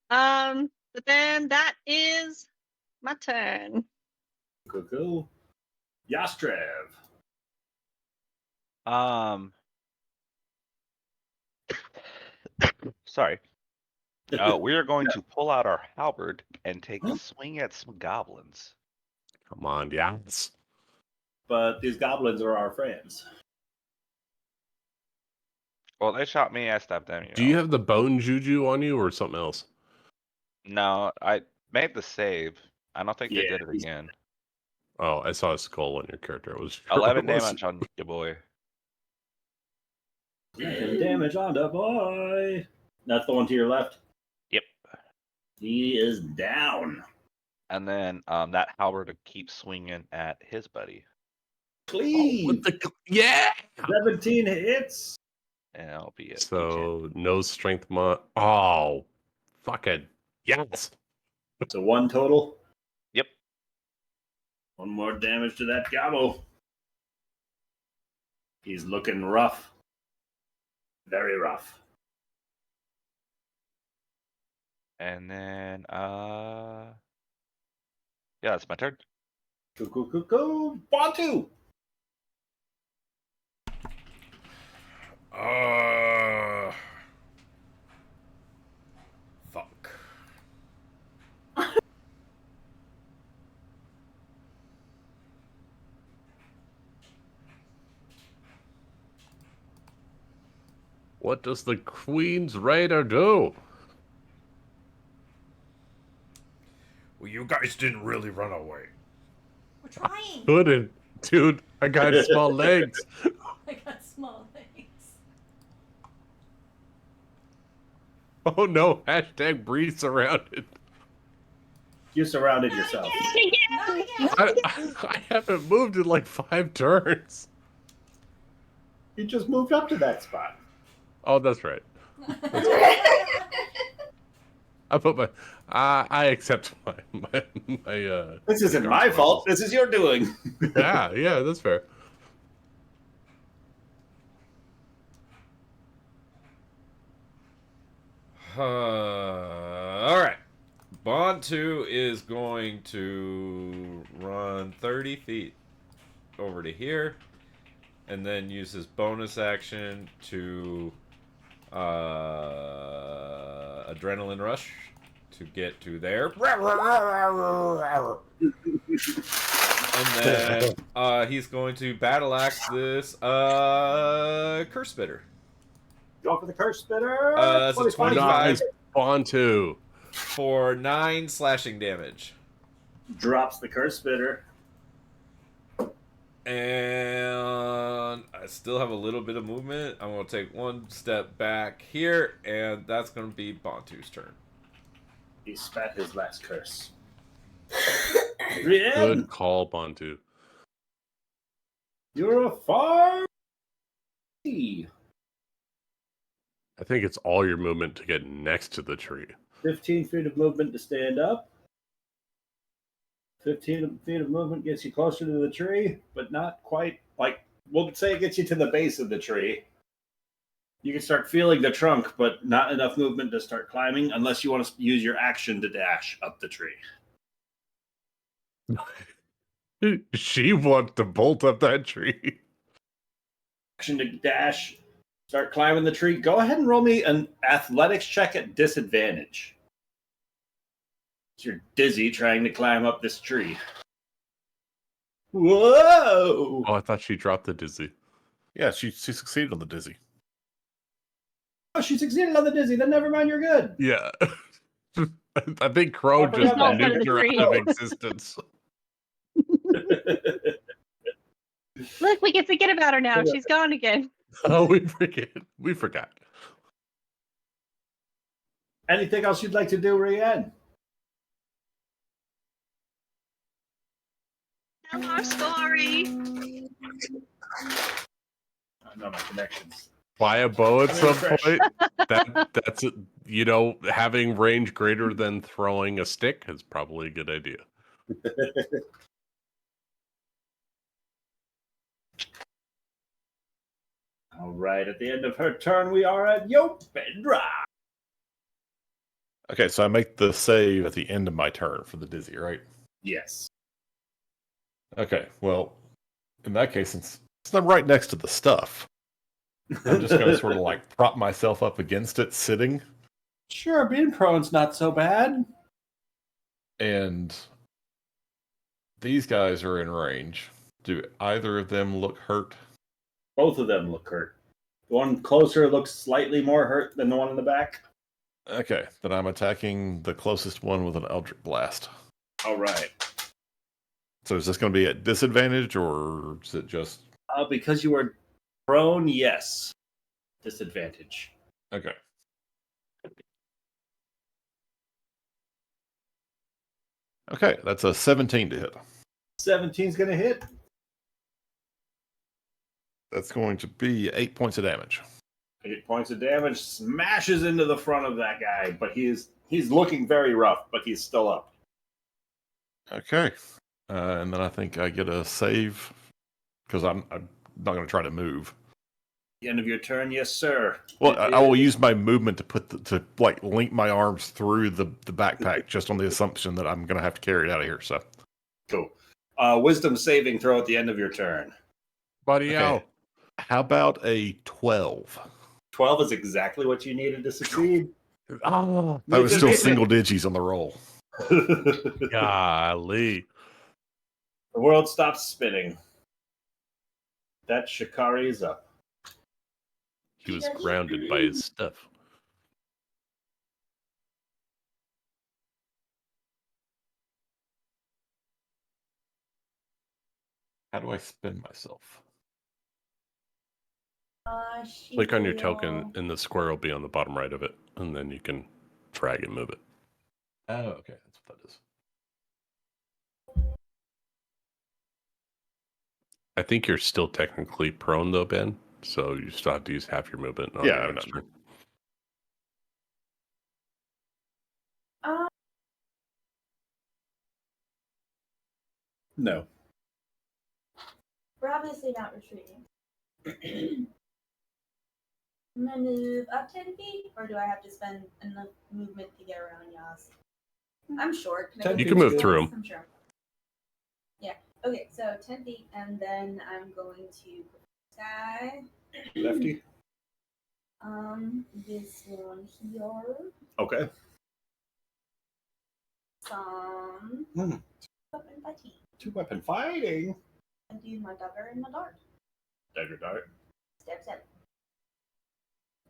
But then that is my turn. Cool. Yastrev. Sorry. We are going to pull out our halberd and take a swing at some goblins. Come on, yes. But these goblins are our friends. Well, they shot me. I stabbed them. Do you have the bone juju on you or something else? No, I made the save. I don't think they did it again. Oh, I saw a skull on your character. It was 11 damage on your boy. 11 damage on the boy. That's the one to your left. Yep. He is down. And then that halberd keeps swinging at his buddy. Clean. Yeah. 17 hits. And I'll be it. So no strength Oh, fucking yes. So 1 total. Yep. 1 more damage to that gobble. He's looking rough. Very rough. And then yeah, that's my turn. Go. Bantu. Fuck. What does the Queen's Raider do? Well, you guys didn't really run away. We're trying. Couldn't, dude. I got small legs. I got small legs. Oh no! Hashtag breathe surrounded. You surrounded yourself. I haven't moved in like 5 turns. You just moved up to that spot. Oh, that's right. I put my. I accept my. This isn't my fault. This is your doing. Yeah, that's fair. All right. Bontu is going to run 30 feet over to here, and then use his bonus action to adrenaline rush to get to there. And then he's going to battle axe this curse spitter. Go for the curse spitter. That's a 25 Nice. Bontu. for 9 slashing damage. Drops the curse spitter. And I still have a little bit of movement. I'm going to take one step back here, and that's going to be Bontu's turn. He spat his last curse. Good call, Bontu. You're a far. I think it's all your movement to get next to the tree. 15 feet of movement to stand up. 15 feet of movement gets you closer to the tree, but not quite. Like, we'll say it gets you to the base of the tree. You can start feeling the trunk, but not enough movement to start climbing unless you want to use your action to dash up the tree. She wants to bolt up that tree. Action to dash, start climbing the tree. Go ahead and roll me an athletics check at disadvantage. You're dizzy trying to climb up this tree. Whoa! Oh, I thought she dropped the dizzy. Yeah, she succeeded on the dizzy. Oh, she succeeded on the dizzy. Then never mind, you're good. Yeah. I think Crow I just forgot about nuked her the out of existence. Look, we can forget about her now. She's gone again. Oh, we forgot. Anything else you'd like to do, Rianne? Tell our story. I know my connections. Buy a bow at I'm some refreshed. point. That's it. You know, having range greater than throwing a stick is probably a good idea. All right, at the end of her turn, we are at Yopedra. Okay, so I make the save at the end of my turn for the dizzy, right? Yes. Okay, well, in that case, since I'm right next to the stuff, I'm just going to sort of like prop myself up against it, sitting. Sure, being prone's not so bad. And these guys are in range. Do either of them look hurt? Both of them look hurt. The one closer looks slightly more hurt than the one in the back. Okay, then I'm attacking the closest one with an Eldritch Blast. All right. So is this going to be at disadvantage, or is it just... Because you were prone, yes. Disadvantage. Okay. Okay, that's a 17 to hit. 17's going to hit. That's going to be 8 points of damage. 8 points of damage, smashes into the front of that guy, but he's looking very rough, but he's still up. Okay. And then I think I get a save, because I'm not going to try to move. The end of your turn, yes, sir. Well, I will use my movement to link my arms through the backpack, just on the assumption that I'm going to have to carry it out of here. So cool. Wisdom saving throw at the end of your turn. Buddy, okay. How about a 12? 12 is exactly what you needed to succeed. Oh, that was still single digits on the roll. Golly. The world stops spinning. That Shikari is up. He was grounded by his stuff. How do I spin myself? Click on your token, and the square will be on the bottom right of it, and then you can drag and move it. Oh, okay, that's what that is. I think you're still technically prone, though, Ben. So you still have to use half your movement. On Yeah, your I next know. turn. No. We're obviously not retreating. I'm gonna move up 10 feet, or do I have to spend enough movement to get around Yas? I'm short. Can I You go can through move through Yas? 'em. I'm sure. Yeah. Okay, so 10 feet, and then I'm going to sky. Lefty. This one here. Okay. Some weapon fighting. 2-weapon fighting. And do my dagger and my dart. Dagger dart. Stab.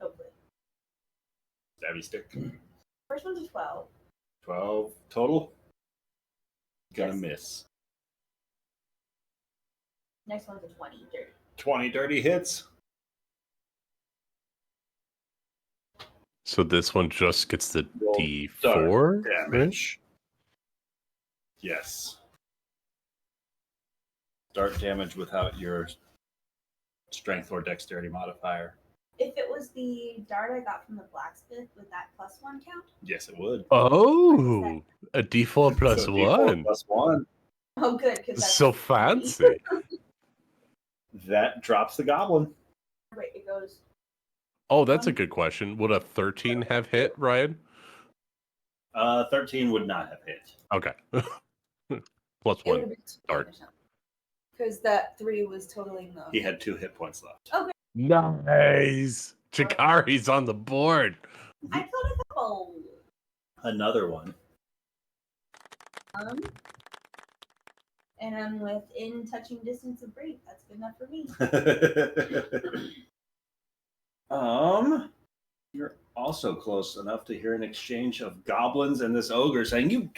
Hopefully. Stabby stick. First one's a 12. 12 total. Gonna Yes. miss. Next one's a 20. Dirty. 20 dirty hits. So this one just gets the Roll D4 damage. Yes. Dart damage without your strength or dexterity modifier. If it was the dart I got from the blacksmith, would that +1 count? Yes, it would. Oh, a D4 plus So D4 one. plus 1. Oh, good, because that's So fancy. That drops the goblin. Right, it goes. Oh, that's a good question. Would a 13 have hit, Ryan? 13 would not have hit. Okay. Plus one dart. Because that 3 was totally no. He had 2 hit points left. Okay. Nice. Chikari's on the board. I killed a couple. Another one. And I'm within touching distance of Brave. That's good enough for me. You're also close enough to hear an exchange of goblins and this ogre saying, "You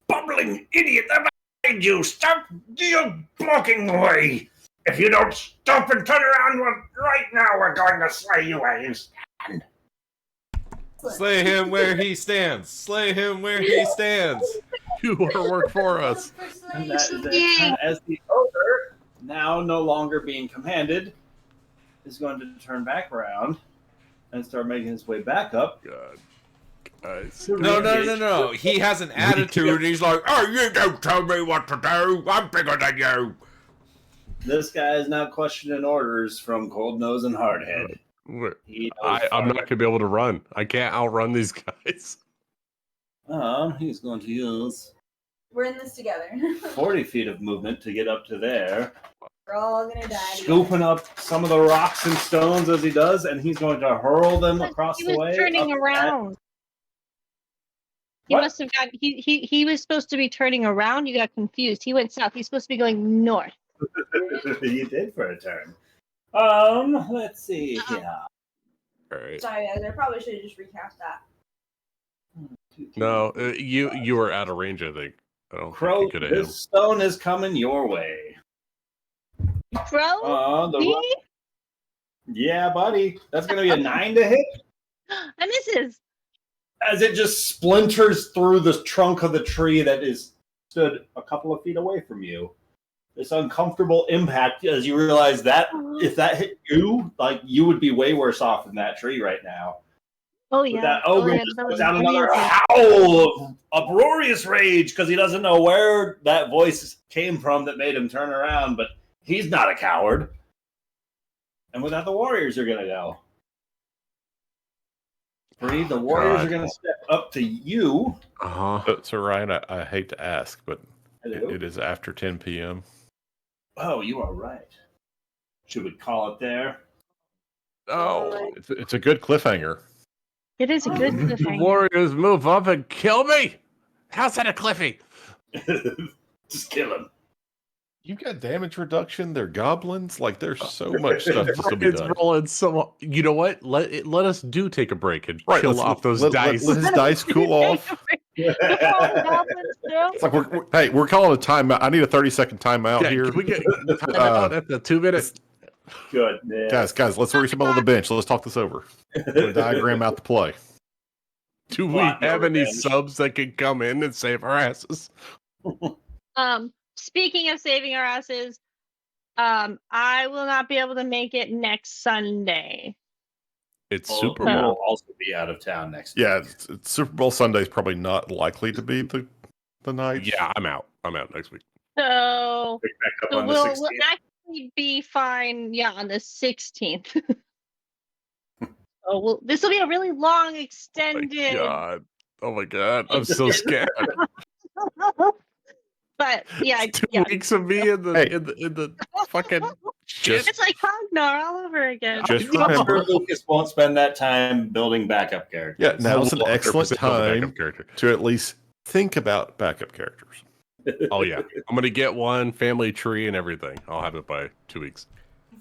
bumbling idiot! That made you stop your blocking away! If you don't stop and turn around right now, we're going to slay you where you stand." Slay him where he stands. Slay him where he stands. You work for us. And as the ogre, now no longer being commanded, is going to turn back around and start making his way back up. God. Guys. No. He has an attitude and he's like, "Oh, you don't tell me what to do. I'm bigger than you." This guy is now questioning orders from Cold Nose and Hardhead. I'm not going to be able to run. I can't outrun these guys. He's going to use We're in this together. 40 feet of movement to get up to there. We're all gonna die. Scooping up some of the rocks and stones as he does, and he's going to hurl them across He the way. was turning up around. He What? must have got. He was supposed to be turning around. You got confused. He went south. He's supposed to be going north. You did for a turn. Let's see here. All right. Sorry, guys. I probably should have just recast that. No, you were out of range, I think. I don't Crow, think you could have hit this stone is coming your way. Crow? Me? Yeah, buddy. That's going to be a 9 to hit. I misses. As it just splinters through the trunk of the tree that is stood a couple of feet away from you. This uncomfortable impact as you realize that if that hit you, like you would be way worse off than that tree right now. Oh But yeah. that Oh, ogre yeah, just that puts was out another amazing. howl of uproarious rage because he doesn't know where that voice came from that made him turn around, but he's not a coward. And with that, the warriors are going to go. Bree, the warriors God. are going to step up to you. So Ryan, I hate to ask, but Hello? it is after 10 p.m. Oh, you are right. Should we call it there? Oh, it's a good cliffhanger. It is a good The cliffhanger. warriors move up and kill me. How's that a cliffy? Just kill him. You got damage reduction. They're goblins. Like there's so much stuff to still be It's done. rolling so. You know what? Let us take a break and Right, kill let's- off those let dice. his dice cool off. It's like we're calling a timeout. I need a 30-second timeout Yeah, here. can we get time out at the 2 minutes? Good. Guys, let's reassemble on the bench. Let's talk this over. Put a diagram out to play. Do we have any subs that can come in and save our asses? Speaking of saving our asses, I will not be able to make it next Sunday. It's Well, Super we Bowl. will also be out of town next Yeah, week. it's Super Bowl Sunday is probably not likely to be the night. Yeah, I'm out. I'm out next week. So, Pick back up so on the we'll 16th. actually be fine. Yeah, on the 16th. Oh well, this will be a really long extended. God. Oh my god. I'm so scared. But yeah, 2 yeah. weeks of me in the fucking shit. It's like Hognar all over again. Just I'm remember, sure Lucas won't spend that time building backup characters. yeah, now's an 100% excellent backup time character. to at least think about backup characters. Oh yeah. I'm gonna get one family tree and everything. I'll have it by 2 weeks.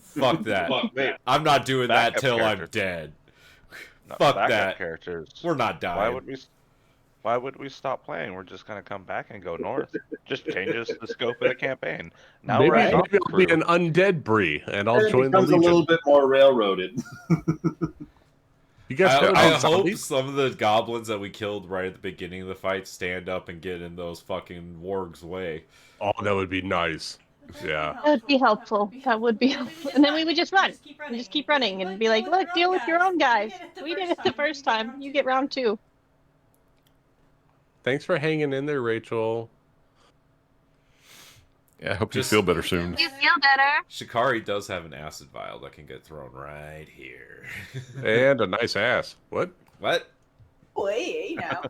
Fuck that. Fuck me. I'm not doing that Backup till I'm characters. dead. No, Fuck backup that. characters. We're not dying. Why would we stop playing? We're just gonna come back and go north. Just changes the scope of the campaign. Now Maybe we're at I'll be crew. an undead Bree and I'll It join the becomes a Legion. little bit more railroaded. You guys heard I about hope zombies? some of the goblins that we killed right at the beginning of the fight stand up and get in those fucking wargs' way. Oh, that would be nice. Yeah. That would be helpful. That would be helpful. And then we would just run. We just keep running and be like, look, deal with your own guys. We did it the first time. You get round 2. Thanks for hanging in there, Rachel. Yeah, I hope Just- you feel better soon. You feel better? Shikari does have an acid vial that can get thrown right here. And a nice ass. What? What? Boy, now.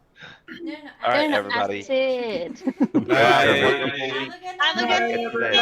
No, no. All right, Then everybody. acid. Bye. Have a Have a good day.